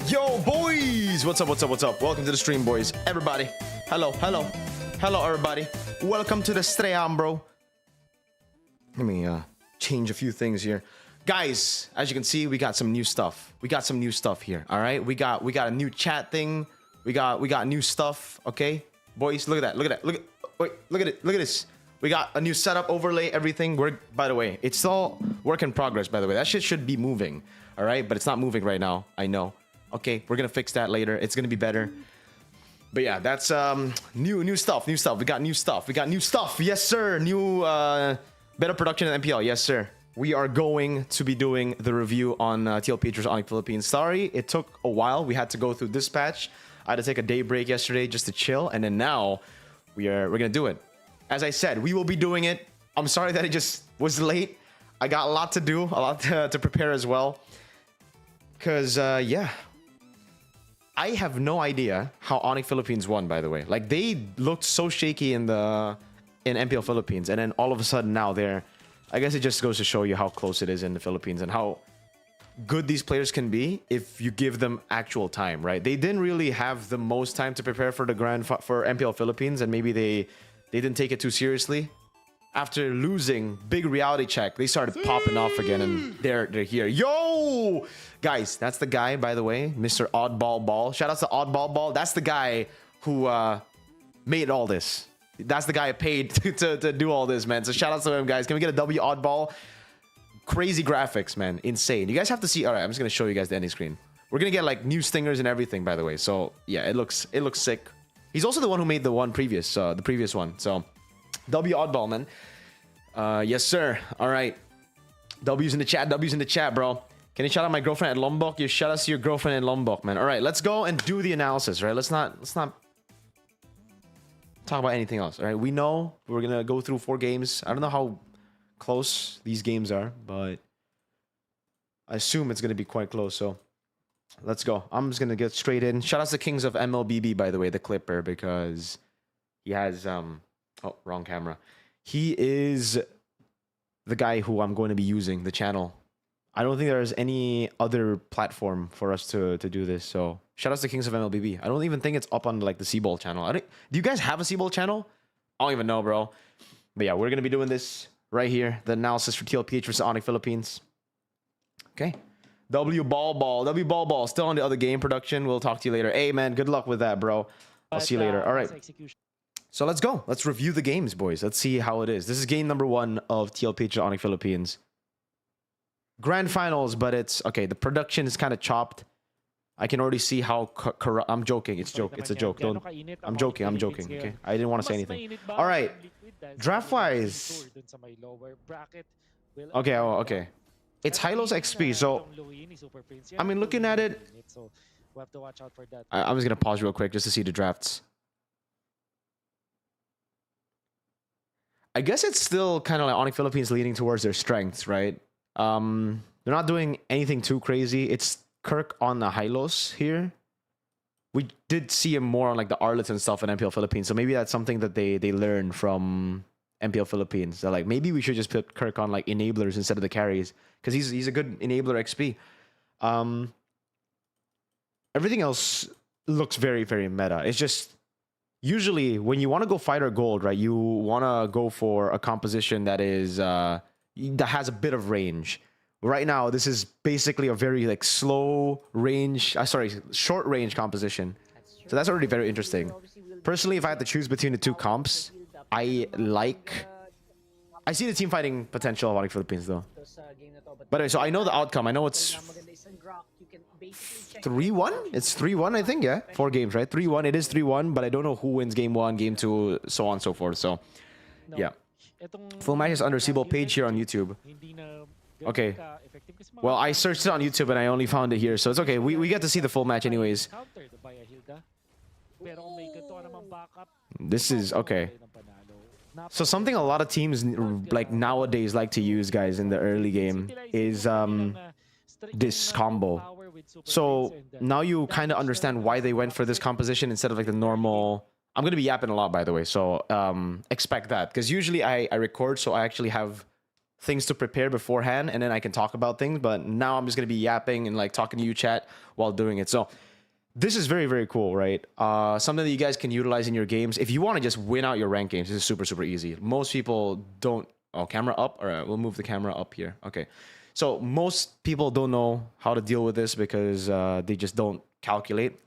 Yo, boys! What's up, what's up, what's up? Welcome to the stream, boys. Everybody. Hello, hello. Hello, everybody. Welcome to the stream, bro. Let me change a few things here. Guys, as you can see, we got some new stuff. We got some new stuff here, all right? We got a new chat thing. We got new stuff, okay? Boys, look at that. Look at that. Look at it. Look at this. We got a new setup, overlay, everything. By the way, it's all work in progress, by the way. That shit should be moving, all right? But it's not moving right now. I know. Okay, we're gonna fix that later. It's gonna be better. But yeah, that's new stuff. We got new stuff. Yes, sir. New better production in MPL. Yes, sir. We are going to be doing the review on Tlph versus Onic Philippines. Sorry, it took a while. We had to go through this patch. I had to take a day break yesterday just to chill, and then now we're gonna do it. As I said, we will be doing it. I'm sorry that it just was late. I got a lot to do, a lot to prepare as well. Cause yeah, I have no idea how Onic Philippines won. By the way, like they looked so shaky in MPL Philippines, and then all of a sudden now they're. I guess it just goes to show you how close it is in the Philippines and how good these players can be if you give them actual time, right? They didn't really have the most time to prepare for the for MPL Philippines, and maybe they didn't take it too seriously. After losing big reality check, they started popping off again, and they're here. Yo, guys, that's the guy, by the way, Mr. Oddball Ball. Shout out to Oddball Ball. That's the guy who made all this. That's the guy I paid to do all this, man. So shout out to him, guys. Can we get a W Oddball? Crazy graphics, man. Insane. You guys have to see. All right, I'm just gonna show you guys the ending screen. We're gonna get like new stingers and everything, by the way. So yeah, it looks sick. He's also the one who made the previous one. So W Oddball, man. Yes, sir. All right. W's in the chat. W's in the chat, bro. Can you shout out my girlfriend at Lombok? You shout out to your girlfriend in Lombok, man. All right, let's go and do the analysis, right? Let's not talk about anything else. All right, we know we're gonna go through 4 games. I don't know how close these games are, but I assume it's gonna be quite close. So let's go. I'm just gonna get straight in. Shout out to the Kings of MLBB, by the way, the Clipper, because he has oh, wrong camera. He is the guy who I'm going to be using the channel. I don't think there's any other platform for us to do this. So shout out to Kings of MLBB. I don't even think it's up on like the Sibool channel. Do you guys have a Sibool channel? I don't even know, bro. But yeah, we're gonna be doing this right here. The analysis for Tlph versus Onic Philippines. Okay. W Ball. Still on the other game production. We'll talk to you later. Hey man, good luck with that, bro. I'll see you later. All right. So let's go. Let's review the games, boys. Let's see how it is. This is game number 1 of Tlph versus Onic Philippines. Grand finals, but it's okay. The production is kind of chopped. I can already see how I'm joking. It's a joke. Don't. I'm joking. Okay. I didn't want to say anything. All right. Draft wise. Okay. Oh, okay. It's Hylos XP. So I mean, looking at it, I'm just gonna pause real quick just to see the drafts. I guess it's still kind of like Onic Philippines leaning towards their strengths, right? They're not doing anything too crazy. It's Kirk on the Hylos here. We did see him more on like the Arlets and stuff in MPL Philippines, so maybe that's something that they learned from MPL Philippines. They're like, maybe we should just put Kirk on like enablers instead of the carries, because he's a good enabler XP. Everything else looks very, very meta. It's just usually when you want to go fighter gold, right? You want to go for a composition that is that has a bit of range. Right now, this is basically a very like slow range, short range composition. So that's already very interesting. Personally, if I had to choose between the 2 comps, I see the team fighting potential of Onic Philippines though. But so I know the outcome. I know it's 3-1. It's 3-1, I think. Yeah, 4 games, right? 3-1. It is 3-1, but I don't know who wins game 1, game 2, so on and so forth. So yeah. Full match is under Sibool page here on YouTube. Okay. Well, I searched it on YouTube and I only found it here, so it's okay. We get to see the full match anyways. This is okay. So something a lot of teams like nowadays like to use, guys, in the early game is this combo. So now you kind of understand why they went for this composition instead of like the normal. I'm gonna be yapping a lot, by the way, so expect that, because usually I record, so I actually have things to prepare beforehand, and then I can talk about things. But now I'm just gonna be yapping and like talking to you, chat, while doing it. So this is very, very cool, right? Something that you guys can utilize in your games. If you want to just win out your ranked games, this is super, super easy. Most people don't. Oh, camera up. All right, we'll move the camera up here. Okay. So most people don't know how to deal with this because they just don't calculate.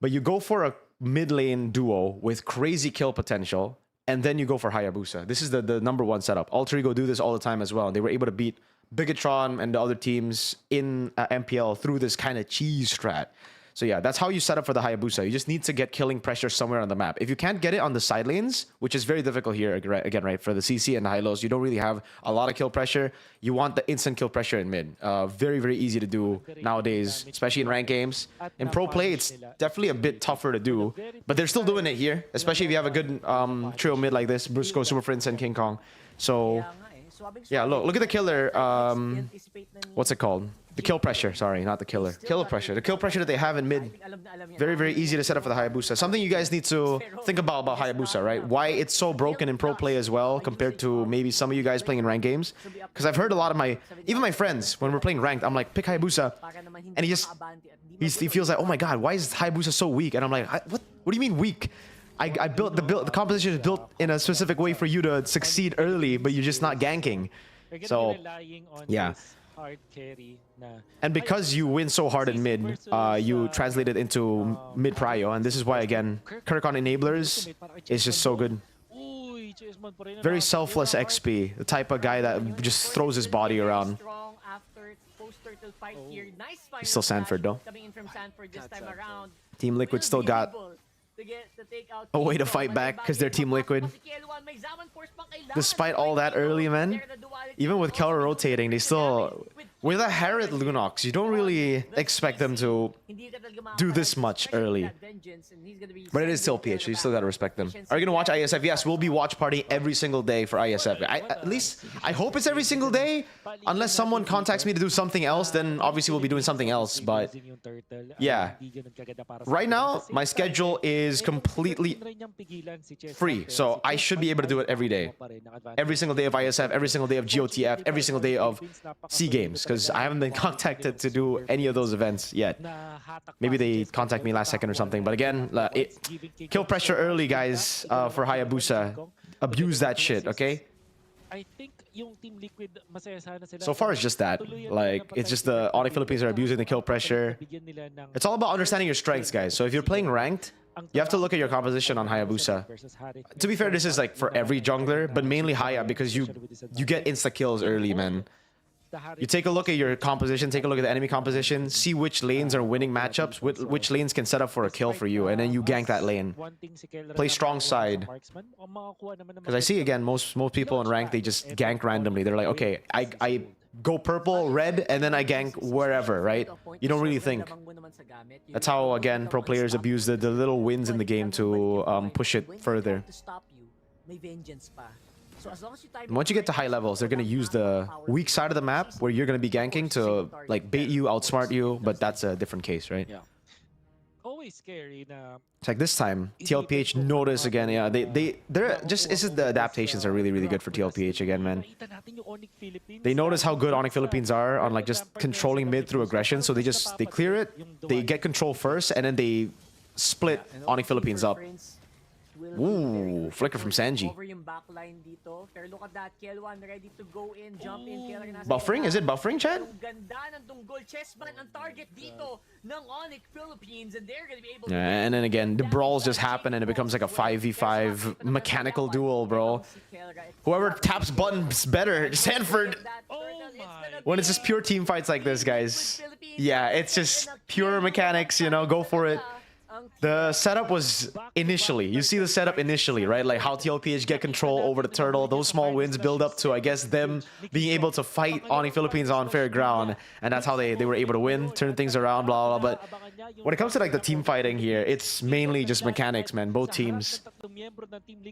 But you go for a mid lane duo with crazy kill potential, and then you go for Hayabusa. This is the number one setup. Alter Ego do this all the time as well. They were able to beat Bigatron and the other teams in MPL through this kind of cheese strat. So yeah, that's how you set up for the Hayabusa. You just need to get killing pressure somewhere on the map. If you can't get it on the side lanes, which is very difficult here, again, right, for the CC and the high lows, you don't really have a lot of kill pressure. You want the instant kill pressure in mid. Very, very easy to do nowadays, especially in ranked games. In pro play, it's definitely a bit tougher to do, but they're still doing it here, especially if you have a good trio mid like this, Brusco, Super Prince, and King Kong. So yeah, look at the killer. What's it called? The kill pressure, sorry, not the killer. Kill pressure. The kill pressure that they have in mid. Very, very easy to set up for the Hayabusa. Something you guys need to think about Hayabusa, right? Why it's so broken in pro play as well compared to maybe some of you guys playing in ranked games. Because I've heard a lot of even my friends, when we're playing ranked, I'm like, pick Hayabusa. And he feels like, oh my god, why is Hayabusa so weak? And I'm like, what do you mean weak? I built the composition is built in a specific way for you to succeed early, but you're just not ganking. So yeah. And because you win so hard in mid, you translate it into mid prio, and this is why again Kirk on enablers is just so good. Very selfless XP, the type of guy that just throws his body around. He's still Sanford though. Team Liquid still got a way to fight back because they're Team Liquid. Despite all that early, man, even with Keller rotating, they still... With a Harriet Lunox, you don't really expect them to do this much early. But it is Tlph, so you still gotta respect them. Are you gonna watch ISF? Yes, we'll be watch party every single day for ISF. At least, I hope it's every single day. Unless someone contacts me to do something else, then obviously we'll be doing something else. But yeah, right now, my schedule is completely free. So I should be able to do it every day. Every single day of ISF, every single day of GOTF, every single day of SEA Games. Because I haven't been contacted to do any of those events yet. Maybe they contact me last second or something. But again, kill pressure early, guys, for Hayabusa. Abuse that shit, okay? So far, it's just that. Like, it's just the Onic Philippines are abusing the kill pressure. It's all about understanding your strengths, guys. So if you're playing ranked, you have to look at your composition on Hayabusa. To be fair, this is like for every jungler, but mainly Haya because you get insta kills early, man. You take a look at your composition, take a look at the enemy composition, see which lanes are winning matchups, which lanes can set up for a kill for you, and then you gank that lane. Play strong side. Because I see, again, most people in rank, they just gank randomly. They're like, okay, I go purple, red, and then I gank wherever, right? You don't really think. That's how, again, pro players abuse the little wins in the game to push it further. Once you get to high levels, they're going to use the weak side of the map where you're going to be ganking to like bait you, outsmart you, but that's a different case, right? Yeah. Always scary. It's like this time, Tlph notice again. Yeah, they're just. This is the adaptations are really, really good for Tlph again, man. They notice how good Onic Philippines are on like just controlling mid through aggression, so they clear it, they get control first, and then they split Onic Philippines up. Ooh, flicker from Sanji. Buffering? Is it buffering, Chad? Yeah, and then again, the brawls just happen and it becomes like a 5v5 mechanical duel, bro. Whoever taps buttons better. Sanford. When it's just pure team fights like this, guys. Yeah, it's just pure mechanics, you know, go for it. The setup was initially, you see the setup initially, right? Like how Tlph get control over the turtle. Those small wins build up to, I guess, them being able to fight Onic Philippines on fair ground. And that's how they were able to win, turn things around, blah, blah, blah. But when it comes to like the team fighting here, it's mainly just mechanics, man. Both teams.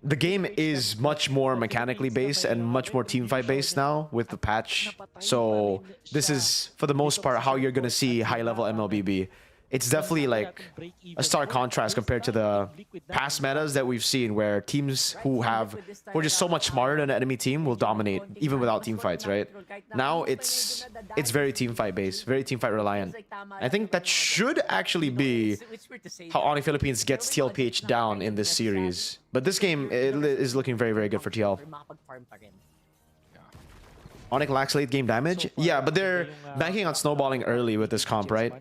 The game is much more mechanically based and much more team fight based now with the patch. So this is, for the most part, how you're going to see high level MLBB. it's definitely like a stark contrast compared to the past metas that we've seen, where teams who are just so much smarter than the enemy team will dominate even without team fights, right? Now it's very team fight based, very team fight reliant. I think that should actually be how Onic Philippines gets Tlph down in this series. But this game is looking very, very good for TL. Onic lacks late game damage. Yeah, but they're banking on snowballing early with this comp, right?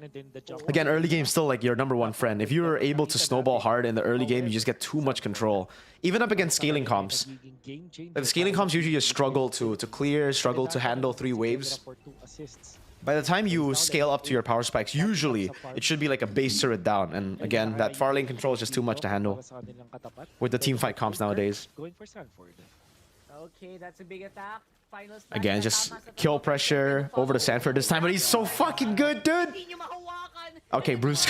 Again, early game still like your number one friend. If you're able to snowball hard in the early game, you just get too much control. Even up against scaling comps. Like the scaling comps usually just struggle to clear, struggle to handle 3 waves. By the time you scale up to your power spikes, usually it should be like a base turret down. And again, that far lane control is just too much to handle with the team fight comps nowadays. Okay, that's a big attack. Again, just kill pressure over to Sanford this time, but he's so fucking good, dude. Okay, Bruce.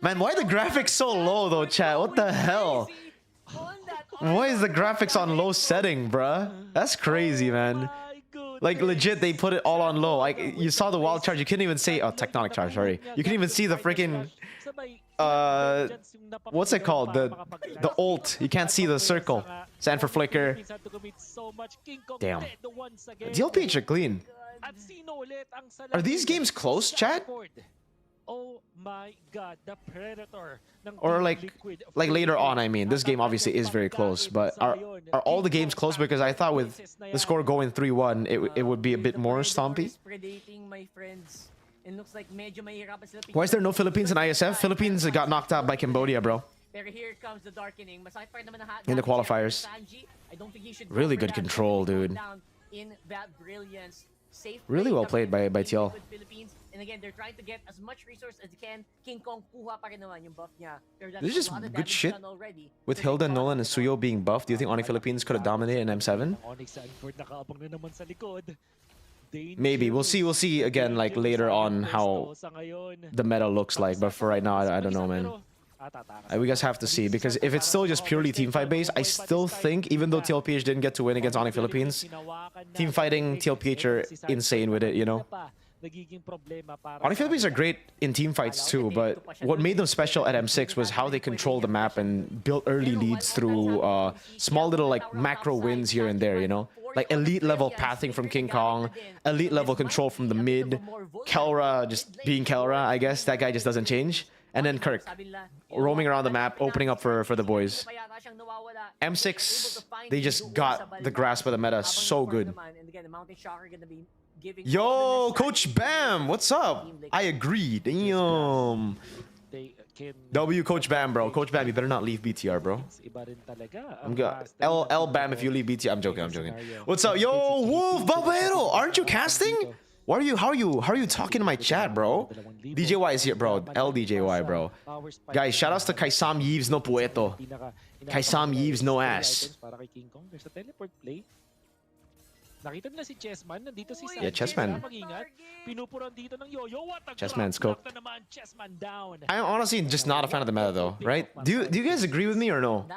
Man, why are the graphics so low though, chat? What the hell? Why is the graphics on low setting, bruh? That's crazy, man. Like legit, they put it all on low. Like you saw the wild charge, you couldn't even see. Oh, tectonic charge. Sorry, you couldn't even see the freaking. What's it called? The ult. You can't see the circle. Sanford flicker. Damn. DLPH are clean. Are these games close, chat? Oh my god, the predator. Or like later on, I mean. This game obviously is very close, but are all the games close? Because I thought with the score going 3-1, it would be a bit more stompy. Why is there no Philippines in ISF? Philippines got knocked out by Cambodia, bro. In the qualifiers. Really good control, dude. Really well played by TL. And again, they're trying to get as much resource as they can. King Kong kuha pa rin naman yung buff niya. This is just good shit. With Hilda, Nolan, and Suyo being buffed, do you think Onic Philippines could have dominated in M7? Maybe. We'll see again like later on how the meta looks like. But for right now, I don't know, man. We guys have to see, because if it's still just purely teamfight based, I still think, even though Tlph didn't get to win against Onic Philippines, teamfighting Tlph are insane with it, you know? Onic Philippines are great in team fights too, but what made them special at M6 was how they controlled the map and built early leads through small little like macro wins here and there, you know? Like elite level pathing from King Kong, elite level control from the mid, Kelra just being Kelra, I guess. That guy just doesn't change. And then Kirk, roaming around the map, opening up for the boys. M6, they just got the grasp of the meta so good. Yo, Coach Bam, what's up? I agree. Damn. W Coach Bam, bro. Coach Bam, you better not leave BTR, bro. I'm good. L Bam if you leave BTR. I'm joking. What's up? Yo, Wolf Barbero, aren't you casting? Why are you? How are you talking to my chat, bro? DJY is here, bro. LDJY, bro. Guys, shoutouts to Kaisam Yeeves no Pueto. Kaisam Yeeves no ass. Yeah, Chessman. Chessman's cooked. I'm honestly just not a fan of the meta though, right? Do you guys agree with me or no?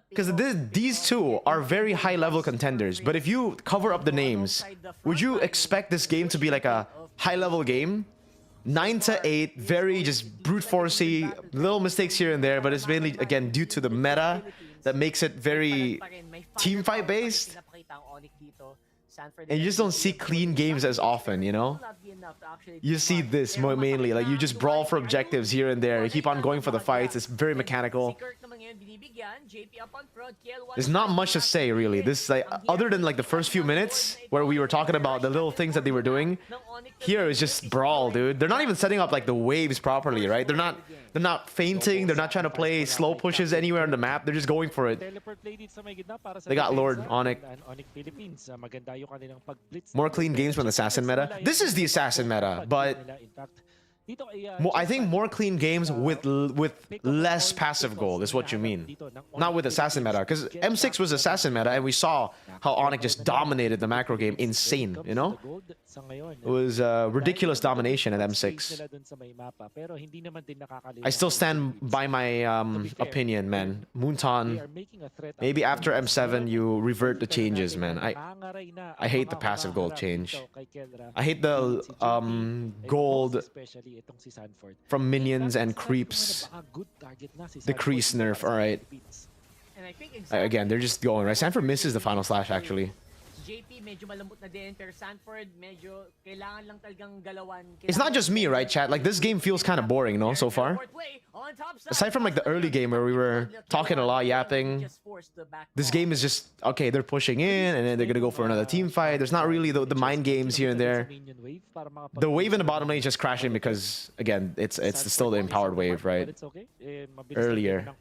Because these two are very high level contenders, but if you cover up the names, would you expect this game to be like a high level game? 9 to 8, very just brute forcey, little mistakes here and there, but it's mainly again due to the meta that makes it very team fight based. And you just don't see clean games as often, you know? You see this more mainly, like you just brawl for objectives here and there. You keep on going for the fights. It's very mechanical. There's not much to say, really. This, like, other than like the first few minutes where we were talking about the little things that they were doing, here is just brawl, dude. They're not even setting up like the waves properly, right? They're not feinting. They're not trying to play slow pushes anywhere on the map. They're just going for it. They got Lord Onic. More clean games from the assassin meta. This is the assassin meta, but I think more clean games with less passive goal is what you mean. Not with assassin meta, because M6 was assassin meta and we saw how Onic just dominated the macro game. Insane, you know? It was ridiculous domination at M6. I still stand by my opinion, man. Moonton, maybe after M7 you revert the changes, man. I hate the passive gold change. I hate the gold itong si Sanford. from minions and Dapat sa creeps. baka good target na si The Sanford crease dito nerf, para sa alright. Philippines. And I think Again, they're just going, right? Sanford misses the final slash, actually. JP medyo malambot na din, pero Sanford medyo kailangan lang talagang galawan. It's not just me, right, chat? Like, this game feels kind of boring, no, so far? Aside from, like, the early game where we were talking a lot, yapping, this game is just, okay, they're pushing in, and then they're gonna go for another team fight. There's not really the mind games here and there. The wave in the bottom lane is just crashing because, again, it's still the empowered wave, right? Earlier.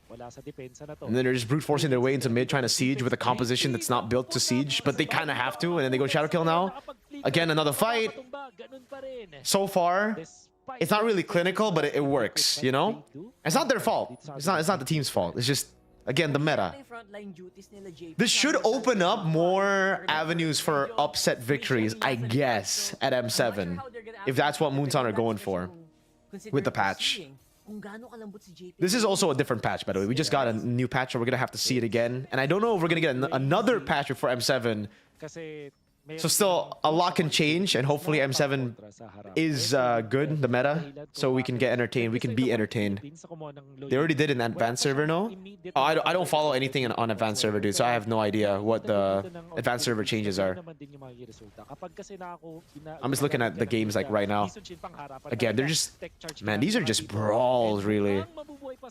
And then they're just brute forcing their way into mid, trying to siege with a composition that's not built to siege, but they kind of have to, and then they go shadow kill now. Again, another fight. So far, it's not really clinical, but it works, you know? It's not their fault. It's not the team's fault. It's just, again, the meta. This should open up more avenues for upset victories, I guess, at M7. If that's what Moonton are going for with the patch. This is also a different patch, by the way. We just got a new patch, so we're gonna have to see it again. And I don't know if we're gonna get another patch before M7. So still, a lot can change, and hopefully M7 is good, the meta, so we can get entertained. We can be entertained. They already did an advanced server, no? Oh, I don't follow anything on advanced server, dude, so I have no idea what the advanced server changes are. I'm just looking at the games like right now. Again, they're just, man, these are just brawls, really.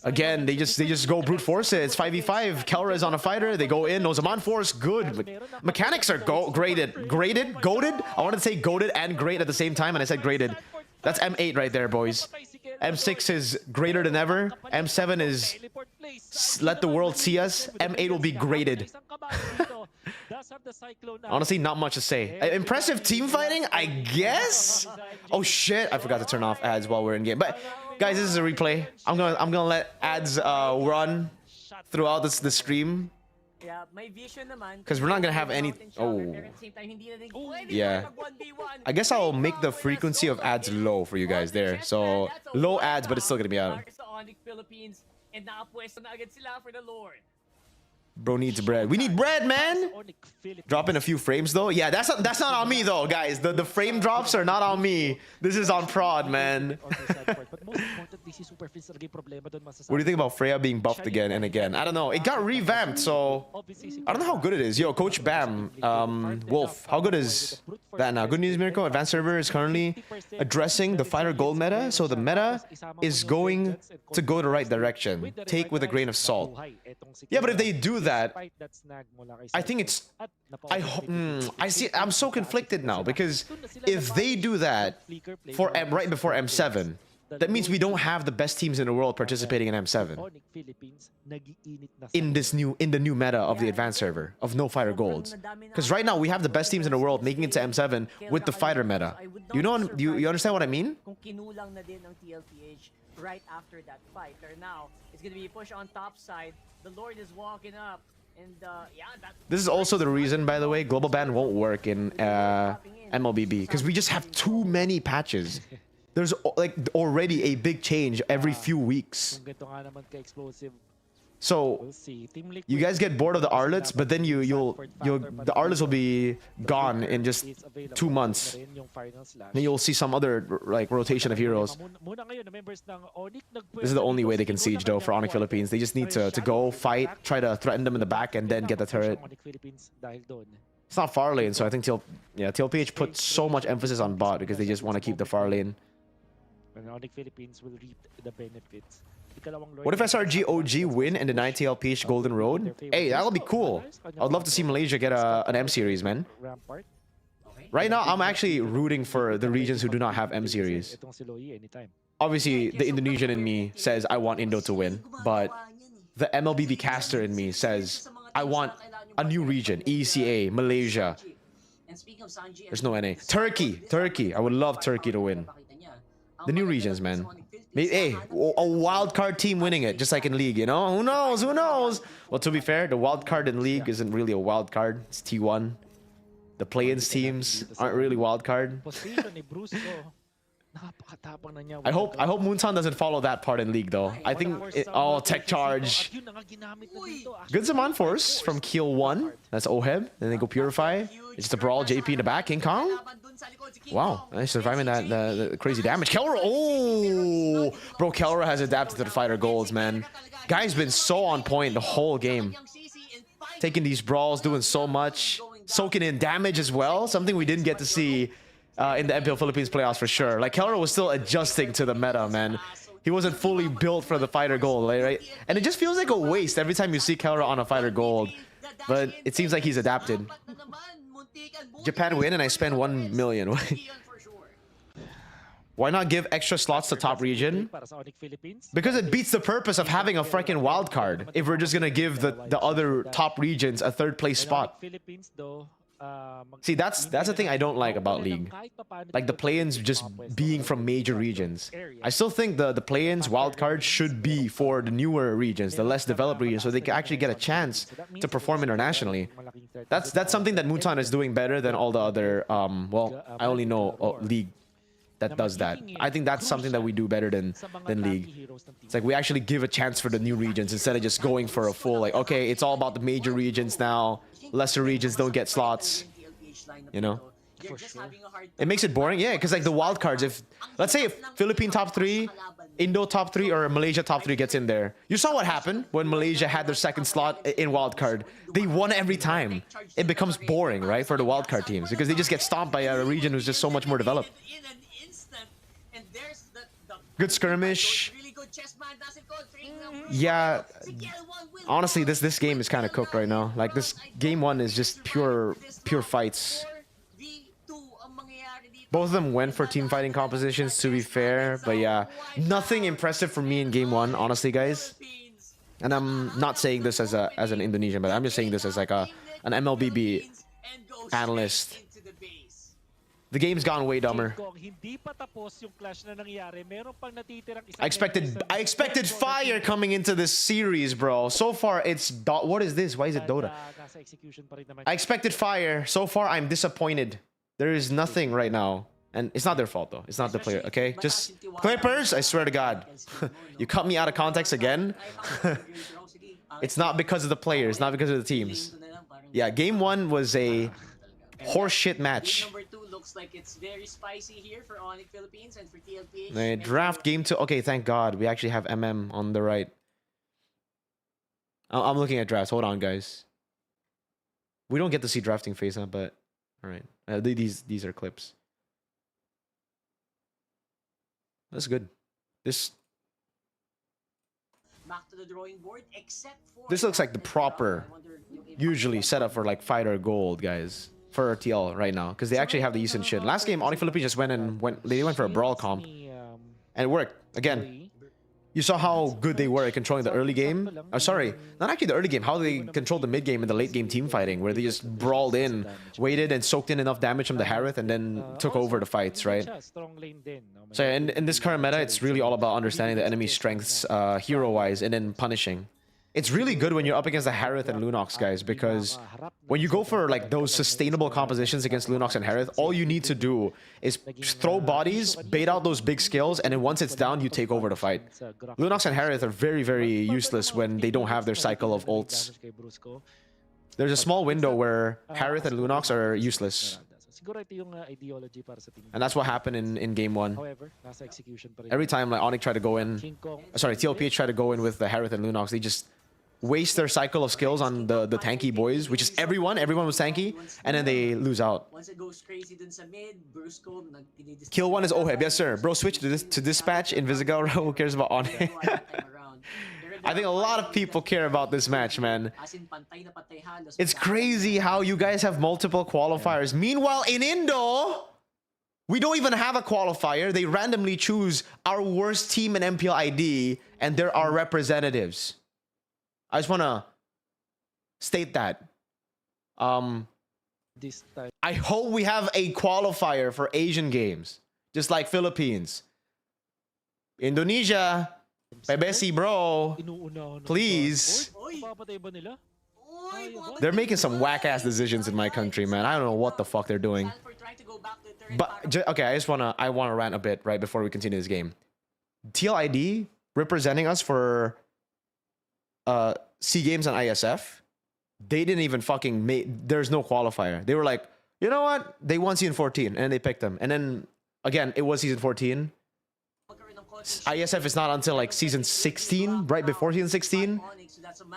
Again, they just go brute force it. It's 5v5. Kelra is on a fighter. They go in. Nozaman force, good. Mechanics are graded. Goated? I wanted to say goated and great at the same time, and I said graded. That's M8 right there, boys. M6 is greater than ever. M7 is let the world see us. M8 will be graded. Honestly, not much to say. Impressive team fighting, I guess? Oh shit, I forgot to turn off ads while we're in game. But guys, this is a replay. I'm gonna let ads run throughout the stream. Because we're not gonna have any. Oh, yeah. I guess I'll make the frequency of ads low for you guys there. So low ads, but it's still gonna be out. Bro needs bread. We need bread, man. Dropping a few frames though. Yeah, that's not on me though, guys. The frame drops are not on me. This is on prod, man. What do you think about Freya being buffed again and again? I don't know. It got revamped, so I don't know how good it is. Yo, Coach Bam, Wolf, how good is that now? Good news, Mirko. Advanced server is currently addressing the fighter gold meta, so the meta is going to go the right direction. Take with a grain of salt. Yeah, but if they do that, I think it's. I see. I'm so conflicted now because if they do that for right before M7. That means we don't have the best teams in the world participating in M7. In the new meta of the advanced server of no fighter golds. Because right now we have the best teams in the world making it to M7 with the fighter meta. You know, you understand what I mean? Right after that fight, now it's gonna be pushed on top side. The Lord is walking up, and yeah. This is also the reason, by the way, global ban won't work in MLBB because we just have too many patches. There's like already a big change every few weeks. So you guys get bored of the Arlets, but then the Arlets will be gone in just 2 months. Then you'll see some other like rotation of heroes. This is the only way they can siege though for Onic Philippines. They just need to go fight, try to threaten them in the back, and then get the turret. It's not far lane, so I think Tlph put so much emphasis on bot because they just want to keep the far lane. Onic Philippines will reap the benefits. What if SRG OG win and deny Tlph Golden Road? Hey, that'll be cool. I would love to see Malaysia get an M series, man. Right now, I'm actually rooting for the regions who do not have M series. Obviously, the Indonesian in me says I want Indo to win, but the MLBB caster in me says I want a new region, ECA, Malaysia. There's no NA. Turkey. I would love Turkey to win. The new regions, man. Maybe, hey, a wild card team winning it, just like in League, you know? Who knows? Who knows? Well, to be fair, the wild card in League isn't really a wild card. It's T1. The play-ins teams aren't really wild card. Napakatapang na niya. I hope Moonton doesn't follow that part in League though. I think tech charge. Good Zaman Force from Keel 1. That's Oheb. Then they go Purify. It's just a brawl. JP in the back. King Kong. Wow, nice surviving that the crazy damage. Kelra, oh, bro, Kelra has adapted to the fighter golds, man. Guy's been so on point the whole game. Taking these brawls, doing so much, soaking in damage as well. Something we didn't get to see in the MPL Philippines playoffs for sure. Like Kelra was still adjusting to the meta, man. He wasn't fully built for the fighter gold, right? And it just feels like a waste every time you see Kelra on a fighter gold. But it seems like he's adapted. Japan win and I spend 1 million. Why not give extra slots to top region? Because it beats the purpose of having a freaking wild card if we're just gonna give the other top regions a third place spot. See, that's the thing I don't like about League. Like the play-ins just being from major regions. I still think the play-ins wildcard should be for the newer regions, the less developed regions, so they can actually get a chance to perform internationally. That's something that Mutan is doing better than all the other well, I only know League that does that. I think that's something that we do better than League. It's like we actually give a chance for the new regions instead of just going for a full like, okay, it's all about the major regions now. Lesser regions don't get slots, you know. It makes it boring, yeah, because like the wild cards, if let's say if Philippine top 3, Indo top 3, or Malaysia top 3 gets in there, you saw what happened when Malaysia had their second slot in wild card. They won every time. It becomes boring, right, for the wild card teams because they just get stomped by a region who's just so much more developed. Good skirmish. Yeah, honestly, this game is kind of cooked right now. Like this game 1 is just pure fights. Both of them went for team fighting compositions, to be fair, but yeah, nothing impressive for me in game 1, honestly, guys. And I'm not saying this as an Indonesian, but I'm just saying this as like an MLBB analyst. The game's gone way dumber. I expected fire coming into this series, bro. So far, it's what is this? Why is it Dota? I expected fire. So far, I'm disappointed. There is nothing right now. And it's not their fault, though. It's not the player, okay? Just Clippers, I swear to God. You cut me out of context again? It's not because of the players, not because of the teams. Yeah, game 1 was a horseshit match. Number 2 looks like it's very spicy here for Onic Philippines and for Tlph. Draft game 2. Okay, thank God. We actually have MM on the right. I'm looking at drafts. Hold on, guys. We don't get to see drafting phase, huh? But all right. These are clips. That's good. This back to the drawing board, except for this looks like the proper, usually set up for like fighter gold, guys. For TL right now, because they actually have the decent shit. Last game, Onic Philippines just they went for a brawl comp, and it worked again. You saw how good they were at controlling the early game. Oh, sorry, not actually the early game. How they controlled the mid game and the late game team fighting, where they just brawled in, waited, and soaked in enough damage from the Harith, and then took over the fights, right? So in this current meta, it's really all about understanding the enemy's strengths, hero-wise, and then punishing. It's really good when you're up against the Harith and Lunox, guys, because when you go for like those sustainable compositions against Lunox and Harith, all you need to do is throw bodies, bait out those big skills, and then once it's down, you take over the fight. Lunox and Harith are very, very useless when they don't have their cycle of ults. There's a small window where Harith and Lunox are useless. And that's what happened in game 1. Every time like Onic tried to go in, sorry, Tlph tried to go in with the Harith and Lunox, they just waste their cycle of skills on the tanky boys, which is everyone was tanky, and then they lose out. Kill 1 is Oheb, yes sir. Bro, switch to dispatch in Visigal. Who cares about Onic? I think a lot of people care about this match, man. It's crazy how you guys have multiple qualifiers. Meanwhile, in Indo, we don't even have a qualifier. They randomly choose our worst team in MPL ID, and they're our representatives. I just want to state that. I hope we have a qualifier for Asian games, just like Philippines. Indonesia, Pebesi, bro. Please. They're making some whack-ass decisions in my country, man. I don't know what the fuck they're doing. But okay, I wanna rant a bit right before we continue this game. TLID representing us for C Games and ISF, they didn't even fucking make. There's no qualifier. They were like, you know what? They won season 14, and they picked them. And then again, it was season 14. ISF is not until like season 16, right before season 16.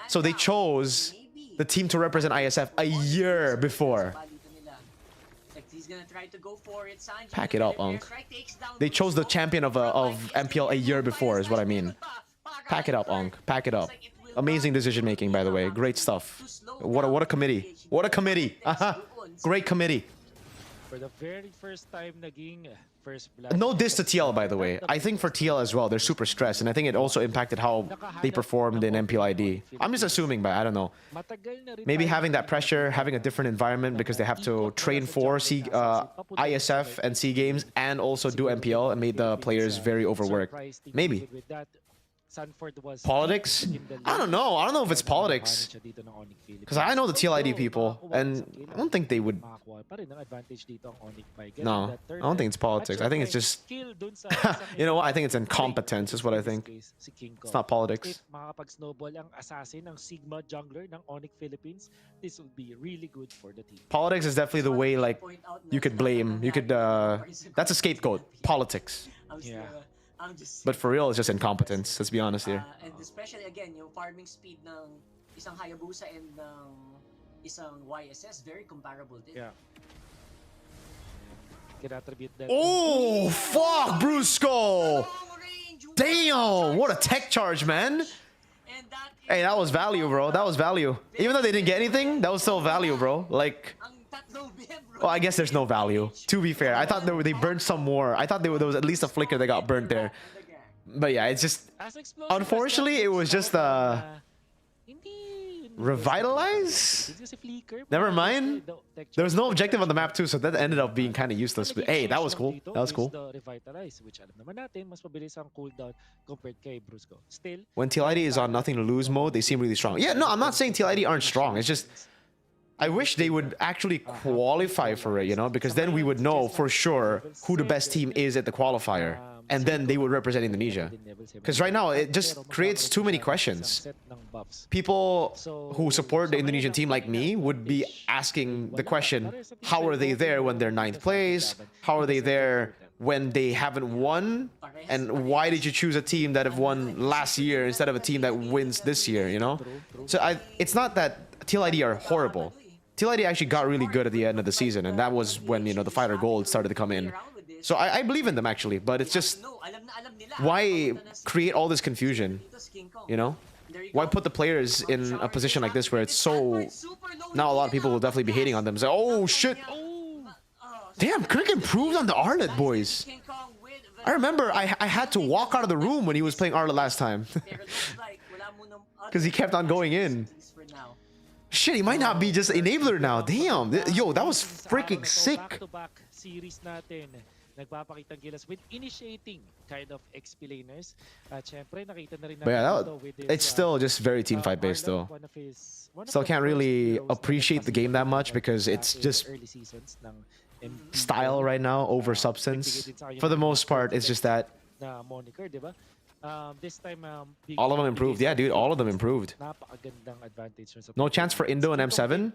So they chose the team to represent ISF a year before. Pack it up, Unk. They chose the champion of MPL a year before, is what I mean. Pack it up, Unk. Pack it up. Amazing decision making, by the way. Great stuff. What a committee. What a committee. Great committee. For the very first time naging first blood. No diss to TL, by the way. I think for TL as well, they're super stressed, and I think it also impacted how they performed in MPLID. I'm just assuming, but I don't know. Maybe having that pressure, having a different environment because they have to train for ISF and C Games and also do MPL and made the players very overworked. Maybe. Politics? I don't know. I don't know if it's politics. Because I know the TLID people, and I don't think they would. No, I don't think it's politics. I think it's just. You know what? I think it's incompetence, is what I think. It's not politics. Politics is definitely the way, like, you could blame. You could. That's a scapegoat. Politics. Yeah. But for real, it's just incompetence. Let's be honest here. And especially again, yung farming speed ng isang Hayabusa and ng isang YSS very comparable din. Yeah. Can attribute that. Oh, fuck, Brusco! Damn, what a tech charge, man. Hey, that was value, bro. That was value. Even though they didn't get anything, that was still value, bro. Like, well, I guess there's no value. To be fair, I thought they burned some more. I thought there was at least a flicker that got burnt there. But yeah, it's just... Unfortunately, it was just revitalize? Never mind. There was no objective on the map too, so that ended up being kind of useless. But hey, that was cool. That was cool. When TLID is on nothing to lose mode, they seem really strong. Yeah, no, I'm not saying TLID aren't strong. It's just... I wish they would actually qualify for it, you know, because then we would know for sure who the best team is at the qualifier, and then they would represent Indonesia. Because right now, it just creates too many questions. People who support the Indonesian team like me would be asking the question, how are they there when they're 9th place? How are they there when they haven't won? And why did you choose a team that have won last year instead of a team that wins this year, you know? So it's not that TLID are horrible. TLID actually got really good at the end of the season, and that was when, you know, the Fighter Gold started to come in. So I believe in them, actually, but it's just... Why create all this confusion, you know? Why put the players in a position like this where it's so... Now a lot of people will definitely be hating on them. Say, oh, shit! Damn, Crick improved on the Arlet, boys. I remember I had to walk out of the room when he was playing Arlet last time. Because he kept on going in. Shit, he might not be just enabler now. Damn. Yo, that was freaking sick. Back-to-back series natin. Nagpapakita gilas with initiating kind of explainers. Syempre, nakita na rin but yeah, it's still just very teamfight based though. Still can't really appreciate the game that much because it's just style right now over substance. For the most part, it's just that this time, all of them improved. Yeah, dude, all of them improved. No chance for Indo and M7.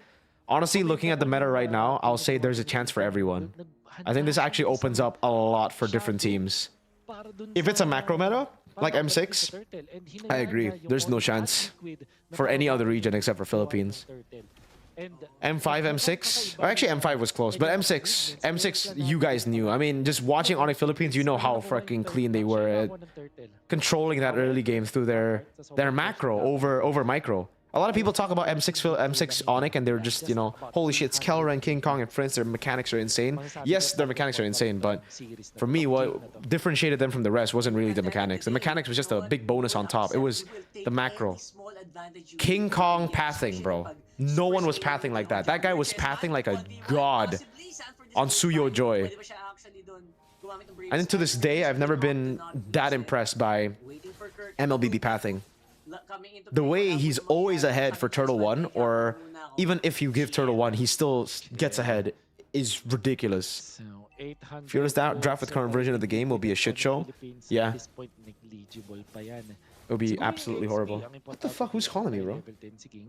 Honestly, looking at the meta right now, I'll say there's a chance for everyone. I think this actually opens up a lot for different teams. If it's a macro meta, like M6, I agree. There's no chance for any other region except for Philippines. M5, M6, or actually M5 was close, but M6, you guys knew. I mean, just watching Onic Philippines, you know how fucking clean they were at controlling that early game through their macro over micro. A lot of people talk about M6 Onic and they're just, you know, holy shit, Skelra and King Kong and Prince, their mechanics are insane. Yes, their mechanics are insane, but for me, what differentiated them from the rest wasn't really the mechanics. The mechanics was just a big bonus on top. It was the macro. King Kong pathing, bro. No one was pathing like that. That guy was pathing like a god on Suyo Joy. And to this day, I've never been that impressed by MLBB pathing. The way he's always ahead for Turtle 1, or even if you give Turtle 1, he still gets ahead is ridiculous. So, 800 Fearless draft with current version of the game will be a shit show. Yeah. At this point, negligible pa yan. It would be Siguro yung absolutely XP, horrible. ang What the importante fuck? Who's dito, calling me, may bro? level 10 si King.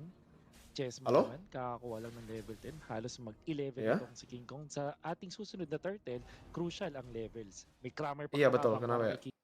Chessman Hello? naman, kakakuha lang ng level 10. Halos mag-11 Yeah? itong si King Kong. Sa ating susunod na turtle, crucial ang levels. May Kramer pa Yeah, betul. kakabang Kenapa para ya? kay King.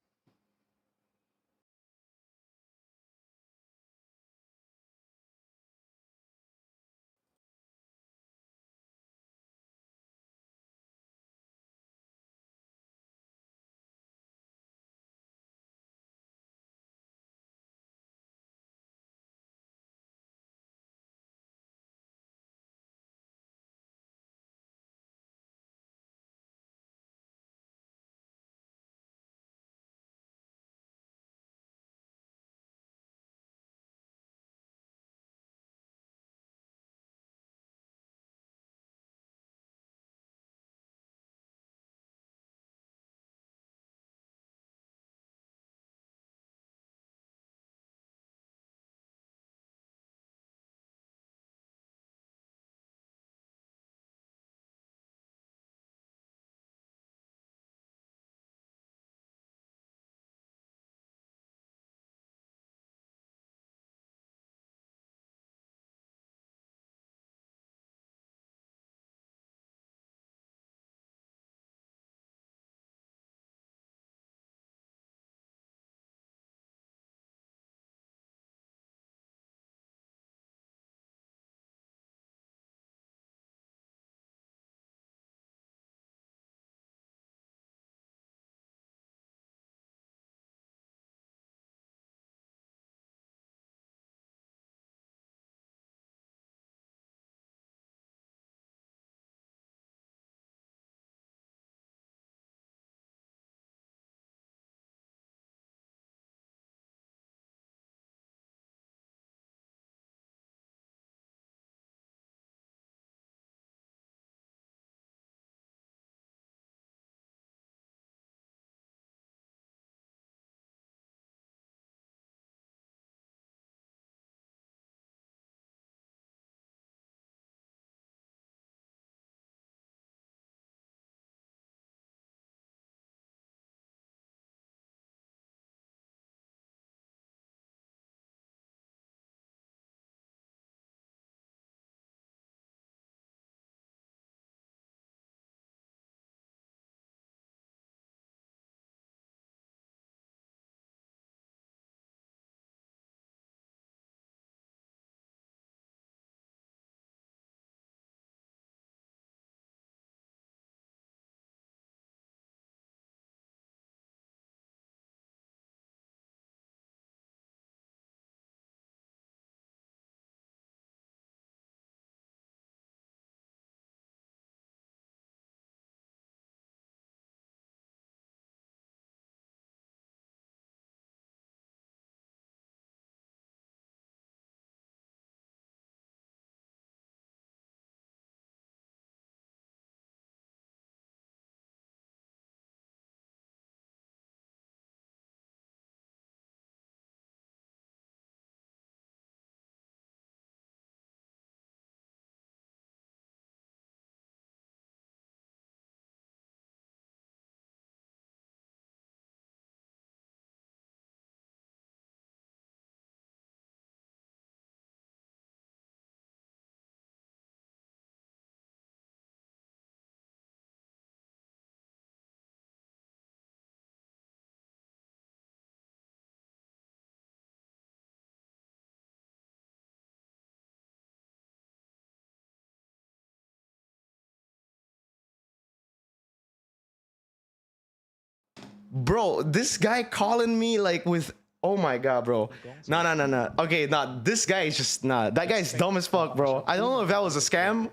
Bro, this guy calling me like with, oh my god, bro. No. Okay, nah, this guy is just, nah. That guy's dumb as fuck, bro. I don't know if that was a scam,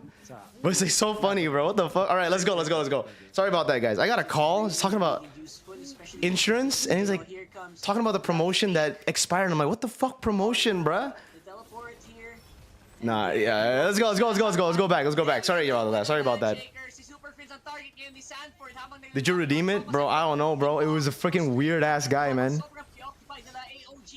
but it's like so funny, bro. What the fuck? All right, let's go. Sorry about that, guys. I got a call. He's talking about insurance, and he's like talking about the promotion that expired. And I'm like, what the fuck promotion, bruh? Nah, yeah, let's go back. Sorry about that. Did you redeem it? Bro, I don't know, bro. It was a freaking weird ass guy, man.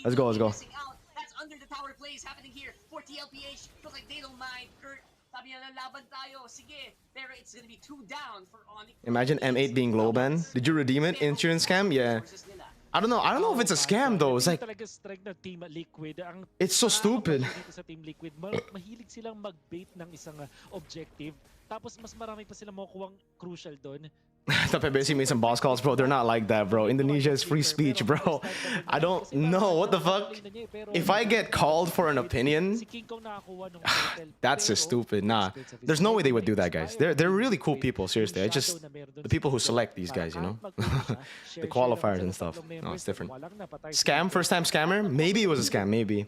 Let's go. That's under the tower plays happening here for Tlph. Looks like they don't mind. Kurt, sabi niya ng laban tayo. Sige, pero it's gonna be 2 down for Onic. Imagine M8 being glow ban. Did you redeem it? Insurance scam? Yeah. I don't know. I don't know if it's a scam though. It's like talaga strength ng Team Liquid. Ang it's so stupid. dito sa Team Liquid, mahilig silang mag-bait ng isang objective. Tapos mas marami pa silang makukuhang crucial doon. Tlph basically made some boss calls, bro. They're not like that, bro. Indonesia is free speech, bro. I don't know. What the fuck? If I get called for an opinion, that's just stupid. Nah, there's no way they would do that, guys. They're really cool people, seriously. It's just the people who select these guys, you know? The qualifiers and stuff. No, it's different. Scam? First time scammer? Maybe it was a scam, maybe.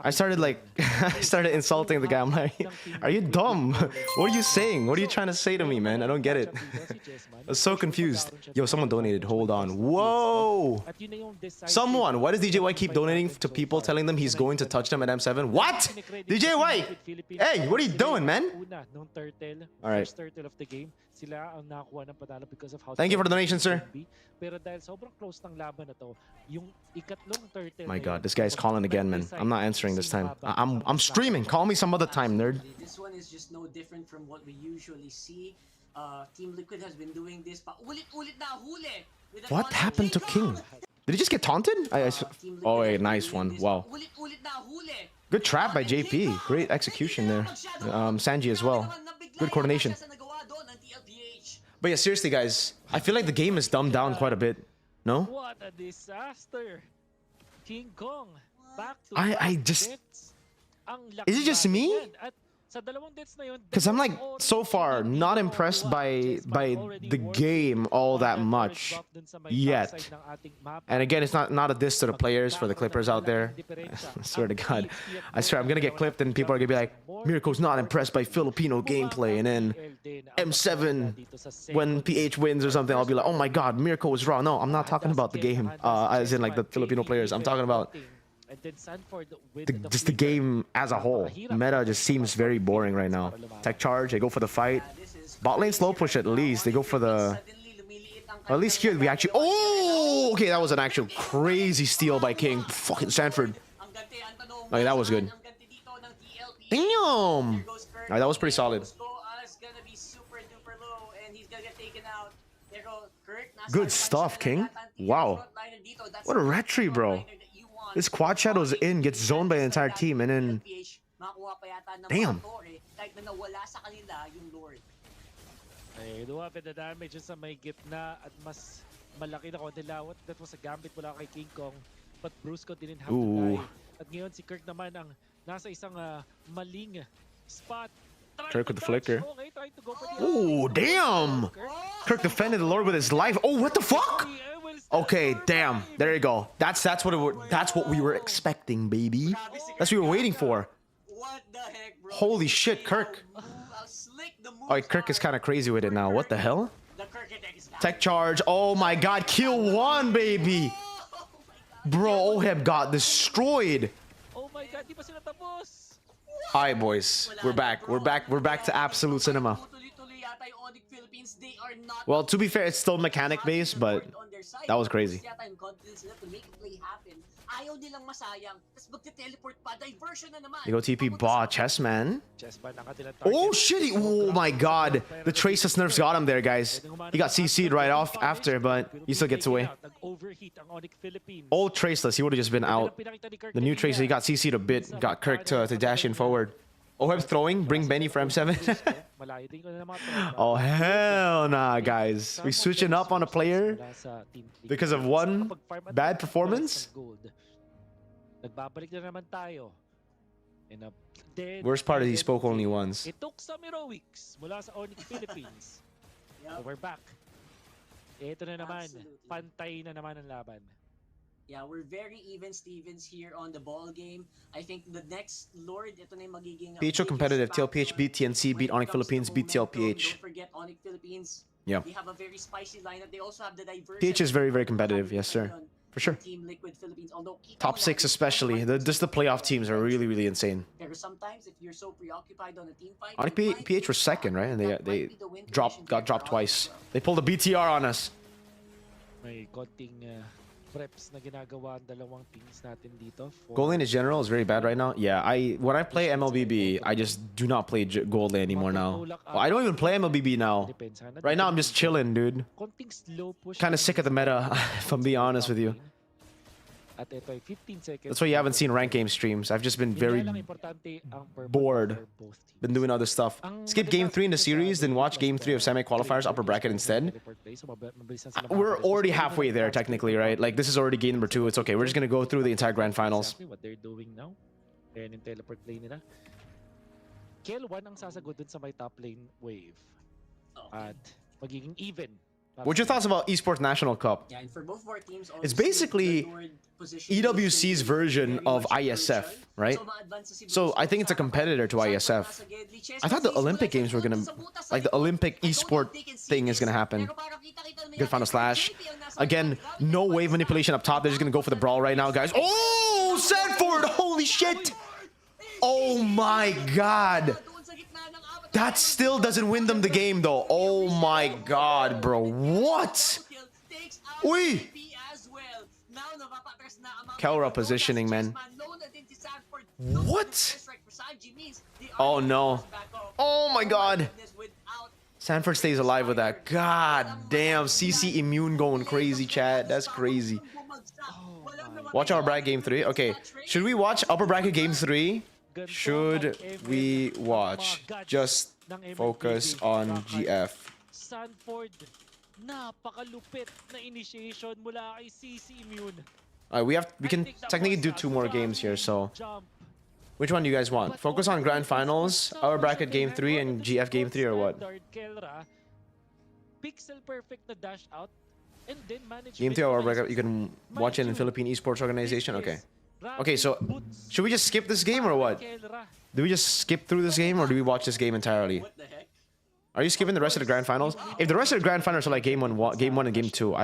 I started like, I started insulting the guy. I'm like, are you dumb? What are you saying? What are you trying to say to me, man? I don't get it. I was so confused. Yo, someone donated. Hold on. Whoa! Someone! Why does DJ White keep donating to people telling them he's going to touch them at M7? What? DJ White! Hey, what are you doing, man? Alright. Thank you for the donation, sir. My god, this guy's calling again, man. I'm not answering this time. I'm streaming. Call me some other time, nerd. This one is just no different from what we usually see. Team Liquid has been doing this pa ulit-ulit na huli. What happened to King? Did he just get taunted? Oh, wait, nice one. Wow. Good trap by JP. Great execution there. Sanji as well. Good coordination. But yeah, seriously, guys, I feel like the game is dumbed down quite a bit. No? What a disaster. King Kong. Back to I just... Is it just me? Because I'm like, so far, not impressed by the game all that much yet. And again, it's not a diss to the players, for the Clippers out there. I swear to God. I swear, I'm going to get clipped and people are going to be like, Mirko's not impressed by Filipino gameplay. And then M7, when PH wins or something, I'll be like, oh my God, Mirko was wrong. No, I'm not talking about the game, as in like the Filipino players. I'm talking about just the game as a whole. Meta just seems very boring right now. Tech charge, they go for the fight. Bot lane slow push at least. They go for the... Well, at least here we actually... Oh! Okay, that was an actual crazy steal by King. Fucking Sanford. Okay, that was good. Damn! Alright, that was pretty solid. Good stuff, King. Wow. What a retry, bro. This quad shadow's in, gets zoned by the entire team, and then... Damn. Ay, lumapit na damage sa may gitna at mas malaki na konti lawat. That was a gambit mula kay King Kong. But Brusco didn't have to die. At ngayon si Kirk naman ang nasa isang maling spot. Kirk with the flicker. Oh, damn! Kirk defended the Lord with his life. Oh, what the fuck? Okay, damn. There you go. That's what we were expecting, baby. That's what we were waiting for. What the heck, bro? Holy shit, Kirk. Oh, Kirk is kind of crazy with it now. What the hell? Tech charge. Oh my God, kill one, baby. Bro, Oheb got destroyed. Oh my God, di pa sila tapos. Alright, boys. We're back. We're back to absolute cinema. Well, to be fair, it's still mechanic based, but that was crazy. They go TP bot, Chessman. Oh shit! Oh my God! The Traceless nerfs got him there, guys. He got CC'd right off after, but he still gets away. Old Traceless, he would have just been out. The new Traceless, he got CC'd a bit, got Kirk to dash in forward. Oheb throwing, bring Benny for M7. Oh hell nah, guys. We switching up on a player because of one bad performance? Worst part is he spoke only once. It took some heroics mula sa Onic Philippines. We're back. Ito na naman, pantay na naman ang laban. Yeah, we're very even Stevens here on the ball game. I think the next Lord, ito na yung magiging... PHO competitive. Tlph beat TNC, beat Onic Philippines, beat Tlph. Don't forget Onic Philippines. Yeah. They have a very spicy lineup. They also have the diverse... PH is very, very competitive. Yes, sir. For sure. Team Liquid Philippines. Although Top 6 especially. Just the playoff teams are really, really insane. Sometimes if you're so preoccupied on a team fight... Onic PH was second, right? And they got dropped twice. They pulled a BTR on us. May konting preps na ginagawa ang dalawang teams natin dito. Gold lane in general is very bad right now. Yeah, when I play MLBB, I just do not play gold lane anymore now. Well, I don't even play MLBB now. Right now, I'm just chilling, dude. Konting slow push. Kind of sick of the meta, if I'm being honest with you. At ito ay 15 seconds. That's why you haven't seen rank game streams. I've just been very bored. Been doing other stuff. Skip game 3 in the series, then watch game 3 of semi-qualifiers upper bracket instead. We're already halfway there, technically, right? Like, this is already game number 2. It's okay. We're just gonna go through the entire grand finals. What they're doing now. Ayan yung teleport play nila. Kill 1 ang sasagot dun sa may top lane wave. At magiging even. What's your thoughts about Esports National Cup? Yeah, and for both of our teams, It's basically EWC's version of ISF, right? So I think it's a competitor to ISF. I thought the Olympic Games were gonna, like the Olympic esport thing is gonna happen. Good final slash. Again, no wave manipulation up top. They're just gonna go for the brawl right now, guys. Oh, Sanford! Holy shit! Oh my god! That still doesn't win them the game, though. Oh my god, bro. What? Uy! Kelra positioning, man. What? Oh no. Oh my god. Sanford stays alive with that. God damn. CC immune going crazy, chat. That's crazy. Watch our bracket game 3. Okay. Should we watch upper bracket game 3? Should we watch? Just focus on GF. Sanford, napakalupit na initiation mula kay CC Immune. Alright, we can technically do 2 more games here, so which one do you guys want? Focus on grand finals, our bracket game 3, and GF game 3, or what? Pixel perfect na dash out, and then manage Game 3 our bracket, you can watch it in Philippine Esports Organization. Okay. Okay, so should we just skip this game or what? Do we just skip through this game or do we watch this game entirely? What the heck? Are you skipping the rest of the grand finals? If the rest of the grand finals are like game 1 and game 2,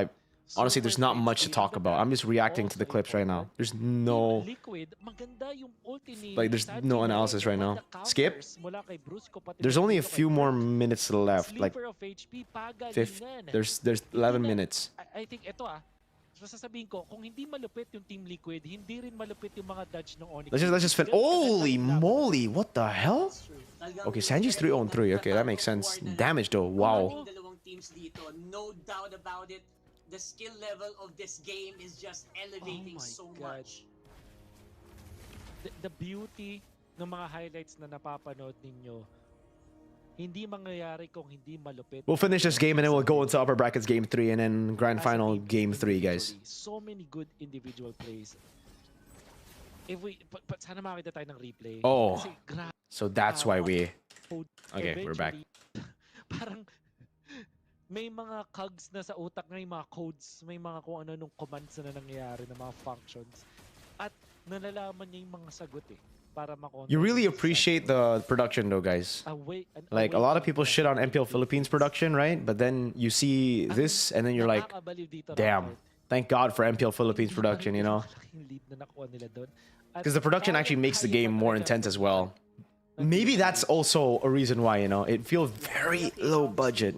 honestly, there's not much to talk about. I'm just reacting to the clips right now. There's no, like, there's no analysis right now. Skip? There's only a few more minutes left. Like, there's 11 minutes. I think ito sasabihin ko, kung hindi malupit yung Team Liquid, hindi rin malupit yung mga dodge ng Onic. Let's just finish. Holy moly, what the hell? Okay, Sanji's 3-on-3. Okay, that makes sense. Damage though, wow. No doubt about it. The skill level of this game is just elevating so much. The beauty ng mga highlights na napapanood ninyo, hindi mangyayari kung hindi malupit. We'll finish this game and then we'll go into upper brackets game 3 and then grand final game 3, guys. So many good individual plays. If we, but sana makita tayo ng replay. Oh, so that's why we. Okay, we're back. Parang may mga cogs na sa utak ng mga codes, may mga kung ano nung commands na nangyayari ng mga functions. At nalalaman niya yung mga sagot eh. You really appreciate the production though, guys. Like, a lot of people shit on MPL Philippines production, right? But then you see this and then you're like, damn, thank God for MPL Philippines production, you know? Because the production actually makes the game more intense as well. Maybe that's also a reason why, you know, it feels very low budget.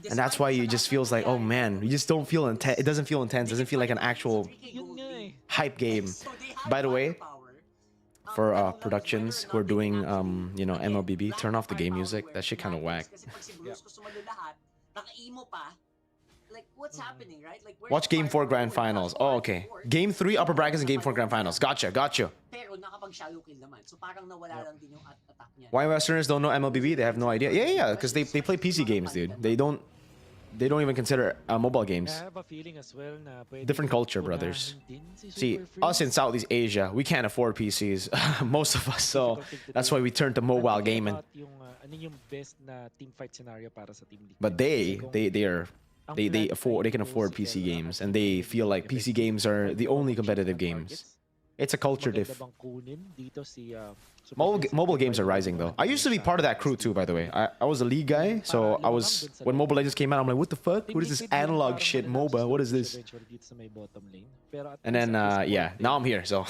And that's why it just feels like, oh man, you just don't feel intense. It doesn't feel intense. It doesn't feel like an actual hype game. By the way, for productions who are doing, you know, MLBB, turn off the game music. That shit kind of whack. Watch Game 4 Grand Finals. Oh, okay. Game 3 Upper Brackets and Game 4 Grand Finals. Gotcha, gotcha. Why Westerners don't know MLBB? They have no idea. Yeah, because they play PC games, dude. They don't even consider mobile games. I have a feeling as well na different culture, brothers. See, us in Southeast Asia, we can't afford PCs, most of us. So that's why we turn to mobile gaming. But they can afford PC games, and they feel like PC games are the only competitive games. It's a culture diff. Mobile games are rising though. I used to be part of that crew too, by the way. I was a League guy, so I was, when Mobile Legends came out, I'm like, what the fuck? What is this analog shit, MOBA? What is this? And then, yeah, now I'm here, so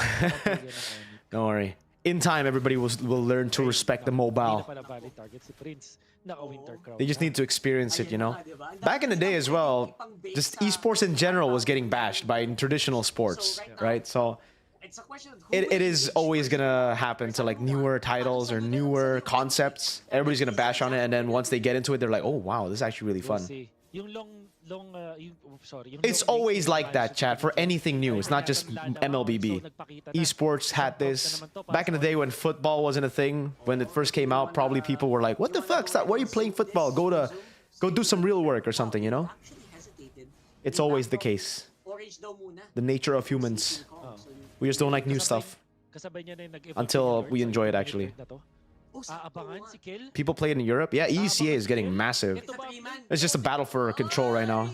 don't worry. in time, everybody will learn to respect the Hindi na mobile. pala valid target si Prince. Naka-winter crown They just na. need to experience it, you know? Ayan na, diba? Back in the day as well, just esports in general was getting bashed by traditional sports, right? So It's a question of who it will is engage always first. gonna happen to like newer titles or newer concepts. Everybody's gonna bash on it, and then once they get into it, they're like, oh wow, this is actually really We'll fun. see. Yung sorry, yung It's long always lane like that, sa chat, for Pilipinas. anything new. It's not just MLBB. So, nagpakita na. Esports had this. Back in the day when football wasn't a thing, when it first came out, probably people were like, what the fuck? Stop, why are you playing football? Go do some real work or something, you know? Actually hesitated. It's always the case. Orange daw muna. The nature of humans. So, We just don't like new stuff. Kasabay niya na yung nag-evolve Until yung Lord we sa enjoy it, mga actually. Lord na to. oh, Aabangan si Kill. People play it in Europe. Yeah, ECA is getting massive. Ito ba? It's just a battle for control right now.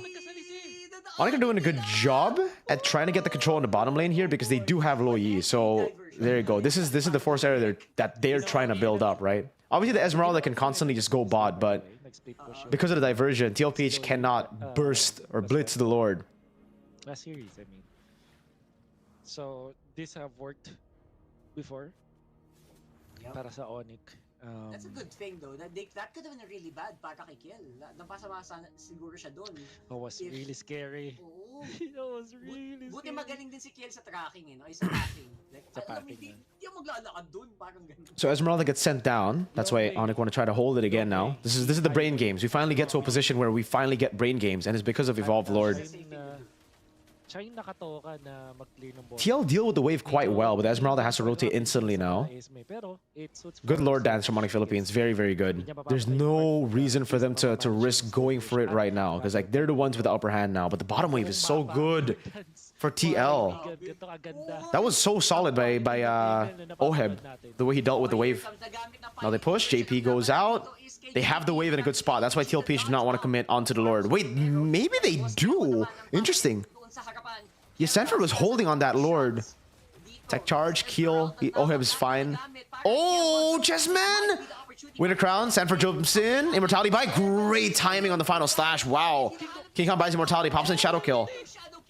Onic are doing a good job at trying to get the control in the bottom lane here because they do have Liveeee. So there you go. This is the force area that they're trying to build up, right? Obviously, the Esmeralda can constantly just go bot, but Nag-split push yun. because of the diversion, Tlph cannot burst or blitz the Lord. Last series, I mean. So, this have worked before Yep. para sa Onic. That's a good thing though. That could have been really bad para kay Kiel. Napasama siguro siya doon. It was If- really scary. Oo. It was really Buti scary. magaling din si Kiel sa tracking eh, no? Ay, sa passing. Like, Sa alam mo, passing, hindi ako maglalakad doon. Parang ganun. So Esmeralda gets sent down. That's why Onic want to try to hold it again now. This is the brain games. We finally get to a position where we finally get brain games, and it's because of Evolved Lord. Siya yung nakatoka na mag-clear ng ball. TL deal with the wave quite well, but Esmeralda has to rotate instantly now. Pero it suits Good for Lord us. dance from Onic Philippines. Very, very good. There's no reason for them to risk going for it right now because like they're the ones with the upper hand now. But the bottom wave is so good for TL. Ganito kaganda. That was so solid by Oheb, the way he dealt with the wave. Now they push. JP goes out. They have the wave in a good spot. That's why Tlph do not want to commit onto the Lord. Wait, maybe they do. Interesting. Yeah, Sanford was holding on that Lord. Tech charge, Keel. Oheb is fine. Oh, Chessman! Win a crown. Sanford jumps in. Immortality buy. Great timing on the final slash. Wow. King Kong buys Immortality. Pops in Shadow Kill.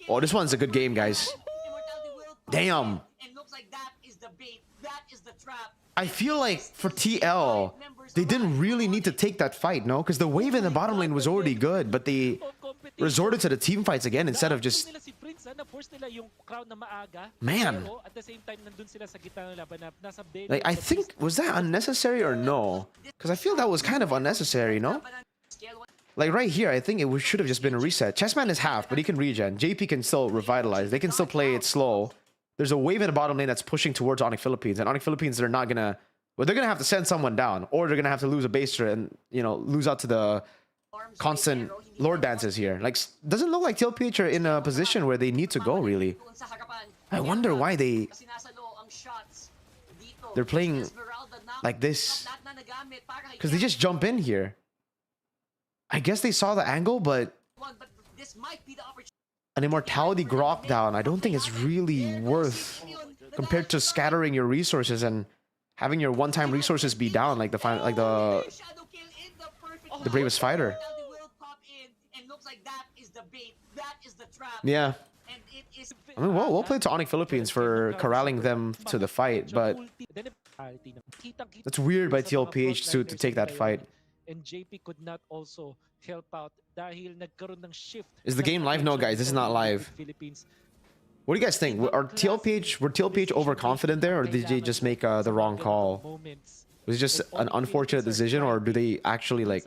Oh, this one's a good game, guys. Damn. And looks like that is the bait. That is the trap. I feel like for TL, they didn't really need to take that fight, no? Because the wave in the bottom lane was already good, but they resorted to the team fights again instead of just... Nila si Prince, na-force nila yung crown na maaga. Man. Pero at the same time, nandun sila sa gitna ng laban na nasa belly Like, of I the think, beast. was that unnecessary or no? Because I feel that was kind of unnecessary, no? Like right here, I think it should have just been a reset. Chessman is half, but he can regen. JP can still revitalize. They can still play it slow. There's a wave in the bottom lane that's pushing towards Onic Philippines, and Onic Philippines, they're not gonna... Well, they're gonna have to send someone down, or they're gonna have to lose a baster and, you know, lose out to the constant Lord dances here. Like, doesn't look like Tlph are in a position where they need to go, really. I wonder why they're playing like this. Because they just jump in here. I guess they saw the angle, but an Immortality Grok down, I don't think it's really worth compared to scattering your resources and having your one-time resources be down like the bravest fighter. Yeah. I mean, we'll play to Onic Philippines for corralling them to the fight, but that's weird by Tlph to take that fight. And JP could not also help out dahil nagkaroon ng shift. Is the game live? No, guys, this is not live. Philippines. What do you guys think? Were Tlph overconfident there, or did they just make the wrong call? Was it just an unfortunate decision, or do they actually like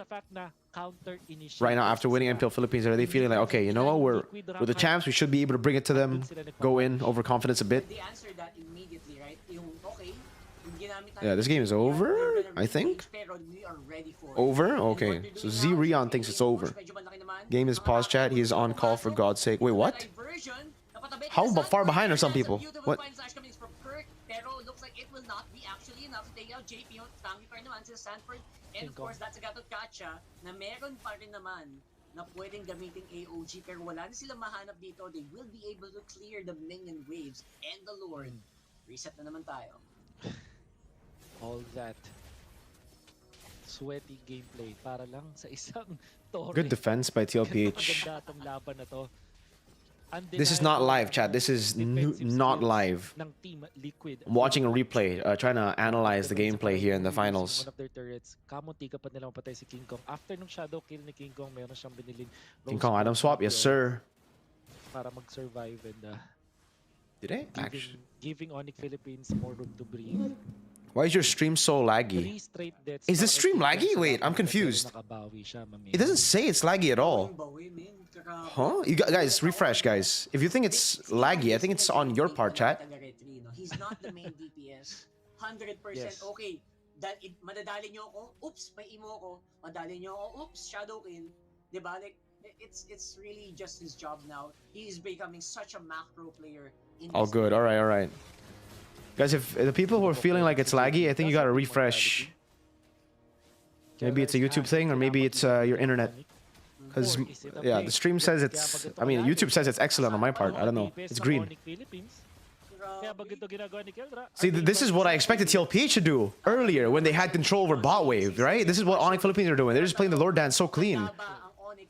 right now after winning MPL Philippines, are they feeling like, okay, you know what, we're the champs, we should be able to bring it to them, go in overconfidence a bit? They answered that immediately, right? Yung, okay, yung ginamit natin- Yeah, this game is over, I think. Pero we are ready for it. Over? And Okay. what they're So doing Z now is Rion thinks it's over. medyo malaki naman. Game is paused, chat. He is on call for God's sake. Wait, what? Diversion, napatabi How nila far Sanford. behind are some That's a people? beautiful What? fine slash coming from Kirk, pero looks like it will not be actually enough to take out JP. Family pa rin naman sila Sanford. And of course, that's a Gatot Kacha na meron pa rin naman na pwedeng gamiting AOG pero wala na silang mahanap dito. They will be able to clear the minion waves and the Lord. Reset na naman tayo. All that sweaty gameplay para lang sa isang torre. Good defense by Tlph. Maganda tong laban na to. This is not live, chat. This is not live. Ng Team Liquid. I'm watching a replay, trying to analyze the gameplay here in the finals. One of their turrets, kamunti ka pa nila mapatay si King Kong. After nung shadow kill ni King Kong, meron siyang biniling King Kong item swap, yes sir. para mag-survive and Did I actually? giving Onic Philippines more room to breathe. Why is your stream so laggy? 3 straight deaths Is now this stream at laggy? King Kong Wait, sa I'm confused. nakabawi siya, mami. It doesn't say it's laggy at all. Huh? You guys, refresh, guys. If you think it's laggy, I think it's on your part, chat. He's not the main DPS. 100% Yes. okay. Madadali nyo ako, oops, may imo ako. Madali nyo ako, oops, shadow kill. Diba? Like, it's really just his job now. He is becoming such a macro player. All good. All right, all right. Guys, if the people who are feeling like it's laggy, I think you gotta refresh. Maybe it's a YouTube thing, or maybe it's your internet. Because, yeah, the stream says it's... I mean, YouTube says it's excellent on my part. I don't know. It's green. See, this is what I expected Tlph to do earlier when they had control over bot wave, right? This is what Onic Philippines are doing. They're just playing the Lord Dance so clean.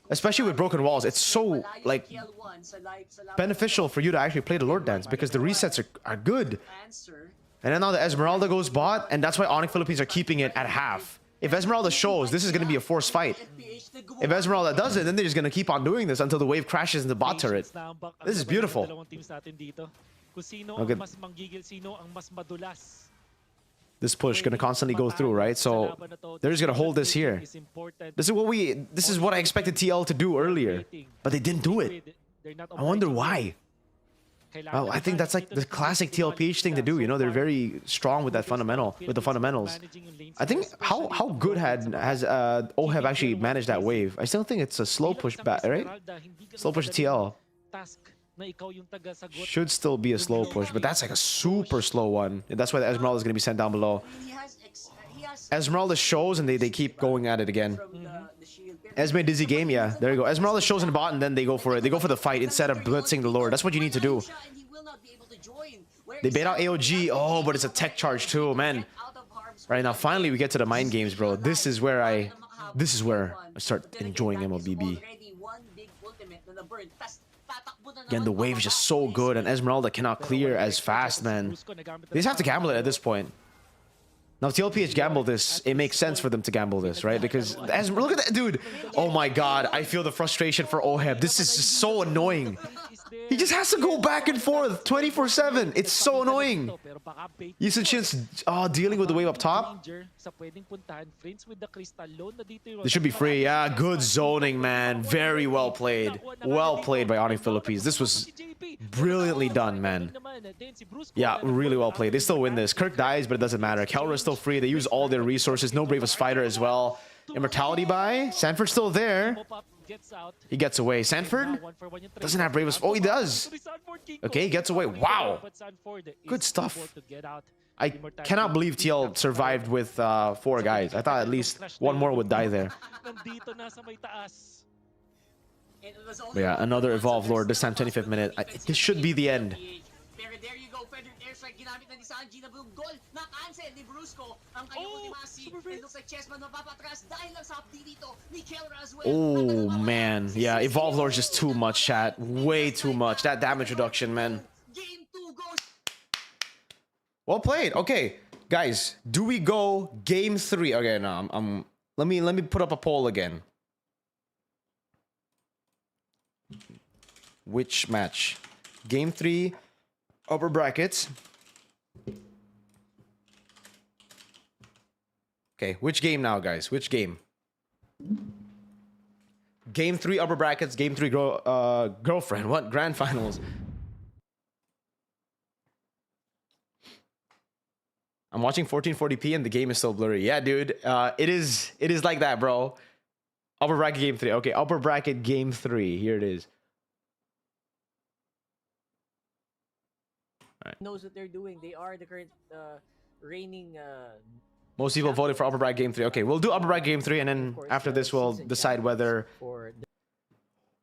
Especially with broken walls. It's so, like, beneficial for you to actually play the Lord Dance because the resets are good. And then now the Esmeralda goes bot, and that's why Onic Philippines are keeping it at half. If Esmeralda shows, this is going to be a forced fight. If Esmeralda does it, then they're just going to keep on doing this until the wave crashes in the bot turret. This is beautiful. Okay. This push going to constantly go through, right? So they're just going to hold this here. This is what I expected TL to do earlier, but they didn't do it. I wonder why. Oh, I think that's like the classic Tlph thing to do. You know, they're very strong with that with the fundamentals. I think how good has OHEB actually managed that wave? I still think it's a slow push back, right? Slow push TL. Should still be a slow push, but that's like a super slow one. And that's why the Esmeralda is going to be sent down below. Esmeralda shows and they keep going at it again. Esme Dizzy game, yeah, there you go. Esmeralda shows in the bot and then they go for it. They go for the fight instead of blitzing the Lord. That's what you need to do. They bait out AOG. Oh, but it's a tech charge too, man. Right now, finally we get to the mind games, bro. This is where I start enjoying MLBB. Again, the wave is just so good and Esmeralda cannot clear as fast, man. They just have to gamble it at this point. Now, if Tlph gamble this, it makes sense for them to gamble this, right? Because, look at that, dude. Oh my god, I feel the frustration for OHEB. This is just so annoying. He just has to go back and forth 24/7. It's so annoying. Yushin Shin's dealing with the wave up top. This should be free. Yeah, good zoning, man. Very well played. Well played by Onic Philippines. This was brilliantly done, man. Yeah, really well played. They still win this. Kirk dies, but it doesn't matter. Kelra's still free. They use all their resources. No Bravest Fighter as well. Immortality buy. Sanford's still there. He gets away. Sanford doesn't have Bravest. Oh, he does. Okay, he gets away. Wow. Good stuff. I cannot believe TL survived with 4 guys. I thought at least one more would die there. But yeah, another Evolve Lord. This time 25th minute. This should be the end. Oh man, yeah, Evolve Lord is just too much, chat. Way too much. That damage reduction, man. Well played. Okay, guys, do we go game 3? Okay, no, let me put up a poll again. Which match? Game 3, upper brackets. Okay, which game now, guys? Which game? Game 3 upper brackets, game 3 girlfriend. What? Grand finals. I'm watching 1440p and the game is still blurry. Yeah, dude. It is like that, bro. Upper bracket game 3. Okay, upper bracket game 3. Here it is. Knows what they're doing. They are the current reigning. Most people voted for upper bracket game 3. Okay, we'll do upper bracket game 3, and then after this, we'll decide whether.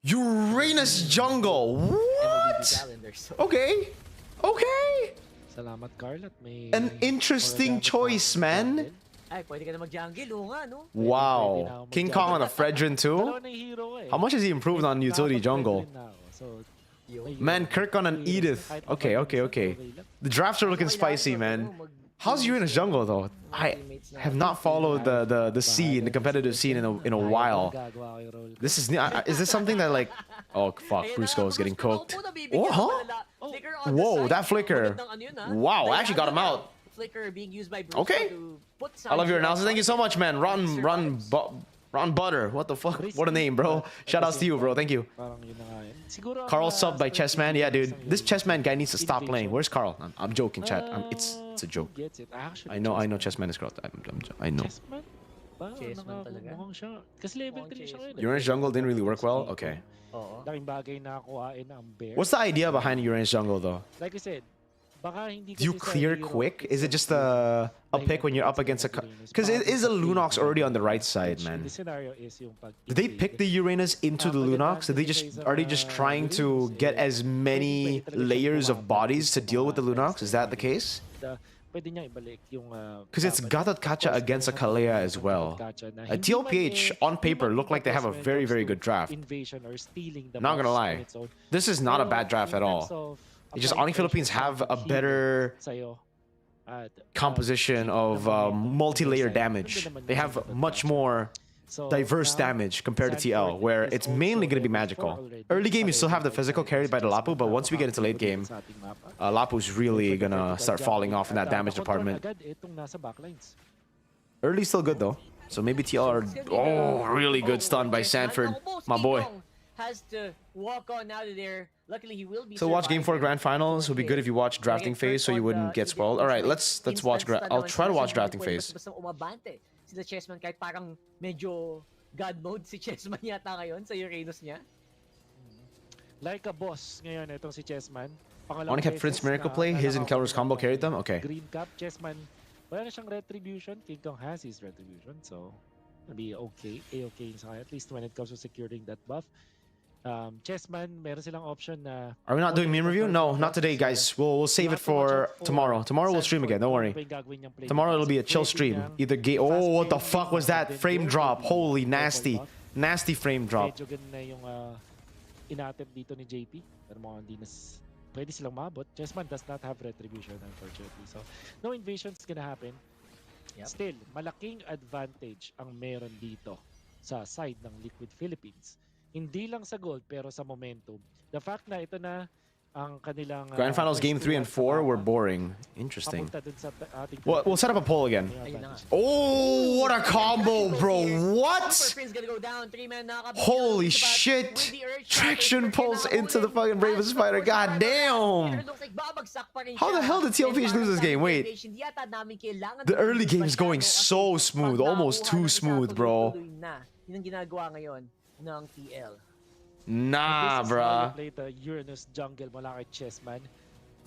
Uranus Jungle. What? Okay. Okay. Salamat, Carl, at may An interesting choice, man. Ay, pwede ka na mag-jungle, oo nga, no? Wow. King Kong on a Fredrin too? How much has he improved on utility jungle? Man, Kirk on an Edith. Okay. The drafts are looking spicy, man. How's Uranus jungle though? I have not followed the scene, the competitive scene in a while. This is new. Is this something that like? Oh fuck, Brusco is getting cooked. Oh, huh? Whoa, that flicker. Wow, I actually got him out. Flicker being used by Okay. I love your analysis. Thank you so much, man. Ron Butter. What the fuck? What a name, bro. Shout outs to you, bro. Thank you. Carl subbed by Chessman. Yeah, dude. This Chessman guy needs to stop playing. Where's Carl? I'm joking, chat. It's a joke. I know Chessman is correct. I know. Chessman talaga. Kasi level 3 siya ngayon. Uranus jungle didn't really work well? Okay. Laking bagay na kuhain ang bear. What's the idea behind Uranus jungle though? Like I said, baka hindi Do you kasi sa clear hero quick? Is it just a pick when you're up against a... Because it is a Lunox already on the right side, man. The scenario is yung pag Did they pick the Uranus into the Lunox? Are they just trying to get as many layers of bodies to deal with the Lunox? Is that the case? Pwede niya ibalik yung Because it's Gatot Kacha against a Kalea as well. Tlph on paper look like they have a very, very good draft. Invasion or stealing the Not gonna boss lie. on its own. This is not a bad draft at all. It's just Onic Philippines have a better composition of multi-layer damage. They have much more diverse damage compared to TL, where it's mainly going to be magical. Early game, you still have the physical carried by the Lapu, but once we get into late game, Lapu's really going to start falling off in that damage department. Early still good though. So maybe TL are... Oh, really good stun by Sanford, my boy. Has to walk on out of there. Luckily, he will be. So watch Game 4 Grand Finals. Would be good if you watch drafting phase so you wouldn't get spoiled. All right, let's watch. I'll try to watch drafting phase. Basta umabante sila Chessman kahit parang medyo God mode si Chessman yata ngayon sa Uranus niya. Like a boss ngayon itong si Chessman. Onic had Prince Mirko play. His and Keller's combo carried them. Okay. Green Cap, Chessman. Wala na siyang retribution. King Kong has his retribution, so it'll be okay. A-okay sa kanya, at least when it comes to securing that buff. Chessman, meron silang option na... Are we not doing meme review? No, not today, guys. We'll save it for tomorrow. Tomorrow we'll stream again. Don't worry. Tomorrow it'll be a chill stream. Either game... Oh, what the fuck was that? Frame drop. Holy nasty. Nasty frame drop. Medyo ganun na yung in-attempt dito ni JP. Pero mga hindi na... Pwede silang mabot. Chessman does not have retribution, unfortunately. So, no invasion's gonna happen. Still, malaking advantage ang meron dito sa side ng Liquid Philippines. Hindi lang sa gold, pero sa momentum. The fact na ito na ang kanilang... Grand Finals Game 3 and 4 were boring. Interesting. Well, we'll set up a poll again. Oh, what a combo, bro. What? Holy shit. Traction pulse into the fucking Bravest Fighter. God damn. How the hell did Tlph lose this game? Wait. The early game is going so smooth. Almost too smooth, bro. Yun ang ginagawa ngayon ng TL. Nah, bruh. Uranus jungle mula kay Chessman.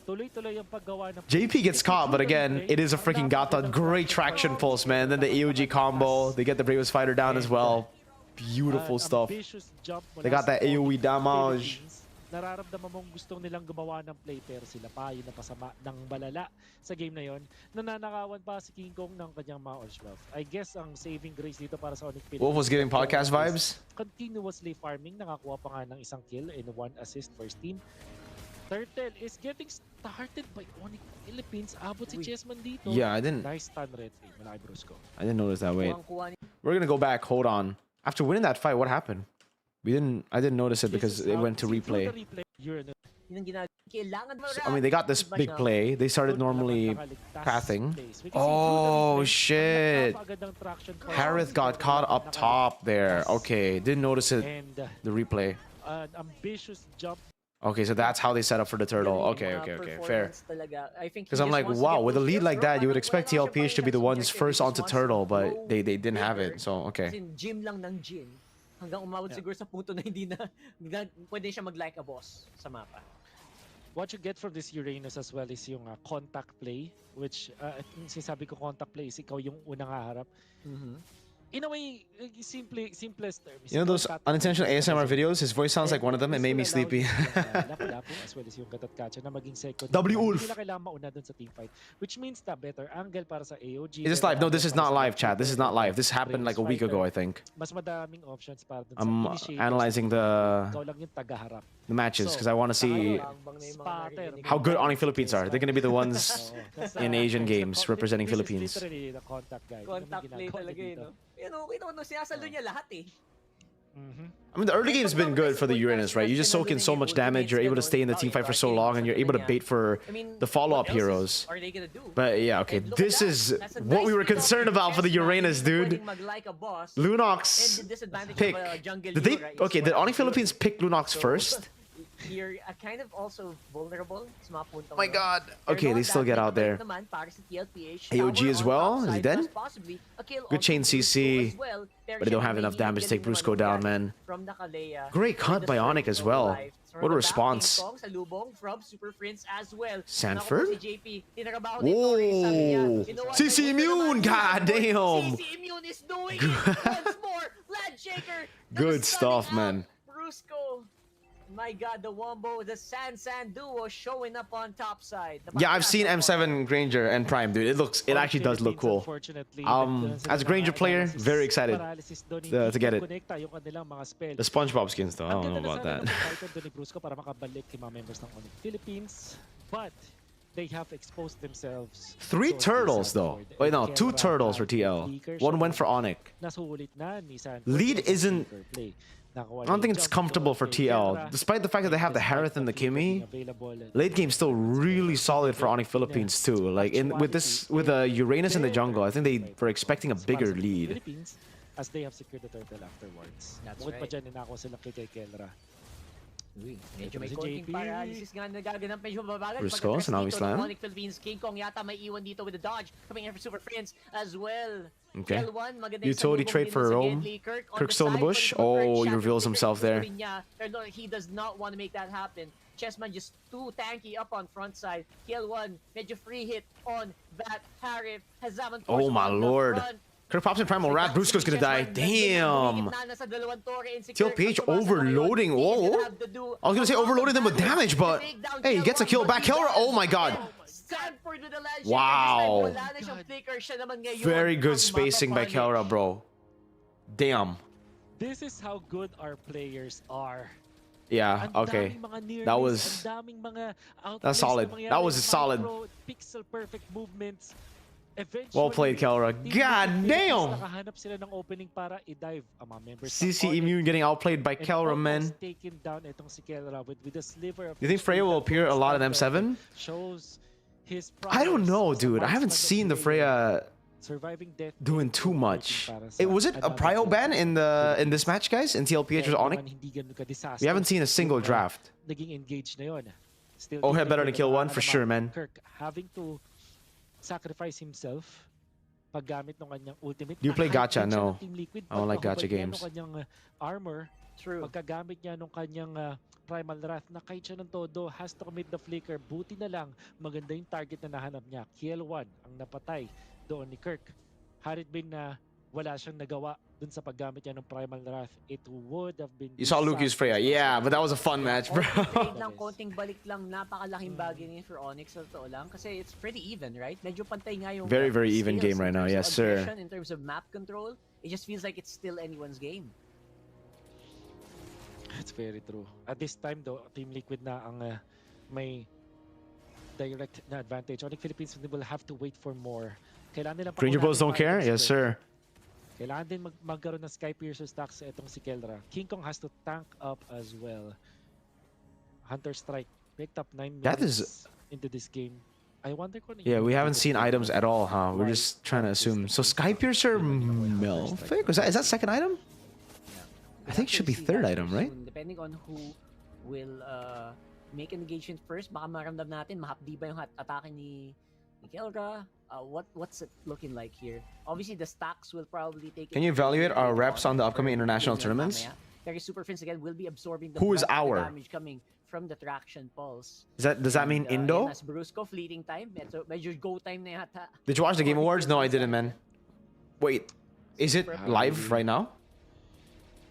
Tuloy-tuloy yung paggawa ng... JP gets caught, but again, it is a freaking Gatot. Great traction pulse, man. Then the AOG combo. They get the Bravest Fighter down as well. Beautiful stuff. They got that AoE damage. Nararamdaman mong gustong nilang gumawa ng play pero sila pa yung napasama ng balala sa game na yon. Nananakawan pa si King Kong ng kanyang mga Orange Buff. I guess ang saving grace dito para sa Onic Philippines. Wolf was giving podcast vibes. Continuously farming, nakakuha pa nga ng isang kill and 1 assist first team. Turtle is getting started by Onic Philippines. Abot si Chessman dito. Yeah, I didn't... Nice stun red frame mula kay Brusco. I didn't notice that. Wait. We're gonna go back. Hold on. After winning that fight, what happened? I didn't notice it because it went to replay. So, I mean, they got this big play. They started normally pathing. Oh, shit. Harith got caught up top there. Okay, didn't notice it. The replay. Ambitious jump. Okay, so that's how they set up for the turtle. Okay, fair. Because I'm like, wow, with a lead like that, you would expect Tlph to be the ones first onto turtle, but they didn't have it. So, okay. Hanggang umabot siguro sa punto na hindi na pwede siya mag-like a boss sa mapa. What you get from this Uranus as well is yung contact play, which sinasabi ko contact play is ikaw yung unang haharap. In a way, simplest term. You know those unintentional ASMR videos? His voice sounds like one of them. It made me sleepy. Gooo as well as yung Gatot Kacha na maging second. W Ulf. Hindi nila kailangan mauna dun sa team fight. Which means na better angle para sa AOG. Is this live? No, this is not live, chat. This is not live. This happened like a week ago, I think. Mas madaming options para dun sa I'm initiators. analyzing Ikaw lang yung tagaharap. the matches because I want to see Spotter. how good Onic Philippines are. They're going to be the ones in Asian games representing Philippines. This is literally the contact guy. Contact play talaga eh, no? Yan, okay naman, no? Sinasalo niya lahat eh. I mean, the early game's been good for the Uranus, right? You just soak in so much damage, you're able to stay in the team fight for so long, and you're able to bait for the follow-up heroes. Are they gonna do? But yeah, okay, this is what we were concerned about for the Uranus, dude. Lunox pick. Did they? Okay, did Onic Philippines pick Lunox first? You're kind of also vulnerable. Oh my god. Okay, they still get out there. AOG as well? Is he dead? Good chain CC, but they don't have enough damage to take Brusco down, man. Great cut by Onic as well. What a response. Sanford? Whoa! CC Immune! God damn! CC Immune is doing it once more! Landshaker! Good stuff, man. Brusco. My god, the Wombo, the San duo showing up on top side. Yeah, I've seen M7 Granger and Prime, dude. It actually does look cool. As a Granger player, very excited to get it. The SpongeBob skins, though, I don't know about that. But they have exposed themselves. 3 turtles, though. Wait, no, 2 turtles for TL. 1 went for Onic. Lead isn't... I don't think it's comfortable for TL. Despite the fact that they have the Harith and the Kimi, late game's still really solid for Onic Philippines too. Like with the Uranus in the jungle, I think they were expecting a bigger lead. As they have secured the turtle afterwards. Bukod pa dyan, ninakaw sila kay Kelra. Medyo may konting paralysis nga nagaganap, medyo mabagal. Brusco, Tsunami Slam. Onic Philippines, King Kong yata may iwan dito with the dodge. Coming in for Super Friends as well. Okay. Utility trade for Rome. Kirk still in the bush. Oh, he reveals himself there. He does not want to make that happen. Chessman just too tanky up on front side. TL1, medyo free hit on that Harith. Oh my lord. Kirk pops in Primal Wrath. Brusco's gonna die. Damn. Tlph overloading. Oh. I was gonna say overloading them with damage, but hey, he gets a kill back. Kelra. Oh my god. Wow. Very good spacing by Kelra, bro. Damn. This is how good our players are. Yeah, okay. That's solid. That was solid. Pixel perfect movements. Well played, Kelra. God damn! CC Immune getting outplayed by Kelra, man. You think Freya will appear a lot in M7? I don't know, dude. I haven't seen the Freya doing too much. Was it a prio ban in this match, guys? In Tlph versus Onic? We haven't seen a single draft. Oh, had better than kill one for sure, man. Sacrifice himself paggamit ng kanyang ultimate. Do you play gacha? No. I don't like gacha games. Armor. True. Pagkagamit niya ng kanyang Primal Wrath na kahit siya ng todo has to commit the flicker. Buti na lang maganda yung target na nahanap niya. KL1 ang napatay doon ni Kirk. Harit been na wala siyang nagawa dun sa paggamit niya ng Primal Wrath. It would have been... You saw Luke use Freya. Yeah, but that was a fun match, bro. Konting balik lang, napakalaking bagay ngayon for Onyx sa totoo lang. Kasi it's pretty even, right? Medyo pantay nga yung... Very, very even game right now. Yes, sir. In terms of map control, it just feels like it's still anyone's game. It's very true. At this time though, Team Liquid na ang may direct na advantage. Onic Philippines will have to wait for more. Kailangan nilang Granger Bros don't care? Yes, sir. Kailangan din magkaroon ng Sky Piercer stacks sa itong si Kelra. King Kong has to tank up as well. Hunter Strike picked up 9 minutes into this game. I wonder kung yeah, we haven't seen items at all, huh? We're just trying to assume. So Sky Piercer Melfic? Is that second item? I think it should be third item, right? Depending on who will make an engagement first, baka maramdam natin mahapdi ba yung atake ni Kelra. What's it looking like here? Obviously, the stacks will probably take. Can you evaluate our reps on the upcoming international tournaments? Super Friends again will be absorbing the who is our damage coming from the traction pulse. Does that mean Indo? Brusco fleeting time. Medyo go time na yata. Did you watch the Game Awards? No, I didn't, man. Wait, is it live right now?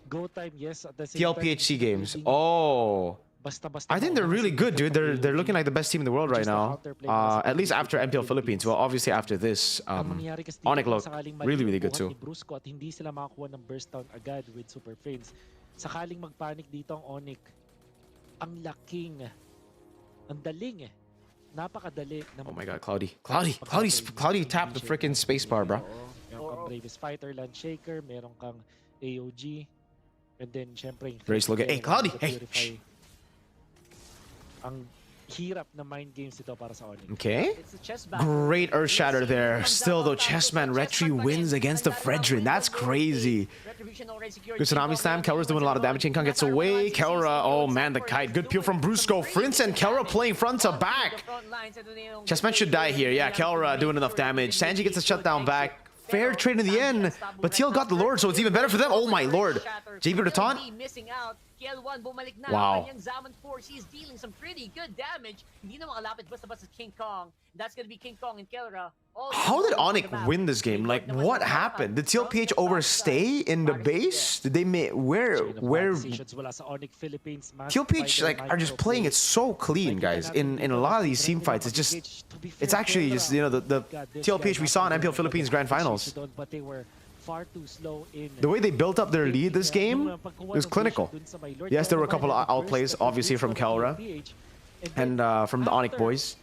Go time, yes. At the same TLPHC games. Oh. basta-basta I think they're mauna really si good, Mirko dude. from They're AOG. looking like the best team in the world right Just the now. counterplay nila sa At least Gooo after from MPL Philippines. Well, obviously after this, Ang mangyayari kasi dito, Onic kung look sakaling really, mali really yung good buhat too. ni Brusco at hindi sila makakuha ng burst down agad with Super Frames, sakaling magpanic dito ang Onic, ang daling napakadali na Oh my god, Cloudy tapped the freaking spacebar, bro. Meron kang Bravest Fighter, Land Shaker, meron kang AOG, and then syempre yung Grace look at, hey, Cloudy, hey, Purify. Ang hirap na mind games ito para sa Onic. Okay. It's a chess battle. Great Earth Shatter there. Still, though, Chessman Retri wins against the Fredrin. That's crazy. Good Tsunami Slam. Kelra's doing a lot of damage. King Kong gets away. Kelra, oh man, the kite. Good peel from Brusco. Prince and Kelra playing front to back. Chessman should die here. Yeah, Kelra doing enough damage. Sanji gets a shutdown back. Fair trade in the end, but Teal got the Lord, so it's even better for them. Oh my lord. JP to taunt. Wow. Zaman Force, he's dealing some pretty good damage. Hindi na makalapit basta-basta King Kong. That's gonna be King Kong and Kelra. How did Onic win this game? Like, what happened? Did Tlph overstay in the base? Did they make where Tlph like are just playing it so clean, guys? In a lot of these team fights, it's actually just, you know, the Tlph we saw in MPL Philippines Grand Finals. The way they built up their lead this game was clinical. Yes, there were a couple of outplays, obviously from Kelra and from the Onic boys,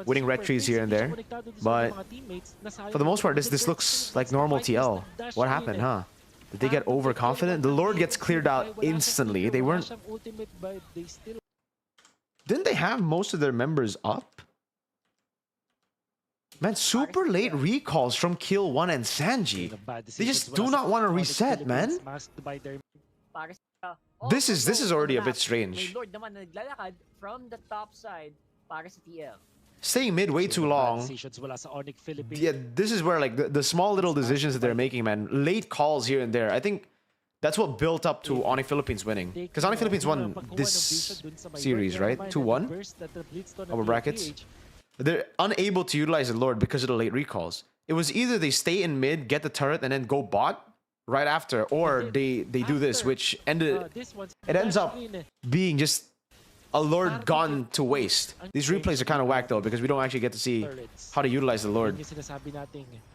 winning red trees here and there. But for the most part, this looks like normal TL. What happened, huh? Did they get overconfident? The Lord gets cleared out instantly. They weren't... Didn't they have most of their members up? Man, super late recalls from Kill 1 and Sanji. They just do not want to reset, man. This is already a bit strange. Lord naman na naglalakad from the top side para sa TL. Staying mid way too long. Yeah, this is where like the small little decisions that they're making, man. Late calls here and there. I think that's what built up to Onic Philippines winning. Because Onic Philippines won this series, right? 2-1 over brackets. They're unable to utilize the Lord because of the late recalls. It was either they stay in mid, get the turret, and then go bot right after, or they do this, which it ends up being just a Lord gone to waste. These replays are kind of whack though, because we don't actually get to see how to utilize the Lord.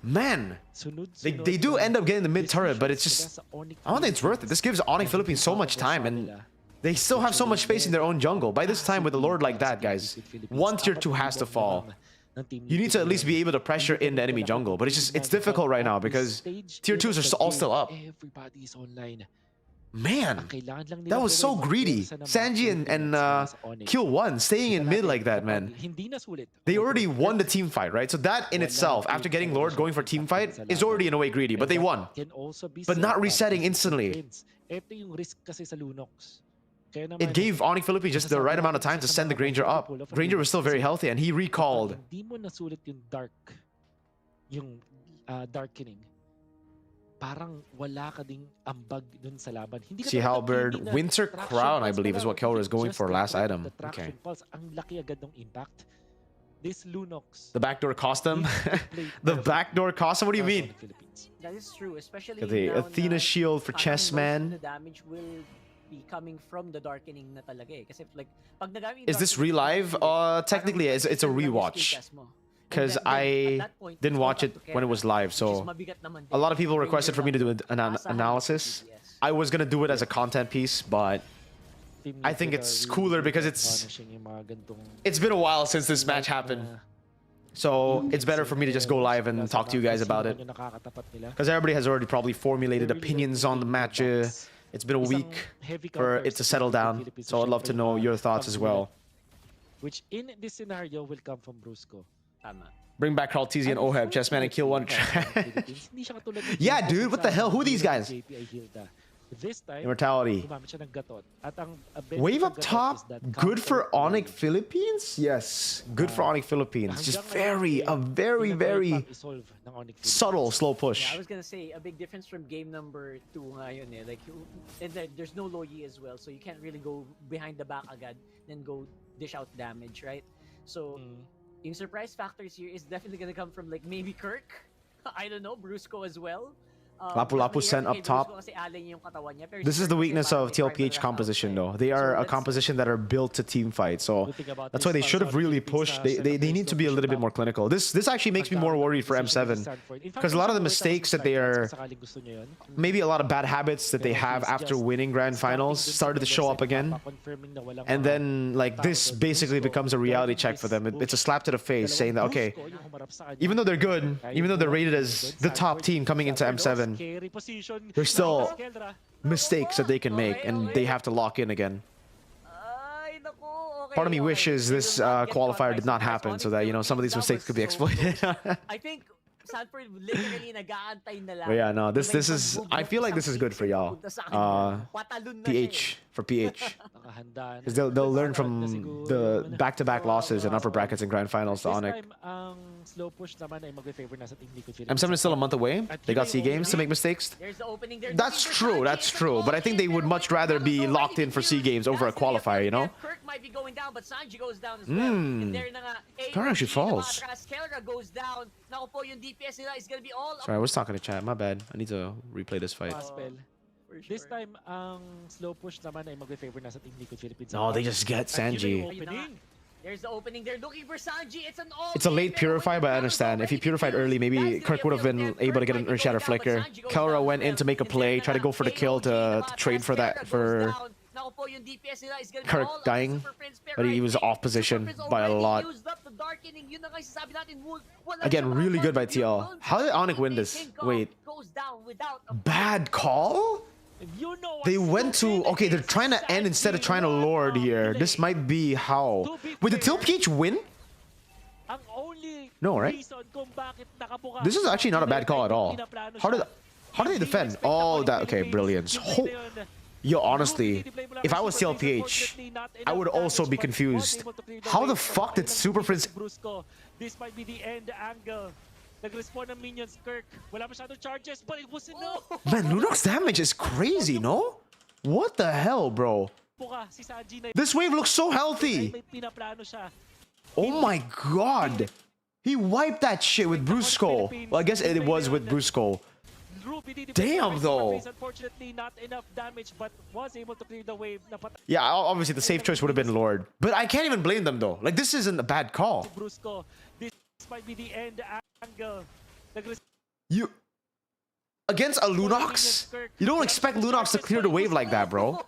Man, they do end up getting the mid turret, but it's just, I don't think it's worth it. This gives Onic Philippines so much time, and they still have so much space in their own jungle. By this time, with a Lord like that, guys, one tier 2 has to fall. You need to at least be able to pressure in the enemy jungle, but it's difficult right now because tier 2s are all still up. Man, that was so greedy. Sanji and Kill 1 staying in mid like that, man. They already won the team fight, right? So that in itself, after getting Lord going for team fight, is already in a way greedy, but they won. But not resetting instantly. It gave Onic Philippines just the right amount of time to send the Granger up. Granger was still very healthy and he recalled. See Halberd, Winter Crown, I believe, is what Kelra is going for last item. Okay. The backdoor cost him? The backdoor cost him? What do you mean? That is true, especially The now Athena na shield for parang most of Chessman. the damage will be coming from the darkening na talaga eh. Kasi like, pag nagamit yung Is this darkening, relive? Technically, it's a rewatch. Because I didn't watch it when it was live, so a lot of people requested for me to do an analysis. I was gonna do it as a content piece, but I think it's cooler because it's been a while since this match happened. So it's better for me to just go live and talk to you guys about it. Because everybody has already probably formulated opinions on the match. It's been a week for it to settle down. So I'd love to know your thoughts as well. Which in this scenario will come from Brusco. Bring back Carl TZ and Oheb, Chessman and Kill 1. Yeah, dude, what the hell? Who are these guys? This time, Immortality. Wave up top, good for Onic Philippines? Yes, good for Onic Philippines. Just a very, very subtle slow push. Yeah, I was gonna say a big difference from game number 2 ngayon eh. Like, and there's no Loyi as well, so you can't really go behind the back agad then go dish out damage, right? So, yung surprise factors here is definitely gonna come from like maybe Kirk. I don't know, Brusco as well. Lapu-Lapu sent up top. This is the weakness of Tlph composition, though. They are a composition that are built to team fight, so that's why they should have really pushed. They need to be a little bit more clinical. This actually makes me more worried for M7 because a lot of the mistakes that they are, maybe a lot of bad habits that they have after winning grand finals started to show up again, and then like this basically becomes a reality check for them. It's a slap to the face, saying that okay, even though they're good, even though they're rated as the top team coming into M7. There's still mistakes that they can make, and they have to lock in again. Part of me wishes this qualifier did not happen, so that, you know, some of these mistakes could be exploited. I think Sanford literally nag-aantay na lang. But yeah, no, this is. I feel like this is good for y'all. PH for PH, because they'll learn from the back-to-back losses and upper brackets and grand finals to Onic. M7 is still a month away. They got SEA Games to make mistakes. That's true. That's true. But I think they would much rather be locked in for SEA Games over a qualifier. You know. Kirk might be going down, but Sanji goes down as well. Kirk actually falls. Goes down. Naku po, yung DPS nila is gonna be all. Sorry, I was talking to chat. My bad. I need to replay this fight. This time, ang slow push naman ay mag-favor na sa Team Liquid Philippines. No, they just get Sanji. There's the opening. They're looking for Sanji. It's a late purify, but I understand. If he purified early, maybe Kirk would have been able to get an Earth Shatter Flicker. Kelra went in to make a play, try to go for the kill to trade for that, for Kirk dying, but he was off position by a lot. Again, really good by TL. How did Onic win this? Wait. Bad call? They went to... Okay, they're trying to end instead of trying to lord here. This might be how. Wait, did Tlph win? No, right? This is actually not a bad call at all. How did they defend? Oh, that... Okay, brilliance. Oh. Yo, honestly, if I was Tlph, I would also be confused. How the fuck did Super Prince... This might be the end angle. Nag-respawn ng minions, Kirk. Wala masyadong charges, but it was enough. Man, Lunok's damage is crazy, no? What the hell, bro? This wave looks so healthy. Oh my god. He wiped that shit with Brusco. Well, I guess it was with Brusco. Damn, though. Yeah, obviously the safe choice would have been Lord. But I can't even blame them, though. Like, this isn't a bad call. This might be the end angle. You... Against a Lunox? You don't expect Lunox to clear the wave like that, bro.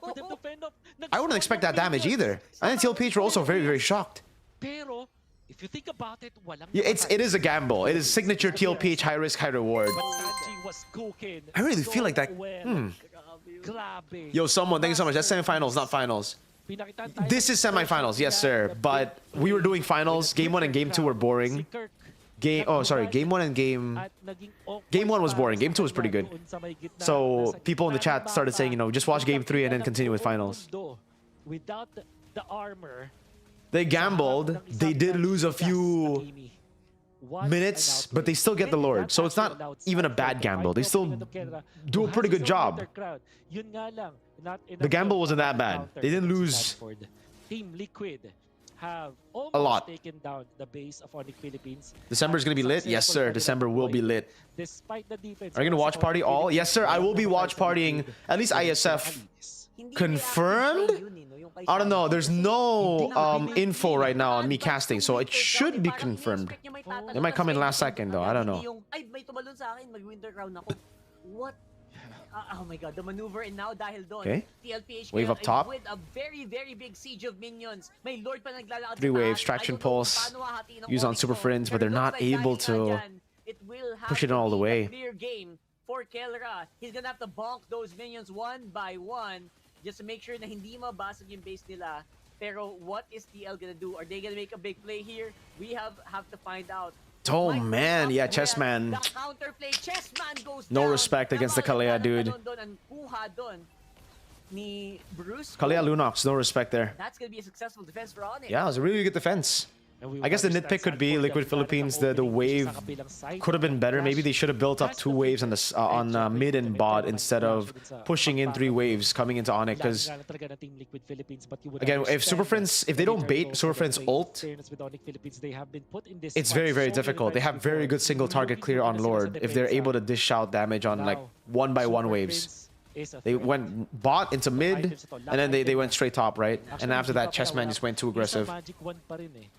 I wouldn't expect that damage either. I think Tlph were also very, very shocked. If you think about it, yeah, it is a gamble. It is signature Tlph, high risk, high reward. I really feel like that. Yo, someone, thank you so much. That's semifinals, not finals. This is semifinals, yes, sir. But we were doing finals. Game 1 and Game 2 were boring. Game 1 and Game 1 was boring. Game 2 was pretty good. So people in the chat started saying, you know, just watch Game 3 and then continue with finals. Without the armor, they gambled. They did lose a few minutes, but they still get the Lord. So it's not even a bad gamble. They still do a pretty good job. The gamble wasn't that bad. They didn't lose Team Liquid have a lot. Taken down the base of Onic Philippines. December is going to be lit? Yes, sir. December will be lit. Despite the defense, are you going to watch party all? Yes, sir. I will be watch partying. At least ISF confirmed? I don't know. There's no info right now on me casting, so it should be confirmed. It might come in last second, though. I don't know. What? Oh my god, the maneuver, and now dahil doon, okay. Tlph wave up top. With a very, very big siege of minions. May Lord pa naglalakad. 3 waves, traction pulse, use on Super Friends, but they're not able to push it all the way. Clear game for Kelra. He's gonna have to bonk those minions one by one just to make sure na hindi mabasag yung base nila. Pero what is TL gonna do? Are they gonna make a big play here? We have to find out. Oh man, yeah, Chessman. No respect against the Kalea, dude. Kalea Lunox, no respect there. That's gonna be a successful defense for Onic. Yeah, it was a really good defense. And we I guess the understand nitpick could be Sanford Liquid ang Philippines. opening The siya wave sa kabilang side. could have been better. Maybe they should have built up Has 2 to waves on be- the on mid and bot instead of pushing in 3 waves coming into Onic. Because Lahat nga talaga ng Team Liquid Philippines, but you would again, if understand Super Friends, if they that don't they're bait low Super for the Friends playing ult, experience with Onic Philippines. They have been put in this it's spot very, very so many difficult. They times have very before. good single target clear on Lord if they're able to dish out damage on like Now, 1 by 1 Super waves. Prince is a They threat. went bot into mid, and then they went straight top, right? And Actually, after hindi that, pa Chessman pala just went too wala. aggressive. Isa Magic 1 pa rin eh.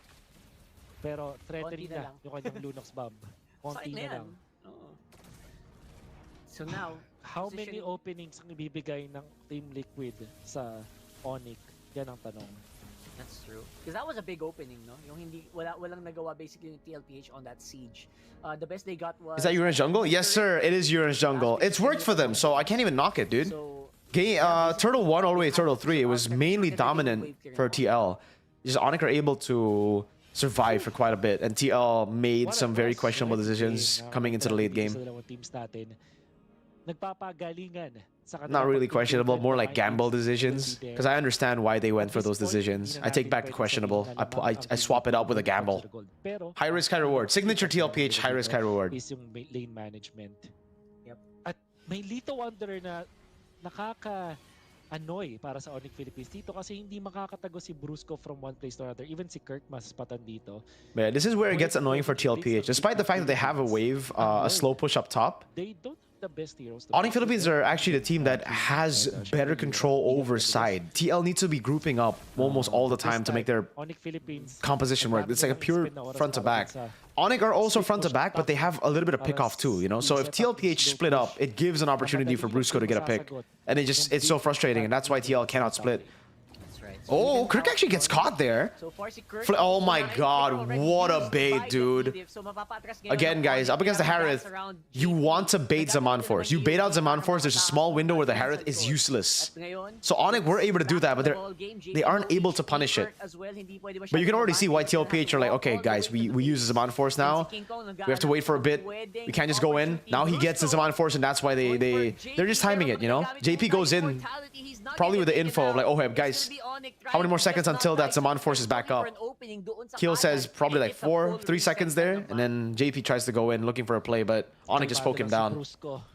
Pero threatening Konti na na lang. yung kanyang Lunox bomb. Konti Sakit na na yan. lang. Oo. So now, How many positioning- openings ang ibibigay ng Team Liquid sa Onic? Yan ang tanong. That's true. Because that was a big opening, no? Yung hindi, walang nagawa basically yung Tlph on that siege. The best they got was... Is that Uran's jungle? Yes, sir. It is Uran's jungle. It's worked for them, so I can't even knock it, dude. So, Turtle 1 all the way to Turtle 3, it was mainly dominant for TL. Just Onic are able to survive for quite a bit, and TL made some very questionable decisions coming into the late game. Sa dalawang teams natin, nagpapagalingan sa kanilang Not really pag-build questionable, and more the like gamble findings will be decisions. there. Because I understand why they went At for this those point, decisions. hindi na I take natin back the pwede questionable. sabihin na lamang I ang swap it out with a Team gamble. Liquid gold. Pero, High risk, high reward. Signature TLPH, high risk, high reward. is yung lane management. Yep. At may little wonder na nakaka-annoy para sa Onic Philippines dito kasi hindi makakatago si Brusco from one place to another. Even si Kirk maspatan dito. Yeah, this is where it gets annoying for TLPH. Despite the fact that they have a wave, a slow push up top, They don't have the best heroes. to Onic play. Philippines are actually the team that has better control over side. TL needs to be grouping up almost all the time to make their Onic Philippines composition work. It's like a pure front to back. Onic are also front to back, but they have a little bit of pick off too, you know? So if TLPH split up, it gives an opportunity for Brusco to get a pick. And it's so frustrating, and that's why TL cannot split. that's right. So Oh, even Kirk now, actually gets caught there. So far si Kirk, Oh my Kirk God, already what a used bait, by the dude. Tlph. So mapapatras ngayon Again, ang guys, Onic, up against the kaya Harith, that's around you GP. want to bait Zaman Nagkakaroon Force. naman You bait out dito Zaman para Force, there's a makatakas small ng window where the Zaman Harith is Force. useless. At ngayon, So Onic were able to do that, but they aren't able to punish it. But you can already see why TLPH are like, okay, guys, we use the Zaman Force now. We have to wait for a bit. We can't just go in. Now he gets the Zaman Force, and that's why they're just timing it, you know? JP goes in probably with the info of like, oh, hey, guys, how many more seconds until that Zaman Force is back up? Keel says probably like 3 seconds there, and then JP tries to go in looking for a play, but Onic just poke him down.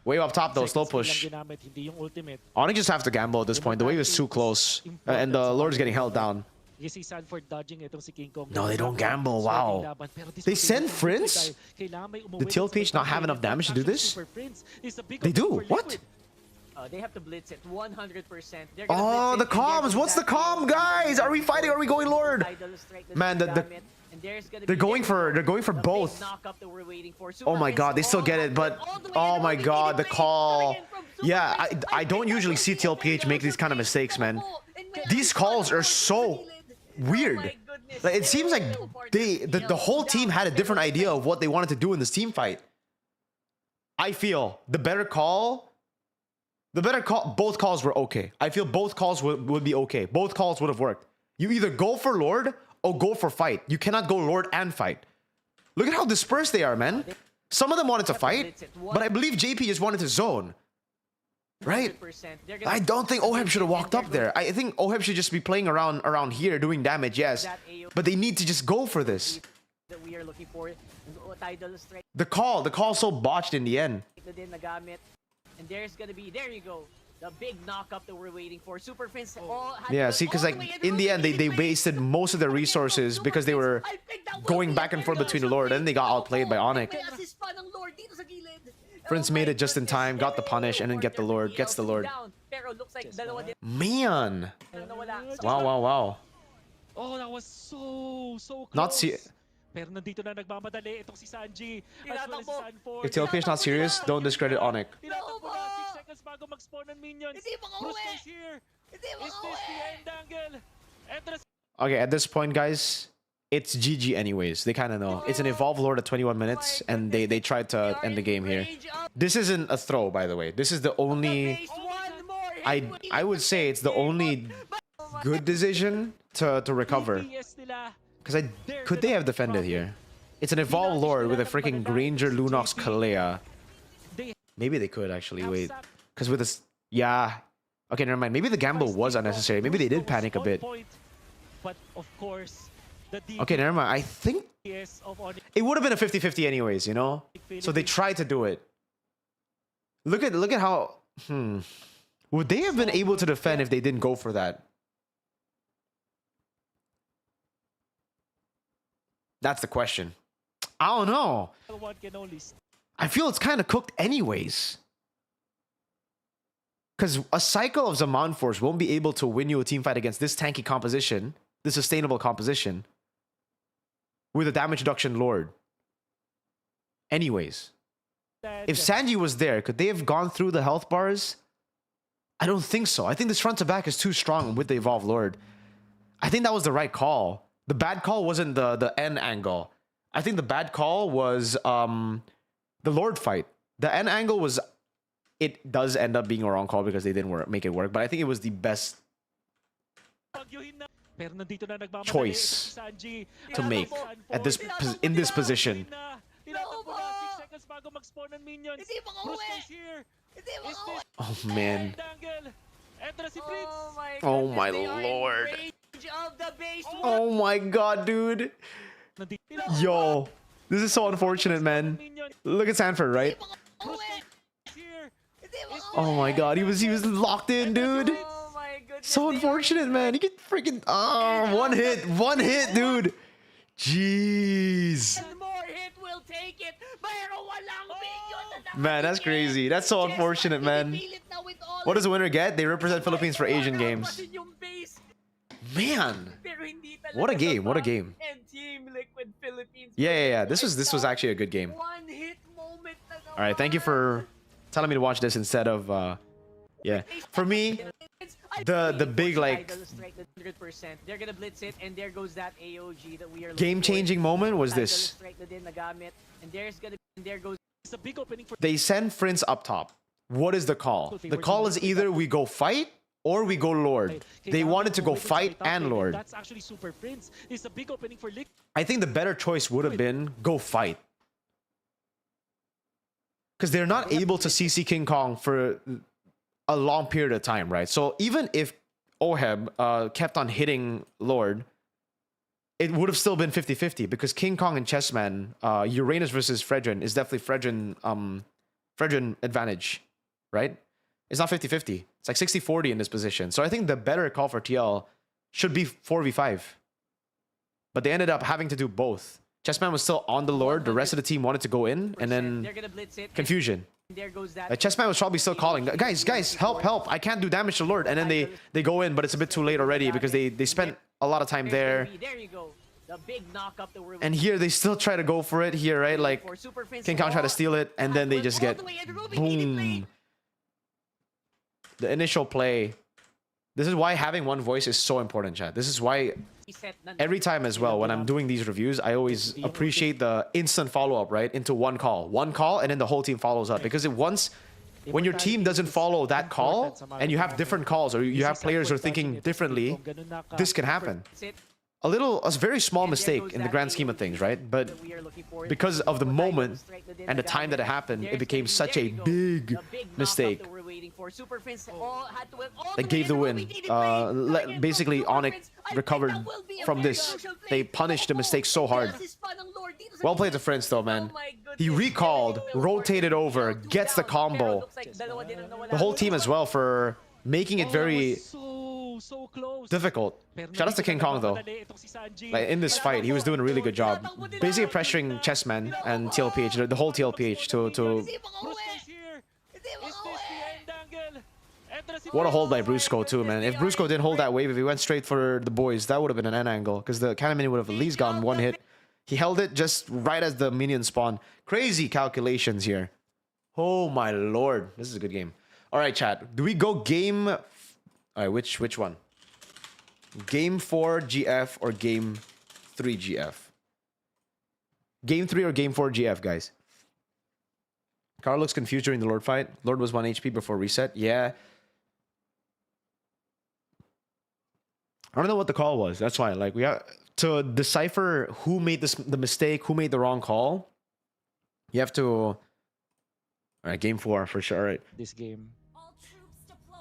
Wave up top though, slow push. Onic just have to gamble at this point. The wave is too close, and the Lord's getting held down. No, they don't gamble. Wow. They send Prince? The Tlph not have enough damage to do this? They do. What? They have to blitz it 100%. Oh, the comms. What's the comm, guys? Are we fighting? Are we going Lord? Man, they're going for both. Oh my God, they still get it, but oh my God, the call. Yeah, I don't usually see TLPH make these kind of mistakes, man. These calls are so weird. Like, it seems like the whole team had a different idea of what they wanted to do in this team fight. I feel the better call, both calls were okay. I feel both calls would be okay. Both calls would have worked. You either go for Lord or go for fight. You cannot go Lord and fight. Look at how dispersed they are, man. Some of them wanted to fight, but I believe JP just wanted to zone. Right? I don't think Oheb should have walked up there. I think Oheb should just be playing around here, doing damage, yes. But they need to just go for this. The call so botched in the end. And there's gonna be, there you go, the big knockup that we're waiting for. Super Prince all had Yeah, to see, go because all like the way in the end, they wasted most of their resources because they were going back and forth between the Lord, and they got outplayed by Onic. Prince made it just in time, got the punish, and then gets the Lord. Man! Wow. Oh, that was so close. Not serious. Pero nandito na nagmamadali itong si Sanji. As well as si Sanford. If TLP is not serious, don't discredit Onic. Tinatakbo na 6 seconds bago mag-spawn ng minions. Brusco is here. Is this the end angle? Okay, at this point, guys, it's GG anyways. They kind of know. It's an Evolve Lord at 21 minutes, and they tried to end the game here. This isn't a throw, by the way. This is the only... I would say it's the only good decision to recover. Because could they have defended here? It's an Evolve Lord with a freaking Granger Lunox Kalea. Maybe they could actually, wait. Because with this... Yeah. Okay, never mind. Maybe the gamble was unnecessary. Maybe they did panic a bit. But of course, The Okay, never mind. I think DPS of Onic it would have been a 50-50 anyways, you know? So they tried to do it. Look at how would they have been able to defend if they didn't go for that? That's the question. I don't know. one can only I feel it's kind of cooked anyways. Because a cycle of Zaman Force won't be able to win you a team fight against this tanky composition, this sustainable composition, with a damage reduction Lord. Anyways. If Sanji was there, could they have gone through the health bars? I don't think so. I think this front to back is too strong with the Evolved Lord. I think that was the right call. The bad call wasn't the N angle. I think the bad call was the Lord fight. The N angle was... It does end up being a wrong call because they didn't make it work. But I think it was the best choice to make at this in this position. Oh man. Oh my lord. Oh my god, dude. Yo. This is so unfortunate, man. Look at Sanford, right? Oh my god, he was locked in, dude. So unfortunate, man. He could freaking one hit, dude. Jeez. Man, that's crazy. That's so unfortunate, man. What does the winner get? They represent Philippines for Asian Games. Man. What a game. What a game. Yeah. This was actually a good game. All right, thank you for telling me to watch this instead of yeah. For me, the big like 100%. They're gonna blitz it, and there goes that AOG that we are game-changing moment was this. They send Prince up top. What is the call? The call is either we go fight or we go Lord. They wanted to go fight and Lord. That's actually super Prince. It's a big opening for Lick. I think the better choice would have been go fight. Because they're not able to CC King Kong for a long period of time, right? So even if Oheb kept on hitting Lord, it would have still been 50-50 because King Kong and Chessman, Uranus versus Fredrin is definitely Fredrin advantage, right? It's not 50-50. It's like 60-40 in this position. So I think the better call for TL should be 4v5. But they ended up having to do both. Chessman was still on the Lord. The rest of the team wanted to go in, and then confusion. Chessman was probably still calling, guys, help! I can't do damage to Lord. And then they go in, but it's a bit too late already because they spent a lot of time there. There you go. The big knock-up that we're And here they still try to go for it here, right? Like King Kong try to steal it, and then they just get boom. The initial play. This is why having one voice is so important, chat. This is why every time as well, when I'm doing these reviews, I always appreciate the instant follow-up, right? Into one call, and then the whole team follows up. Because when your team doesn't follow that call, and you have different calls, or you have players who are thinking differently, this can happen. A very small mistake in the grand scheme of things, right? But because of the moment and the time that it happened, it became such a big mistake that gave the win. Basically, Onic recovered from this. They punished the mistake so hard. Well played to Prince though, man. He recalled, rotated over, gets the combo. The whole team as well for making it very difficult. Shout out to King Kong though. Like in this fight, he was doing a really good job. Basically pressuring Chessman and Tlph, the whole Tlph to what a hold by Brusco too, man. If Brusco didn't hold that wave, if he went straight for the boys, that would have been an N angle. Because the Cannon Minion would have at least gotten one hit. He held it just right as the minion spawned. Crazy calculations here. Oh my lord. This is a good game. Alright, chat. Do we go game... Alright, which one? Game 4 GF or game 3 GF? Game 3 or game 4 GF, guys? Carl looks confused during the Lord fight. Lord was 1 HP before reset. Yeah. I don't know what the call was. That's why. Like, we have to decipher who made the mistake, who made the wrong call. You have to... Alright, game 4 for sure. Alright. This game.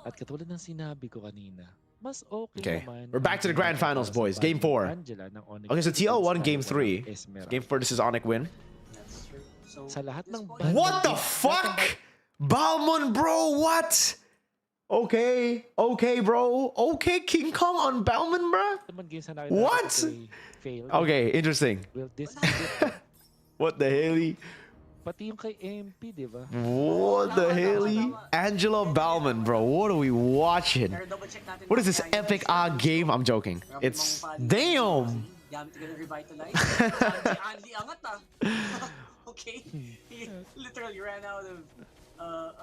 At katulad ng sinabi ko kanina, mas okay Okay, naman. we're back to the grand finals, boys. Game 4. Angela ng Onic Okay, so TL won game Philippines 3. ay Esmeralda. Game 4, this is Onic win. That's true. So, Sa lahat this ng point- ban- What the fuck? Balmon, bro, what? Okay, bro. Okay, King Kong on Balmon, bro. naman games na nakita What? natin ay failed. Okay, interesting. Will this be it? What the hell? Pati yung kay MP, di ba? What the hell? Angela Balmon, bro. What are we watching? Pero double check natin What is this mamaya yung epic game? I'm joking. Grabe It's mong pali. damn. Gamit ka ng revitalize. Anli angat ah. Okay. He literally ran out of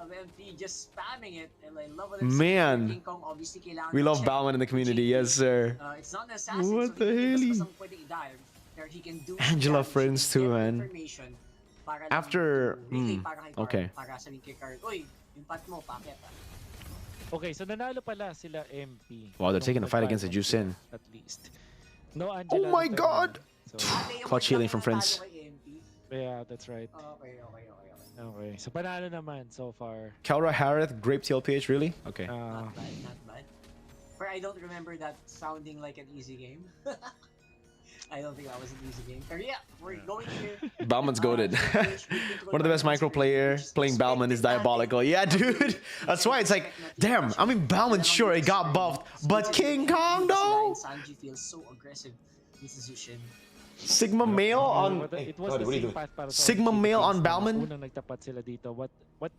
MP just spamming it, and I love what I'm Man. King Kong obviously kailangan We love check Balmon in the community, yes sir. It's not an assassin, What so the hindi hell? basta pwedeng i-dive. Pero he can do Angela damage, friends he can too, get man. information para lang After- to relay para kay Carl, okay. para sabihin kay Carl, uy, yung pat mo, pakit ah. Okay, so nanalo pala sila MP. Wow, they're Nung taking a fight against the nag-five Juicin. sila, at least. No Angela. Oh my Luther God! naman. So, Ate, yung Clutch healing magdamag from friends. natalo kay MP. yeah, that's right. Okay. Okay, so panalo naman so far. Kelra Harith, Grape Tlph, really? Okay. Uh, Not bad. But I don't remember that sounding like an easy game. I don't think that was an easy game. But yeah, we're going here. Balmon's goated. One of the best micro players. Playing Balmon is diabolical. Yeah, dude. That's why it's like, damn. I mean, Balmon, sure, it got buffed, but King Kong, though. Sanji feels so aggressive in this position. Sigma male on. it was Cody, the what are you same doing? path para sa Sigma Philippines male on na Balmon? Unang nagtapat sila dito. What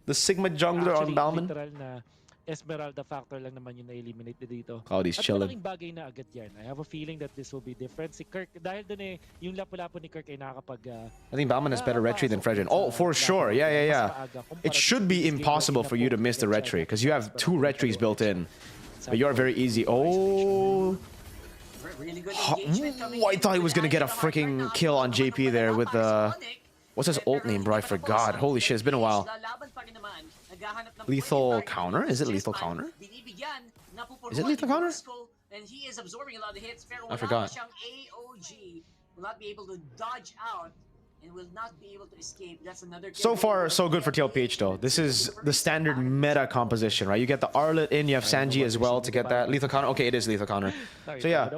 The Sigma jungler on actually, Balmon. literal na Esmeralda factor lang naman yung na-eliminate dito. Cody's At chilling. malaking bagay na agad yan. I have a feeling that this will be different. Si Kirk, dahil dun yung lapu-lapu ni Kirk ay nakakapag... I think Balmon has better retry than Fredrin. Oh, for sure. Yeah. It should be impossible for you to miss the retry because you have 2 retries built in. But you're very easy. Oh. Really good engagement coming I in thought he was with gonna get a Angela freaking Martin. kill on JP there with what's his ult name, bro? I forgot. Holy shit, it's been a while. Lethal counter? Is it lethal counter? Is it lethal counter? And he is absorbing a lot of hits. Pero I wala forgot. pa siyang AOG. Will not be able to dodge out and will not be able to escape. That's another So kill. far, so good for TLPH though. This is the standard meta composition, right? You get the Arlet in, you have Sanji as well to get that lethal counter. Okay, it is lethal counter. So yeah,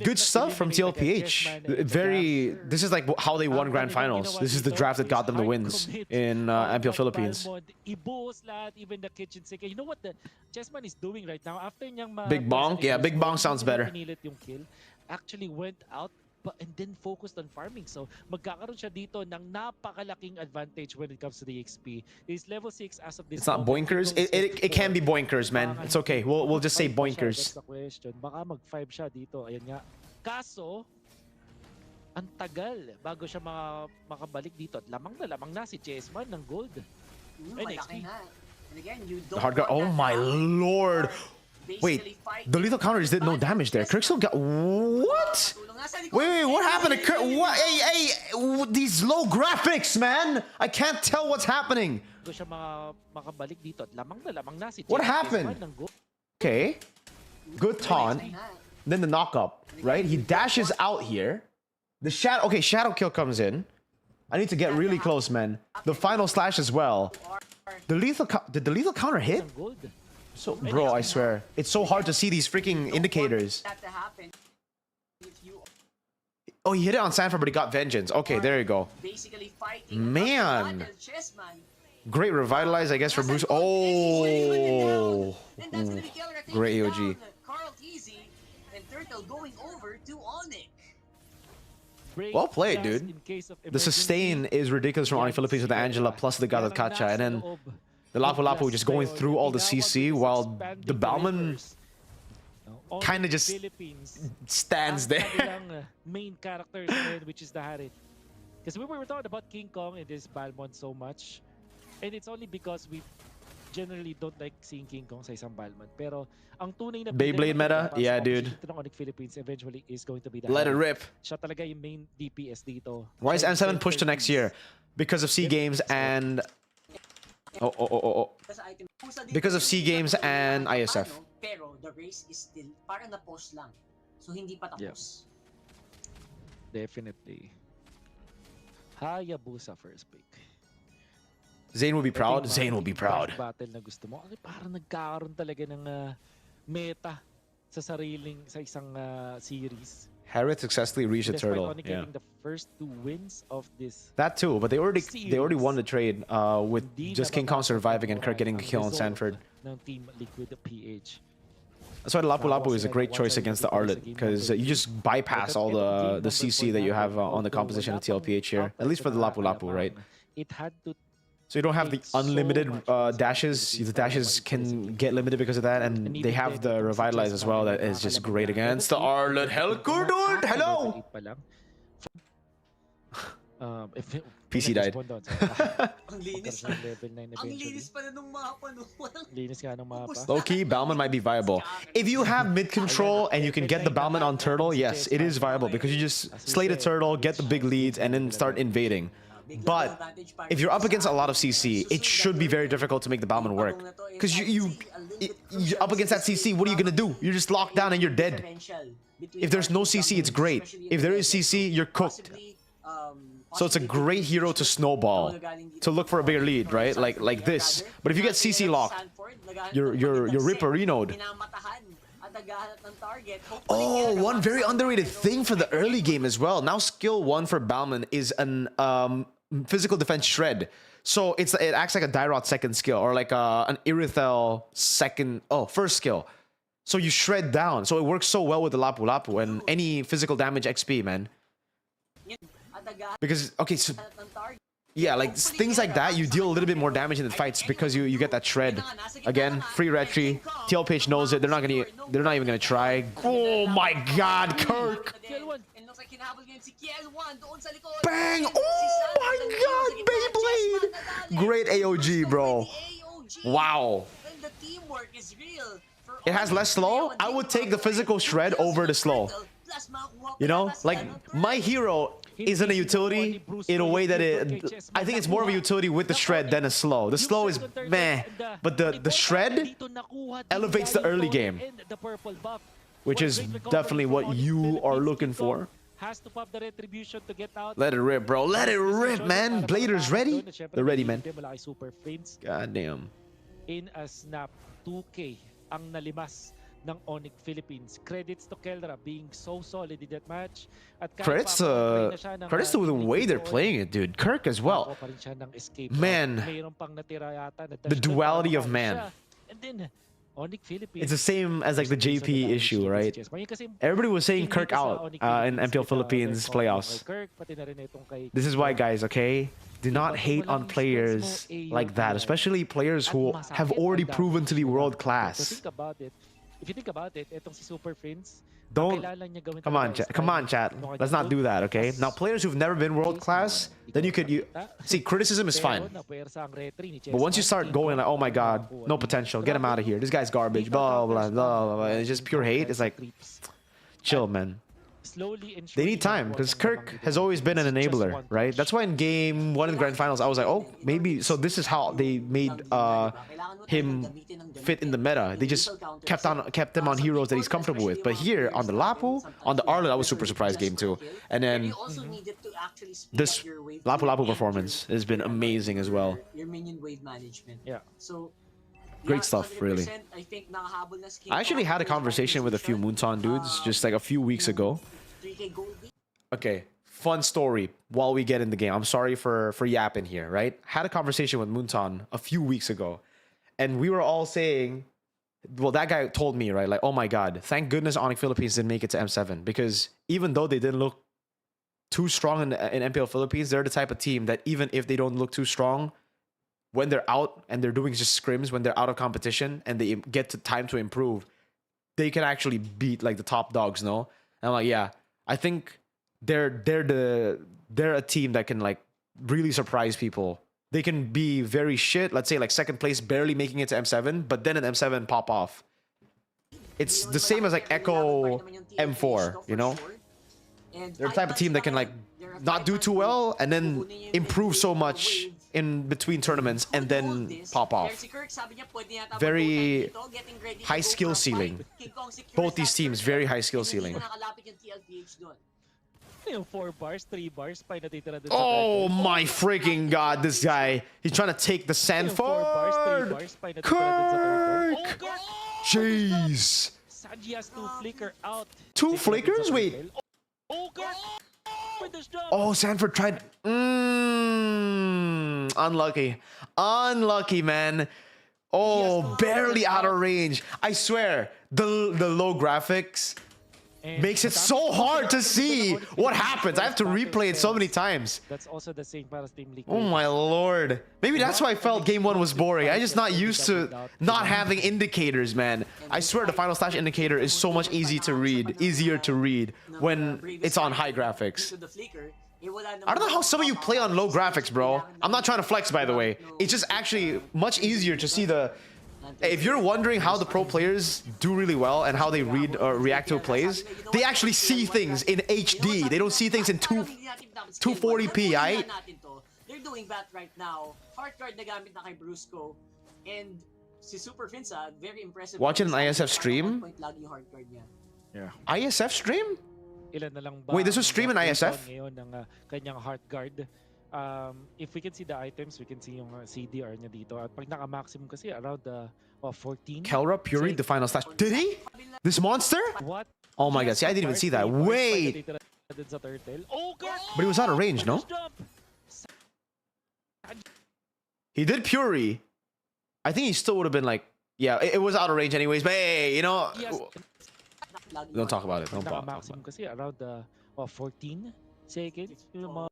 good stuff from TLPH. This is like how they won grand finals. This is the draft that got them the wins in MPL Philippines. Ibuhos lahat, even the kitchen sink. You know what the Chessman is doing right now? After niyang Big bonk? Yeah, big bonk sounds better. Pinilit yung kill, actually went out and then focused on farming. So magkakaroon siya dito ng napakalaking advantage when it comes to the XP. He's level 6 as of this It's not moment. boinkers. It can be boinkers, man. It's okay. We'll just say boinkers. That's the question. Baka mag-5 siya dito. Ayan nga. Kaso, ang tagal bago siya makabalik dito. At lamang na si Chessman ng gold. Malaki na. And again, you don't The hard guard. want Oh that my to happen. lord. Basically Wait, fighting the lethal counters did no damage there. Kirk still got what? Wait, what happened to Kirk? What? Hey, these low graphics, man. I can't tell what's happening. Bago siya makabalik dito. At lamang na si What Chessman happened? ng gold. Okay, good taunt. Then the knock up, right? He dashes out here. The shadow. Okay, shadow kill comes in. I need to get really close, man. The final slash as well. Did the lethal counter hit? Ng gold. So, bro, I swear, it's so hard to see these freaking indicators. That to happen if you Oh, he hit it on Sanford, but he got vengeance. Okay, there you go. basically fighting Man. Chessman. Great revitalize, I guess, for Bruce. Oh, great AOG. Carl Easy and Turtle going over to Onic. Well played, dude. In case of The sustain is ridiculous from Onic Philippines with the Angela plus the Gatot Kacha, and then the Lapu Lapu just going through all the CC while the Balmon kind of just stands there. Main characters ngayon, which is the Harit. Because we were talking about King Kong and this Balmon so much, and it's only because we generally don't like seeing King Kong sa isang Balmon. Pero ang tunay na Beyblade meta? Yeah, dude. Ito ng Onic Philippines eventually is going to be the Let it Harit. rip. Siya talaga yung main DPS dito. Why is M7 pushed to next year? Because of C Games and because of C Games and ISF. Pero the race is still parang na-pause lang. So hindi pa tapos. Definitely. Hayabusa first pick. Zane will be proud. Ito yung Zane will be proud. battle na gusto mo. Parang nagkakaroon talaga ng meta sa isang series. Harriet successfully reached the Despite turtle. only Yeah. getting the first 2 wins of this. That too, but they already won the trade with Hindi just King Kong nababago surviving ng and Kirk getting a moral kill on ang Sanford. result ng Team Liquid PH. That's why the Lapu Lapu is a great choice against the Arlet, because you just bypass all the CC that you have on the composition of TLPH here, at least for the Lapu Lapu, right? It had to So you don't have the unlimited dashes. The dashes can get limited because of that, and they have the Revitalize as well that is just great against the Arlet. Helco, dude! Hello! PC died. Ang linis. Ang linis pala nung mapa, no? Linis nga ng mapa. Low-key, Balman might be viable. If you have mid-control and you can get the Balman on Turtle, yes, it is viable, because you just slay the Turtle, get the big leads, and then start invading. But if you're up against a lot of CC, it should be very difficult to make the Balman work. Because you're up against that CC, what are you going to do? You're just locked down and you're dead. If there's no CC, it's great. If there is CC, you're cooked. So it's a great hero to snowball, to look for a bigger lead, right? Like this. But if you get CC locked, you're Ripperino'd. Oh, one very underrated thing for the early game as well. Now skill 1 for Balman is an physical defense shred. So it acts like a Dyrot second skill, or like an Irithel first skill. So you shred down. So it works so well with the Lapu Lapu and any physical damage XP, man. Because, okay, so yeah, like things like that, you deal a little bit more damage in the fights because you get that shred. Again, free retry. Tlph knows it. They're not even gonna try. Oh my God, Kirk! Bang! Oh my God, Beyblade! Great AOG, bro. Wow. It has less slow. I would take the physical shred over the slow. You know, like my hero isn't a utility in a way that I think it's more of a utility with the shred than a slow. The slow is meh, but the shred elevates the early game, which is definitely what you are looking for. Let it rip, bro. Let it rip, man. Bladers ready? They're ready, man. God damn. In a snap, 2K ang nalimas ng Onic Philippines. Credits to Kelra being so solid in that match. At Credits to the way they're playing it, dude. Kirk as well. Man, the duality of man. And then Onic Philippines. It's the same as like the JP issue, right? Everybody was saying Kirk out in MPL Philippines playoffs. This is why, guys, okay? Do not hate on players like that, especially players who have already proven to be world class. If you think about it, etong si Super Prince, Don't. Come on, chat. Let's not do that, okay? Now, players who've never been world class, then you see, criticism is fine. But once you start going like, oh my God, no potential, get him out of here. This guy's garbage, blah, blah, blah, blah, blah. It's just pure hate. It's like, chill, man. They need time, because Kirk has always been an enabler, right? That's why in game 1 in the grand finals, I was like, oh, maybe, so this is how they made him fit in the meta. They just kept him on heroes that he's comfortable with. But here, on the Lapu, on the Arlet, I was super surprised game 2. And then this Lapu Lapu performance has been amazing as well. Your minion wave management. Yeah. So Great stuff, really. I actually had a conversation with a few Moonton dudes just like a few weeks ago. Okay, fun story while we get in the game. I'm sorry for yapping here, right? Had a conversation with Moonton a few weeks ago, and we were all saying, well, that guy told me, right? Like, oh my God, thank goodness Onic Philippines didn't make it to M7, because even though they didn't look too strong in MPL Philippines, they're the type of team that even if they don't look too strong, when they're out and they're doing just scrims, when they're out of competition and they get to time to improve, they can actually beat like the top dogs, no? And I'm like, yeah, I think they're a team that can like really surprise people. They can be very shit, let's say like second place, barely making it to M7, but then an M7 pop off. It's the same as like Echo M4, you know? They're the type of team that can like not do too well and then improve so much in between tournaments and then pop off. Very high skill ceiling. Both these teams, very high skill ceiling. Oh my freaking God, this guy. He's trying to take the Sanford. Kirk! Jeez. And he has to flicker out. Two flickers? Wait. Oh, God! With this jump! Oh, Sanford tried. Unlucky. Unlucky, man. Oh, barely out of range. I swear, the low graphics And makes it so hard to see what happens. I have to replay it so many times. That's also the same para Team Liqueeee. Oh my lord. Maybe that's why I felt game one was boring. I just not used to not having indicators, man. I swear the final slash indicator is so much easier to read when it's on high graphics. I don't know how some of you play on low graphics, bro. I'm not trying to flex, by the way. It's just actually much easier to see the... If you're wondering how the pro players do really well and how they read or react to plays, they actually see things in HD. They don't see things in 240p, right? They're doing that right now. Hard card na gamit na kay Brusco. And si Super Finsa, very impressive. Watching an ISF stream? Yeah. ISF stream? Ilan na lang ba Wait, this was stream in ang ISF? ngayon ng kanyang heart guard. If we can see the items, we can see yung CDR niya dito. At pag naka-maximum kasi around 14. Kelra Puri, the final slash. Did he? This monster? What? Oh my god, see, I didn't even see that. Wait! Oh, God! But he was out of range, no? He did Puri. I think he still would have been like, yeah, it was out of range anyways, but hey, you know, don't talk about it. Don't talk about Maximum it. kasi around 14 seconds. Yung mga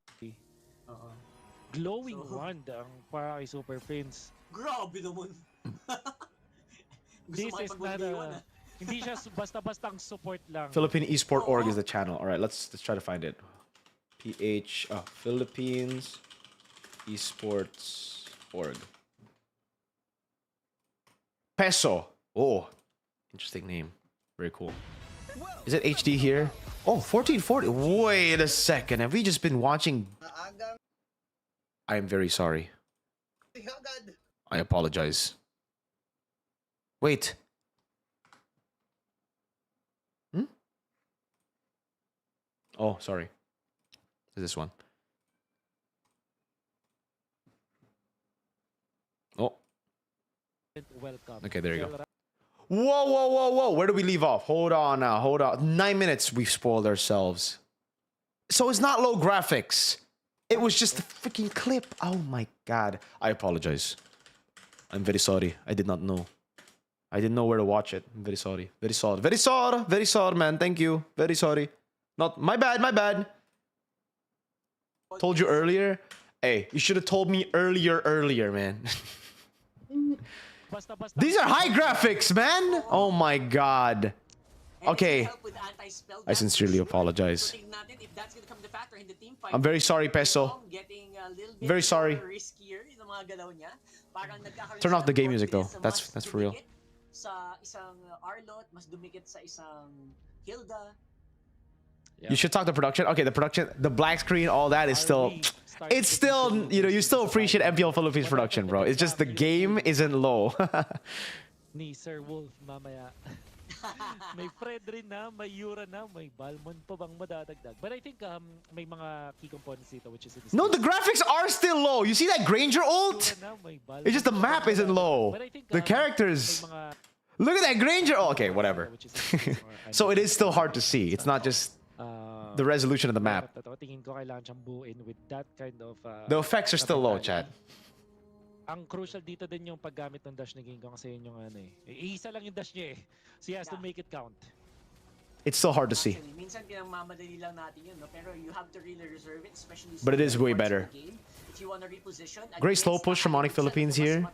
glowing wand ang para kay Super Prince. Grabe naman. This is not hindi siya basta-bastang support lang. Philippine Esport Org is the channel. All right, let's try to find it. Philippines Esports Org. Peso. Oh, interesting name. Very cool. Is it HD here? Oh, 1440. Wait a second. Have we just been watching? I am very sorry. I apologize. Wait. Oh, sorry. Is this one? Oh. Welcome. Okay, there you go. Whoa, whoa, whoa, whoa. Where do we leave off? Hold on now. Hold on. 9 minutes we've spoiled ourselves. So it's not low graphics. It was just a freaking clip. Oh my god. I apologize. I'm very sorry. I did not know. I didn't know where to watch it. I'm very sorry. Very sorry. Very sorry. Very sorry, man. Thank you. Very sorry. Not my bad. My bad. Told you earlier. Hey, you should have told me earlier, man. These are high graphics, man. Oh my god. Okay. I sincerely apologize. I'm very sorry, Peso. Very sorry. Turn off the game music though. That's for real. You should talk to production. Okay, the production, the black screen, all that is still... It's still, you know, you still appreciate MPL Philippines production, bro. It's just the game isn't low. Ni Sir Wolf mamaya. May Fred rin na, may Yura na, may Balmon pa bang madadagdag. But I think may mga key components dito which is in this No, the graphics are still low. You see that Granger ult? It's just the map isn't low. The characters... Look at that Granger. Oh, okay, whatever. So it is still hard to see. It's not just the resolution of the map. Tingin ko kailangan siyang buuin with that kind of The effects are still low, chat. Ang crucial dito din yung paggamit ng dash ni King Kong kasi yun yung ano eh. Isa lang yung dash niya eh. So he has to make it count. It's still hard to see. Minsan pinagmamadali lang natin yun, no? Pero you have to really reserve it, especially but it is way better. If you want to reposition, Great slow push from Onic Philippines here.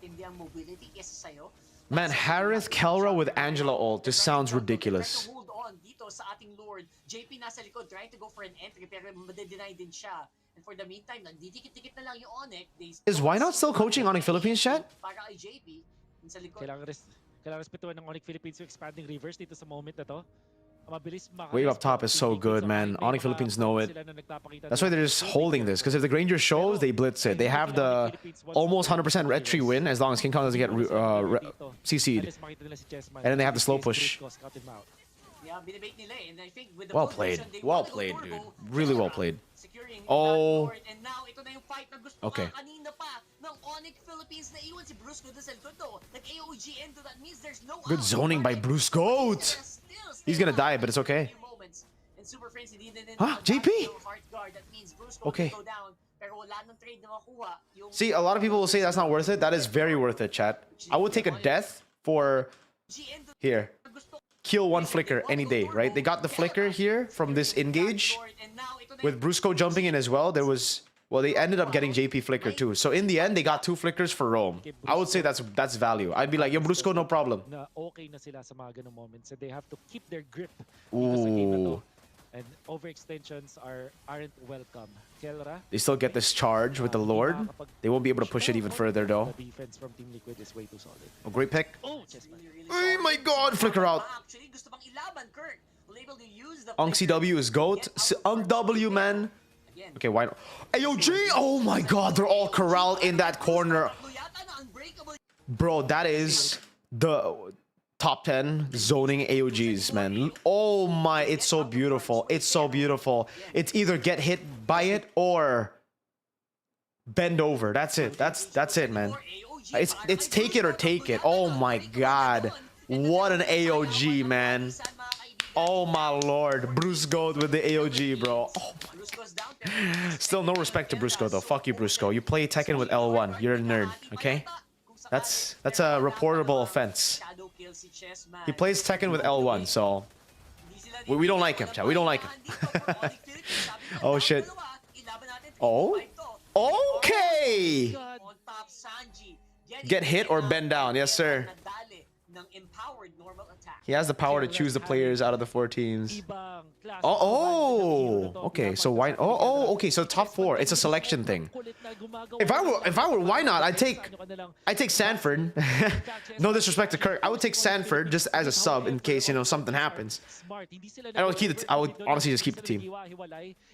Man, Harith Kelra with Angela ult just sounds ridiculous. Hold on dito sa ating Lord. JP nasa likod trying to go for an entry pero madedeny din siya. And for the meantime, nagdidikit-dikit na lang yung Onic. Is why not still coaching Onic Philippines, chat? Para kay JP, sa likod. Kailangan respetuhan ng Onic Philippines yung expanding reverse dito sa moment na to. Mabilis Wave up top is so good, man. Onic Philippines know it. That's why they're just holding this. Because if the Granger shows, they blitz it. They have the almost 100% red tree win as long as King Kong doesn't get CC'd. And then they have the slow push. Well played. Well played, dude. Really well played. Securing Oh. And now, ito na yung fight na gusto Okay. kanina pa ng Onic Philippines na iwan si Brusco doon sa likod do. Nag-AOG into that means there's no Good out. zoning by Bruce Goat. He's gonna die, but it's okay. And Super Friends, hindi din Huh? JP? Heart guard. That means Brusco Okay. will go down. Pero wala nang trade na makuha. Yung See, a lot of people will say that's not worth it. That is very worth it, chat. I would take a death for here. Kill one flicker any day, right? They got the flicker here from this engage with Brusco jumping in as well. There was, well, they ended up getting JP flicker too. So in the end, they got 2 flickers for Rome. I would say that's value. I'd be like, yo, Brusco, no problem. Na okay na sila sa mga ganung moments. So they have to keep their grip dito sa game na to. Ooh. And overextensions aren't welcome. Kelra, They still get this charge with the Lord. They won't be able to push it even further though. the defense from Team Liquid is way too solid. A great pick. Oh, chessman. Oh my god, flicker out. Actually, gusto pang ilaban, Kirk. Will able to use the Unk CW is GOAT. Unk W, man. Okay, why not? AOG! Oh my god, they're all corralled in that corner. Bro, that is the top 10 zoning AOGs, man. Oh my, it's so beautiful. It's so beautiful. It's either get hit by it or bend over. That's it. That's it, man. It's take it or take it. Oh my god. What an AOG, man. Oh my lord. Bruce Goat with the AOG, bro. Oh my. Still no respect to Brusco though. Fuck you, Brusco. You play Tekken with L1. You're a nerd, okay? That's a reportable offense. He plays Tekken with L1, so we don't like him, chat. We don't like him. Oh shit. Oh? Okay! Get hit or bend down. Yes, sir. He has the power to choose the players out of the 4 teams. Oh, okay. So why? Oh, okay. So top 4. It's a selection thing. If I were, why not? I take Sanford. No disrespect to Kirk. I would take Sanford just as a sub in case something happens. I would keep I would honestly just keep the team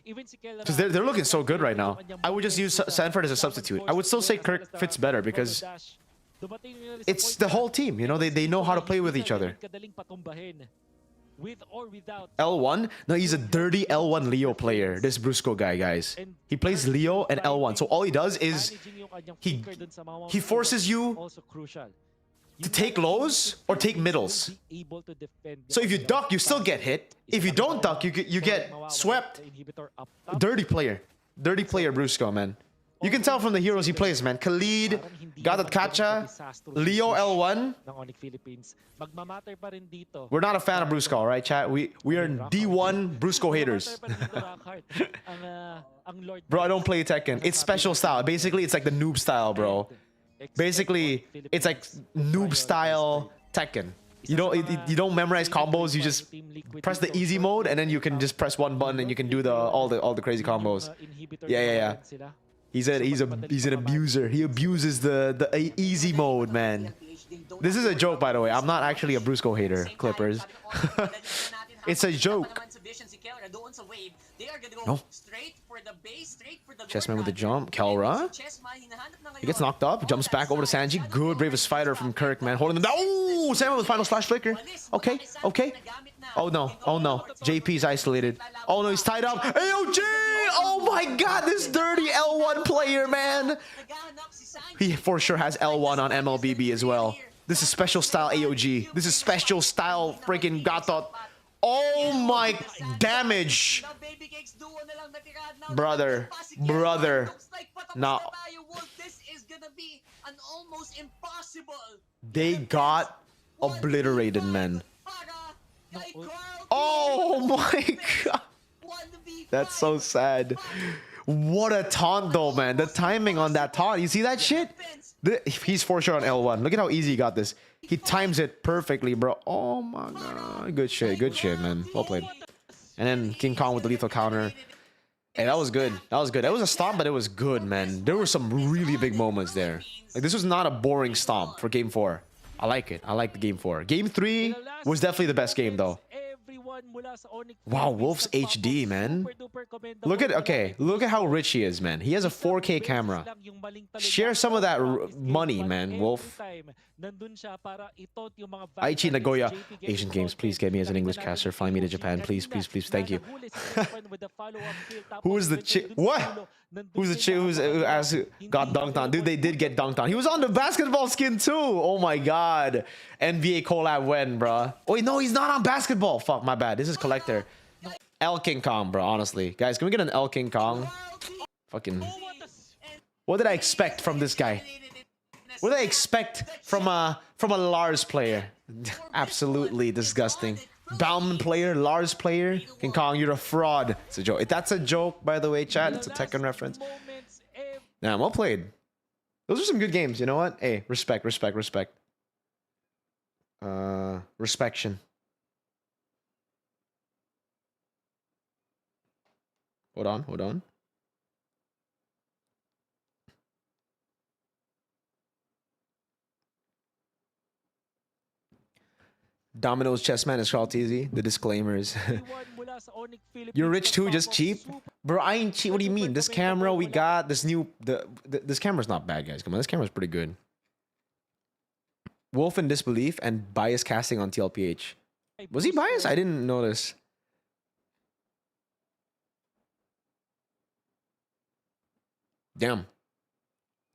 because they're looking so good right now. I would just use Sanford as a substitute. I would still say Kirk fits better because it's the whole team. They know how to play with each other. L1? No, he's a dirty L1 Leo player. This Brusco guy, guys. He plays Leo and L1. So all he does is he forces you to take lows or take middles. So if you duck, you still get hit. If you don't duck, you get swept. Dirty player. Dirty player Brusco, man. You can tell from the heroes he plays, man. Khalid, Gatot Kacha, Leo L1. We're not a fan of Brusco, all right, chat? We are D1 Brusco haters. Bro, I don't play Tekken. It's special style. Basically, it's like the noob style, bro. Basically, it's like noob style Tekken. You don't memorize combos. You just press the easy mode, and then you can just press one button, and you can do all the crazy combos. Yeah. He's an abuser. He abuses the easy mode, man. This is a joke, by the way. I'm not actually a Brusco hater, Clippers. It's a joke. No. Chessman with the jump. Kelra. He gets knocked up. Jumps back over to Sanji. Good bravest fighter from Kirk, man. Holding them down. Oh, Samuel with final slash flicker. Okay. Oh no. JP's isolated. Oh no, he's tied up. AOG! Oh my god, this dirty L1 player, man. He for sure has L1 on MLBB as well. This is special style AOG. This is special style freaking Gatot. Oh my damage. Brother. Now they got obliterated, man. Oh my god. That's so sad. What a taunt though, man. The timing on that taunt. You see that shit? He's for sure on L1. Look at how easy he got this. He times it perfectly, bro. Oh my god. Good shit, man. Well played. And then King Kong with the lethal counter. Hey, that was good. That was a stomp, but it was good, man. There were some really big moments there. Like, this was not a boring stomp for Game 4. I like it. I like the Game 4. Game 3 was definitely the best game, though. mula sa Onic Wow, Philippines, Wolf's nagpapa- HD, man. super-duper commendable Look at, mula okay, kay look at how Brusco. rich he is, man. He has a Isang 4K beses camera. lang yung maling talon Share niya some of sa that practice game, money, but man, every Wolf. time, nandun siya para itot yung mga Aichi bad Nagoya, against JP Asian getting Games, please content. get me as an Nakita English natin caster. yung Fly me to AOG Japan, please, kanina, please, please. Thank you. na nahuli si Stefan with a follow-up kill. Tapos Who's the eventually chick? dun sa What? dulo, nandun Who's the din chick na who's ang mga asked, hindi got dunked on? Dude, they did get dunked on. He was on the basketball skin too. Oh my god. NBA collab when, bro? Wait, no, he's not on basketball. Fuck, my bad. This is collector. L King Kong, bro. Honestly, guys, can we get an L King Kong? Fucking. What did I expect from this guy? What did I expect from a Lars player? Absolutely disgusting. Bauman player, Lars player. King Kong, you're a fraud. It's a joke. That's a joke, by the way, chat. It's a Tekken reference. Nah, well played. Those are some good games. You know what? Hey, respect, respect, respect. Respection. Hold on, hold on. Domino's Chessman is called easy. The disclaimers. You're rich too, just cheap? Bro, I ain't cheap. What do you mean? This camera we got, this new... this camera's not bad, guys. Come on, this camera's pretty good. Wolf in Disbelief and bias casting on Tlph. Was he biased? I didn't notice. Damn.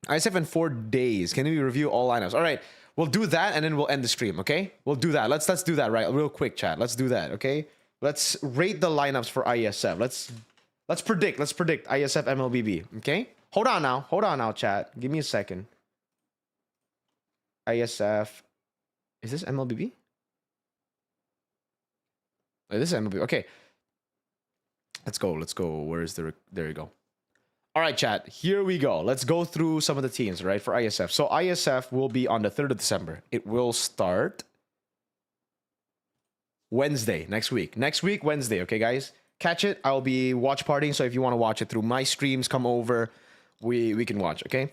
ISF in 4 days. Can we review all lineups? All right. We'll do that and then we'll end the stream, okay? We'll do that. Let's do that right real quick, chat. Let's do that, okay? Let's rate the lineups for ISF. Let's predict ISF MLBB, okay? Hold on now, chat. Give me a second. ISF. Is this MLBB? Oh, this is MLBB. Okay. Let's go. Where is the... There you go. All right, chat. Here we go. Let's go through some of the teams, right, for ISF. So ISF will be on the 3rd of December. It will start Wednesday, next week. Next week, Wednesday, okay, guys? Catch it. I'll be watch partying, so if you want to watch it through my streams, come over. We can watch, okay?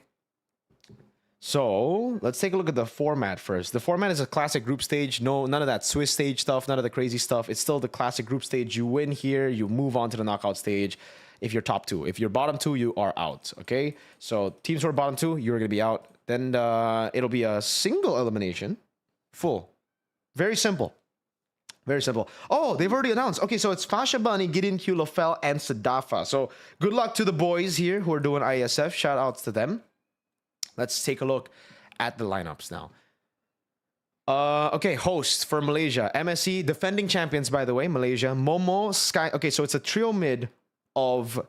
So let's take a look at the format first. The format is a classic group stage. No, none of that Swiss stage stuff, none of the crazy stuff. It's still the classic group stage. You win here, you move on to the knockout stage. If you're top 2, if you're bottom 2, you are out. Okay, so teams who are bottom 2, you're gonna be out. Then it'll be a single elimination, full. Very simple. Very simple. Oh, they've already announced. Okay, so it's Fasha Bunny, Gideon Tlph, and Sadafa. So good luck to the boys here who are doing ISF. Shout outs to them. Let's take a look at the lineups now. Okay, host for Malaysia. MSC, defending champions, by the way, Malaysia. Momo, Sky. Okay, so it's a trio mid of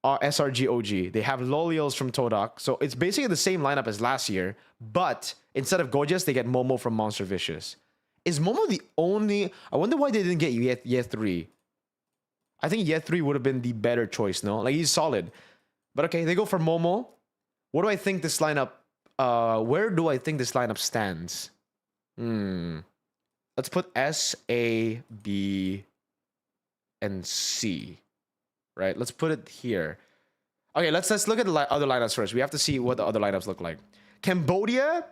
SRG OG. They have Lolios from Todak. So it's basically the same lineup as last year, but instead of Gorgeous, they get Momo from Monster Vicious. Is Momo the only... I wonder why they didn't get Ye3. I think Ye3 would have been the better choice, no? Like, he's solid. But okay, they go for Momo. What do I think this lineup... where do I think this lineup stands? Let's put S, A, B, and C. Right? Let's put it here. Okay, let's look at the other lineups first. We have to see what the other lineups look like. Cambodia...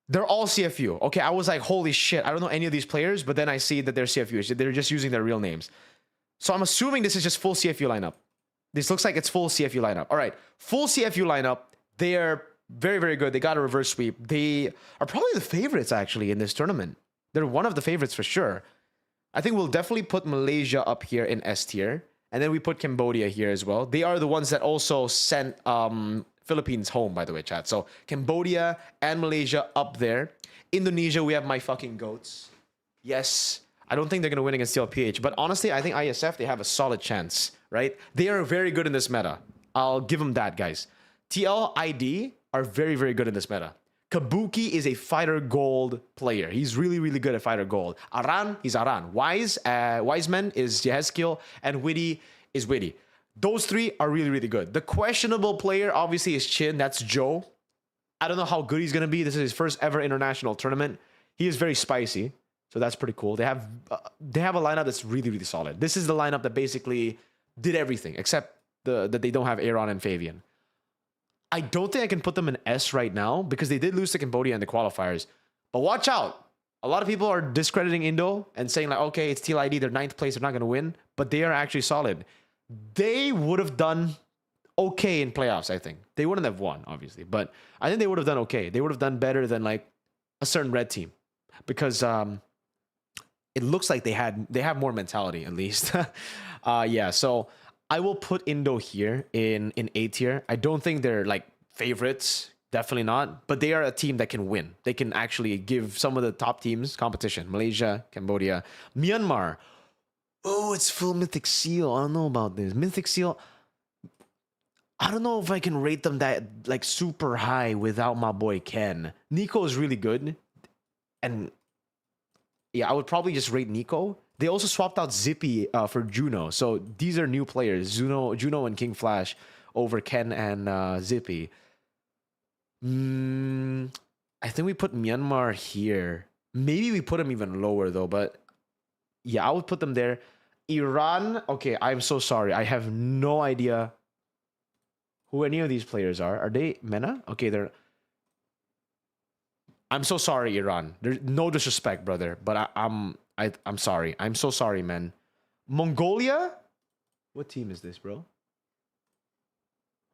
They're all CFU. Okay, I was like, holy shit, I don't know any of these players, but then I see that they're CFU. They're just using their real names. So I'm assuming this is just full CFU lineup. This looks like it's full CFU lineup. All right, full CFU lineup. They are very, very good. They got a reverse sweep. They are probably the favorites, actually, in this tournament. They're one of the favorites for sure. I think we'll definitely put Malaysia up here in S tier. And then we put Cambodia here as well. They are the ones that also sent... Philippines home, by the way, chat. So Cambodia and Malaysia up there. Indonesia, we have my fucking goats. Yes, I don't think they're gonna win against Tlph, but honestly, I think ISF, they have a solid chance, right? They are very good in this meta. I'll give them that, guys. TLID are very, very good in this meta. Kabuki is a fighter gold player. He's really, really good at fighter gold. Aran, he's Aran. Wiseman is Yehezkiel, and Witty is Witty. Those three are really, really good. The questionable player, obviously, is Chin. That's Joe. I don't know how good he's going to be. This is his first ever international tournament. He is very spicy, so that's pretty cool. They have a lineup that's really, really solid. This is the lineup that basically did everything, except that they don't have Aaron and Fabian. I don't think I can put them in S right now, because they did lose to Cambodia in the qualifiers. But watch out. a lot of people are discrediting Indo and saying like, okay, it's Teal ID, they're ninth place, they're not going to win, but they are actually solid. They would have done okay in playoffs, I think. They wouldn't have won, obviously, but I think they would have done okay. They would have done better than like a certain red team because it looks like they have more mentality at least. Yeah, so I will put Indo here in A tier. I don't think they're like favorites. Definitely not. But they are a team that can win. They can actually give some of the top teams competition. Malaysia, Cambodia, Myanmar. Oh, it's full Mythic Seal. I don't know about this. Mythic Seal. I don't know if I can rate them that like super high without my boy Ken. Nico is really good. And yeah, I would probably just rate Nico. They also swapped out Zippy for Juno. So these are new players. Juno and King Flash over Ken and Zippy. I think we put Myanmar here. Maybe we put them even lower though, but yeah, I would put them there. Iran, okay, I'm so sorry. I have no idea who any of these players are. Are they MENA? Okay, they're... I'm so sorry, Iran. There's no disrespect, brother, but I'm sorry. I'm so sorry, man. Mongolia? What team is this, bro?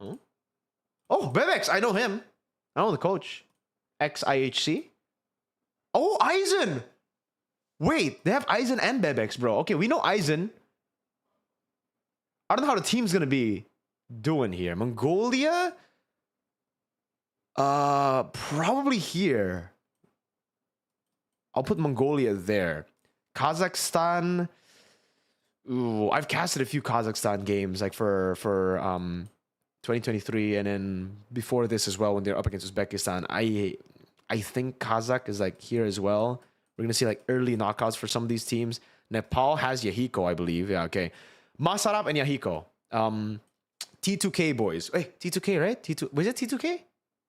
Huh? Oh, Bebex, I know him. I know the coach. XIHC. Oh, Aizen. Wait, they have Aizen and Bebex, bro. Okay, we know Aizen. I don't know how the team's gonna be doing here. Mongolia? Probably here. I'll put Mongolia there. Kazakhstan. Ooh, I've casted a few Kazakhstan games, like for 2023, and then before this as well when they're up against Uzbekistan. I think Kazakh is like here as well. We're gonna see like early knockouts for some of these teams. Nepal has Yahiko, I believe. Yeah, okay. Masarap and Yahiko. T2K boys. Wait, T2K, right? T2 was it T2K?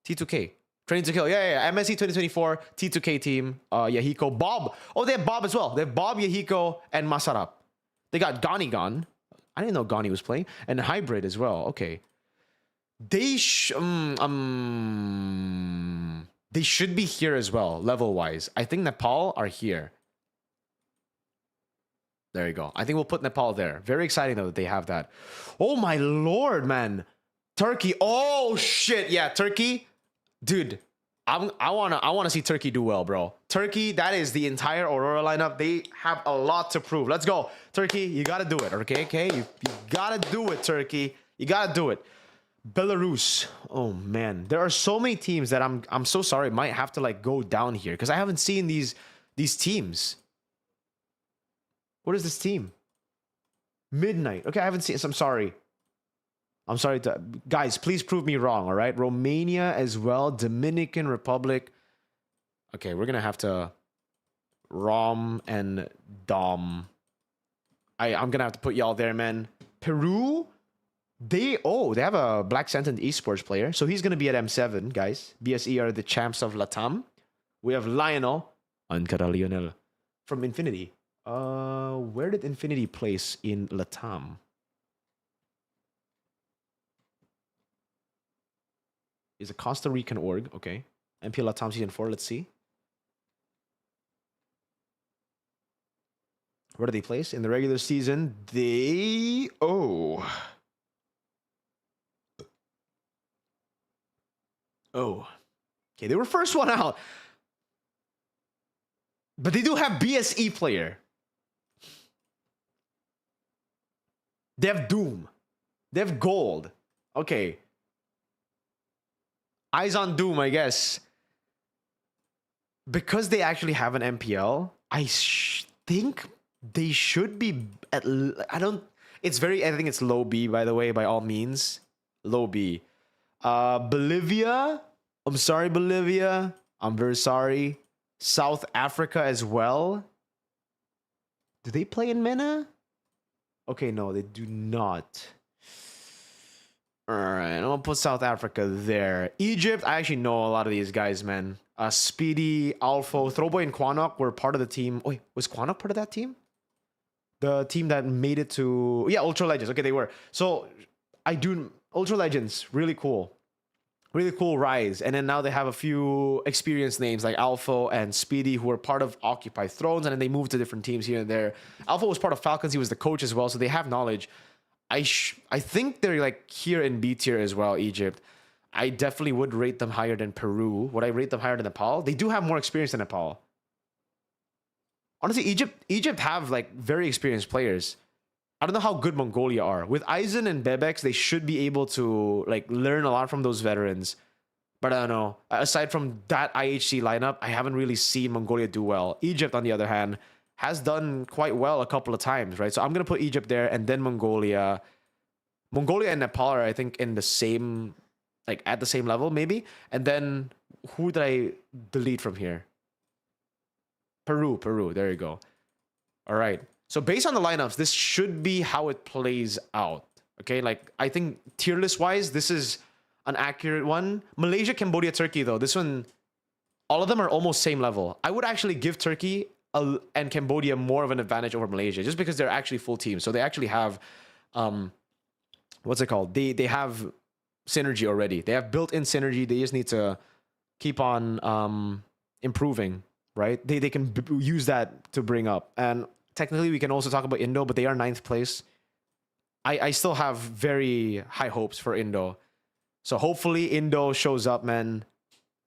T2K. Training to Kill. Yeah. MSC 2024 T2K team. Yahiko. Bob. Oh, they have Bob as well. They have Bob, Yahiko, and Masarap. They got Gani. I didn't know Gani was playing. And Hybrid as well. Okay. They should be here as well, level-wise. I think Nepal are here. There you go. I think we'll put Nepal there. Very exciting though that they have that. Oh my lord, man. Turkey. Oh shit. Yeah, Turkey. Dude, I wanna see Turkey do well, bro. Turkey, that is the entire Aurora lineup. They have a lot to prove. Let's go. Turkey, you gotta do it. Okay? You gotta do it, Turkey. You gotta do it. Belarus. Oh man. There are so many teams that I'm so sorry might have to like go down here because I haven't seen these teams. What is this team? Midnight. Okay, I haven't seen. So I'm sorry. I'm sorry to guys. Please prove me wrong. All right, Romania as well. Dominican Republic. Okay, we're gonna have to Rom and Dom. I'm gonna have to put y'all there, man. Peru. They have a Black Sentient esports player, so he's gonna be at M7, guys. BSE are the champs of Latam. We have Lionel, Ankara Lionel, from Infinity. Where did Infinity place in Latam? Is a Costa Rican org, okay. MP Latam Season 4, let's see. Where do they place? In the regular season, okay, they were first one out. But they do have BSE player. They have Doom. They have Gold. Okay. Eyes on Doom, I guess. Because they actually have an MPL, I think they should be at... I think it's low B, by the way, by all means. Low B. Bolivia. I'm sorry, Bolivia. I'm very sorry. South Africa as well. Do they play in MENA? Okay, no, they do not. Alright, I'm gonna put South Africa there. Egypt, I actually know a lot of these guys, man. Speedy, Alpho, Throwboy, and Quanok were part of the team. Wait, was Quanok part of that team? The team that made it to... Yeah, Ultra Legends. Okay, they were. So, Ultra Legends, really cool. really cool rise. And then now they have a few experienced names like Alpha and Speedy, who are part of Occupy Thrones, and then they moved to different teams here and there. Alpha was part of Falcons. He was the coach as well, so they have knowledge. I think they're like here in B tier as well, Egypt. I definitely would rate them higher than Peru. Would I rate them higher than Nepal? They do have more experience than Nepal. Honestly, Egypt have like very experienced players. I don't know how good Mongolia are. With Aizen and Bebex, they should be able to like learn a lot from those veterans. But I don't know. Aside from that IHC lineup, I haven't really seen Mongolia do well. Egypt, on the other hand, has done quite well a couple of times, right? So I'm gonna put Egypt there, and then Mongolia. Mongolia and Nepal are, I think, in the same, like at the same level, maybe. And then who did I delete from here? Peru. There you go. All right. So based on the lineups, this should be how it plays out. Okay, like I think tier list wise, this is an accurate one. Malaysia, Cambodia, Turkey, though, this one, all of them are almost same level. I would actually give Turkey and Cambodia more of an advantage over Malaysia, just because they're actually full teams. So they actually have, what's it called? They have synergy already. They have built-in synergy. They just need to keep on improving, right? They can use that to bring up. And technically, we can also talk about Indo, but they are 9th place. I still have very high hopes for Indo. So hopefully Indo shows up, man.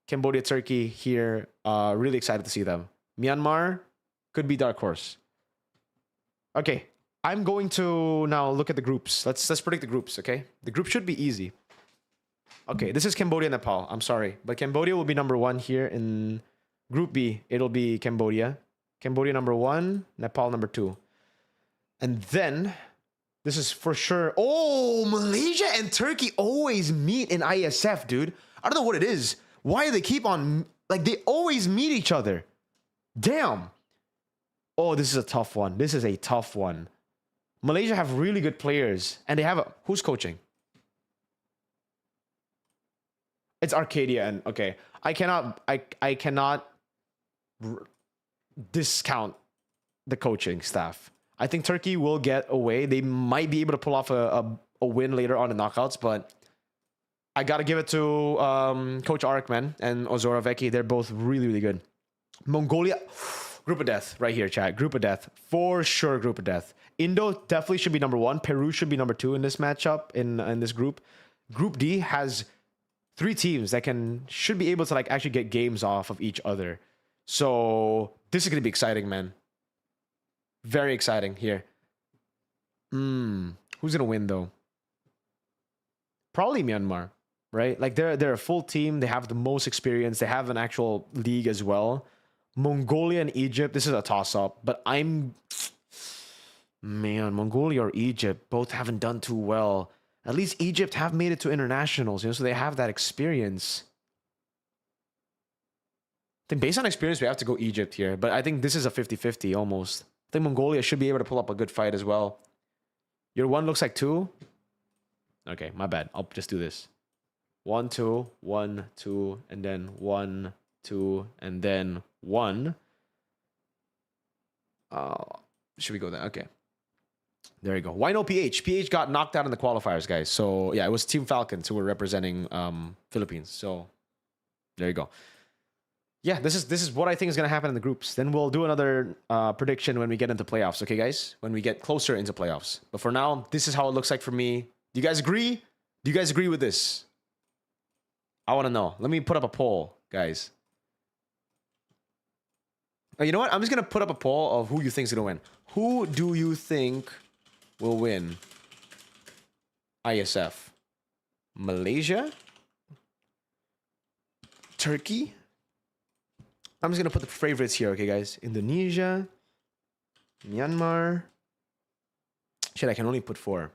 Cambodia, Turkey here. Really excited to see them. Myanmar could be dark horse. Okay, I'm going to now look at the groups. Let's predict the groups, okay? The group should be easy. Okay, this is Cambodia, Nepal. I'm sorry, but Cambodia will be number 1 here in Group B. It'll be Cambodia. Cambodia number 1, Nepal number 2. And then, this is for sure. Oh, Malaysia and Turkey always meet in ISF, dude. I don't know what it is. Why do they keep on, like, they always meet each other. Damn. Oh, this is a tough one. This is a tough one. Malaysia have really good players. And they have a, who's coaching? It's Arcadia and, okay. I cannot discount the coaching staff. I think Turkey will get away. They might be able to pull off a win later on in knockouts, but I gotta give it to Coach Arik, man, and Ozora Vecchi. They're both really, really good. Mongolia, group of death right here, chat. Group of death. For sure, group of death. Indo definitely should be number 1. Peru should be number 2 in this matchup, in this group. Group D has 3 teams that should be able to like actually get games off of each other. So this is going to be exciting, man. Very exciting here. Who's going to win, though? Probably Myanmar, right? Like, they're a full team. They have the most experience. They have an actual league as well. Mongolia and Egypt, this is a toss-up. But man, Mongolia or Egypt both haven't done too well. At least Egypt have made it to internationals, so they have that experience. I think based on experience, we have to go Egypt here. But I think this is a 50-50 almost. I think Mongolia should be able to pull up a good fight as well. Your 1 looks like 2. Okay, my bad. I'll just do this. 1, 2, 1, 2, and then 1, 2, and then 1. Should we go there? Okay. There you go. Why no PH? PH got knocked out in the qualifiers, guys. So, yeah, it was Team Falcons who were representing Philippines. So, there you go. Yeah, this is what I think is going to happen in the groups. Then we'll do another prediction when we get into playoffs, okay, guys? When we get closer into playoffs. But for now, this is how it looks like for me. Do you guys agree? Do you guys agree with this? I want to know. Let me put up a poll, guys. You know what? I'm just going to put up a poll of who you think is going to win. Who do you think will win ISF? Malaysia? Turkey? I'm just going to put the favorites here, okay, guys? Indonesia, Myanmar. Shit, I can only put 4. All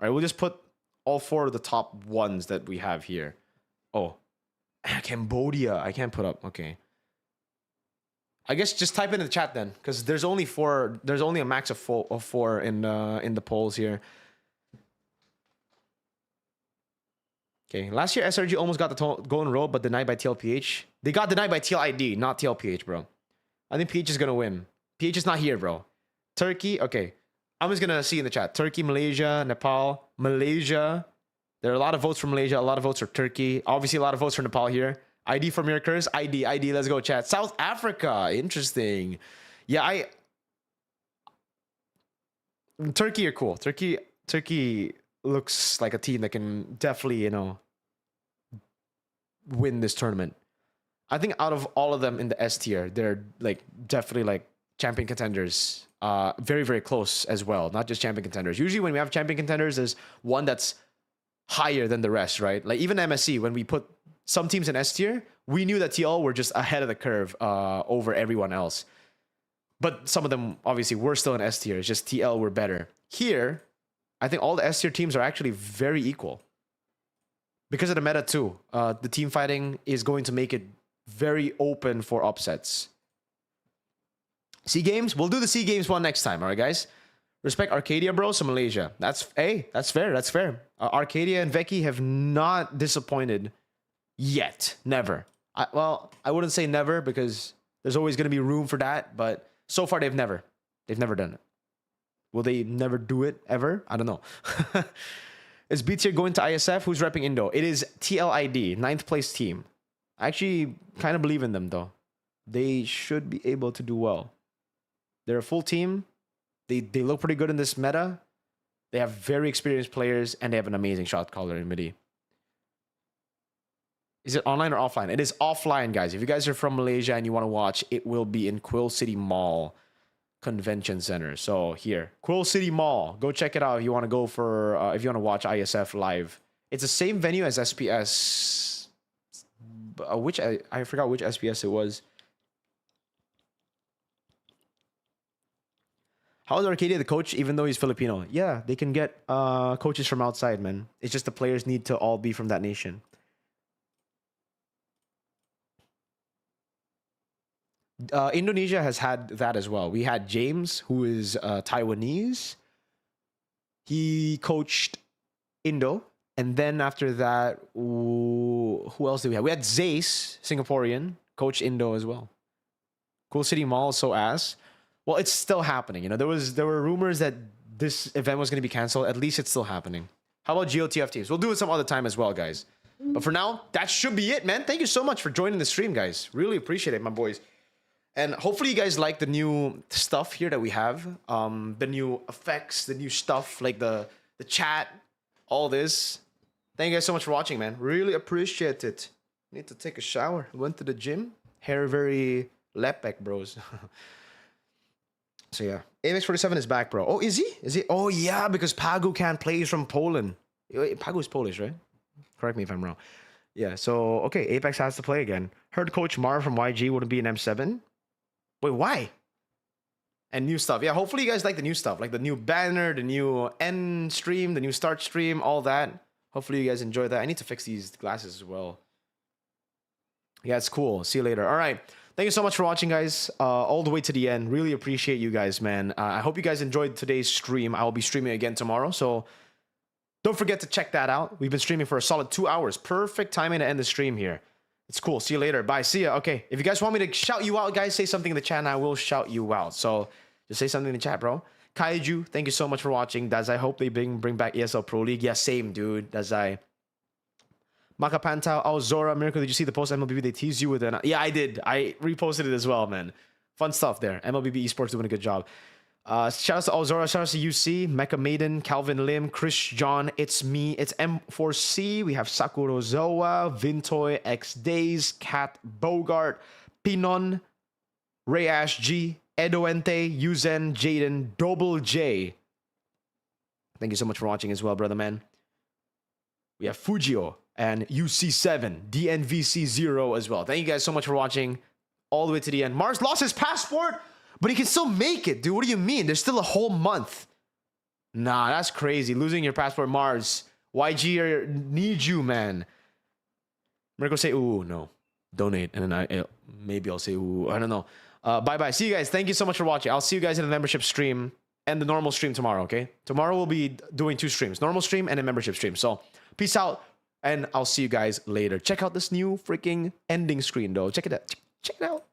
right, we'll just put all 4 of the top ones that we have here. Oh, Cambodia. I can't put up. Okay. I guess just type in the chat then, because there's only 4. There's only a max of 4 in the polls here. Okay, last year SRG almost got the golden robe, but denied by Tlph. They got denied by TLID, not Tlph, bro. I think PH is gonna win. PH is not here, bro. Turkey, okay. I'm just gonna see in the chat. Turkey, Malaysia, Nepal, Malaysia. There are a lot of votes from Malaysia, a lot of votes for Turkey, obviously a lot of votes for Nepal here. ID from your curse. ID. Let's go, chat. South Africa. Interesting. Yeah, Turkey are cool. Turkey looks like a team that can definitely, win this tournament. I think out of all of them in the S tier, they're like definitely like champion contenders. Very, very close as well. Not just champion contenders. Usually when we have champion contenders, there's one that's higher than the rest, right? Like even MSC, when we put some teams in S tier, we knew that TL were just ahead of the curve over everyone else. But some of them obviously were still in S tier. It's just TL were better. Here, I think all the S tier teams are actually very equal. Because of the meta too. The team fighting is going to make it very open for upsets. SEA Games? We'll do the SEA Games one next time, alright guys? Respect Arcadia, bro, so Malaysia. That's fair, that's fair. Arcadia and Veki have not disappointed yet. Never. I wouldn't say never because there's always going to be room for that, but so far they've never done it. Will they never do it ever? I don't know. Is B tier going to ISF? Who's repping Indo? It is TLID, 9th place team. I actually kind of believe in them though. They should be able to do well. They're a full team. They look pretty good in this meta. They have very experienced players and they have an amazing shot caller in MIDI. Is it online or offline? It is offline, guys. If you guys are from Malaysia and you want to watch, it will be in Quill City Mall Convention Center. So here, Quill City Mall. Go check it out if you want to go for, if you want to watch ISF live. It's the same venue as SPS, which I forgot which SPS it was. How is Arcadia the coach, even though he's Filipino? Yeah, they can get coaches from outside, man. It's just the players need to all be from that nation. Indonesia has had that as well. We had James, who is Taiwanese. He coached Indo. And then after that, who else did we have? We had Zace, Singaporean, coached Indo as well. Cool City Mall, so ass. Well, it's still happening. There were rumors that this event was going to be canceled. At least it's still happening. How about GOTF teams? We'll do it some other time as well, guys. But for now, that should be it, man. Thank you so much for joining the stream, guys. Really appreciate it, my boys. And hopefully you guys like the new stuff here that we have. The new effects, the new stuff, like the chat, all this. Thank you guys so much for watching, man. Really appreciate it. Need to take a shower. Went to the gym. Hair very lepek, bros. So yeah, AMX47 is back, bro. Oh, is he? Is he? Oh yeah, because Pagu can't play. He's from Poland. Pagu is Polish, right? Correct me if I'm wrong. Yeah, so okay, Apex has to play again. Heard Coach Mar from YG wouldn't be an M7. Wait, why? And new stuff. Yeah, hopefully you guys like the new stuff. Like the new banner, the new end stream, the new start stream, all that. Hopefully you guys enjoy that. I need to fix these glasses as well. Yeah, it's cool. See you later. All right. Thank you so much for watching, guys. All the way to the end. Really appreciate you guys, man. I hope you guys enjoyed today's stream. I'll be streaming again tomorrow. So don't forget to check that out. We've been streaming for a solid 2 hours. Perfect timing to end the stream here. It's cool. See you later. Bye. See ya. Okay. If you guys want me to shout you out, guys, say something in the chat and I will shout you out. So just say something in the chat, bro. Kaiju, thank you so much for watching. Dazai, hope they bring back ESL Pro League. Yeah, same, dude. Dazai. Makapantao, oh, Zora, Mirko, did you see the post MLBB? They teased you with an... Yeah, I did. I reposted it as well, man. Fun stuff there. MLBB Esports doing a good job. Shout out to Ozora, shout out to UC, Mecha Maiden, Calvin Lim, Chris John, it's me, it's M4C, we have Sakurozoa, Vintoy, X Days, Kat Bogart, Pinon, Ray Ash G, Edoente, Yuzen, Jaden, Double J. Thank you so much for watching as well, brother man. We have Fujio and UC7, DNVC0 as well. Thank you guys so much for watching all the way to the end. Mars lost his passport, but he can still make it, dude. What do you mean? There's still a whole month. Nah, that's crazy. Losing your passport, Mars. YG needs you, man. Mirko say, ooh, no. Donate. And then maybe I'll say, ooh, I don't know. Bye-bye. See you guys. Thank you so much for watching. I'll see you guys in the membership stream and the normal stream tomorrow, okay? Tomorrow we'll be doing 2 streams. Normal stream and a membership stream. So, peace out, and I'll see you guys later. Check out this new freaking ending screen, though. Check it out. Check it out.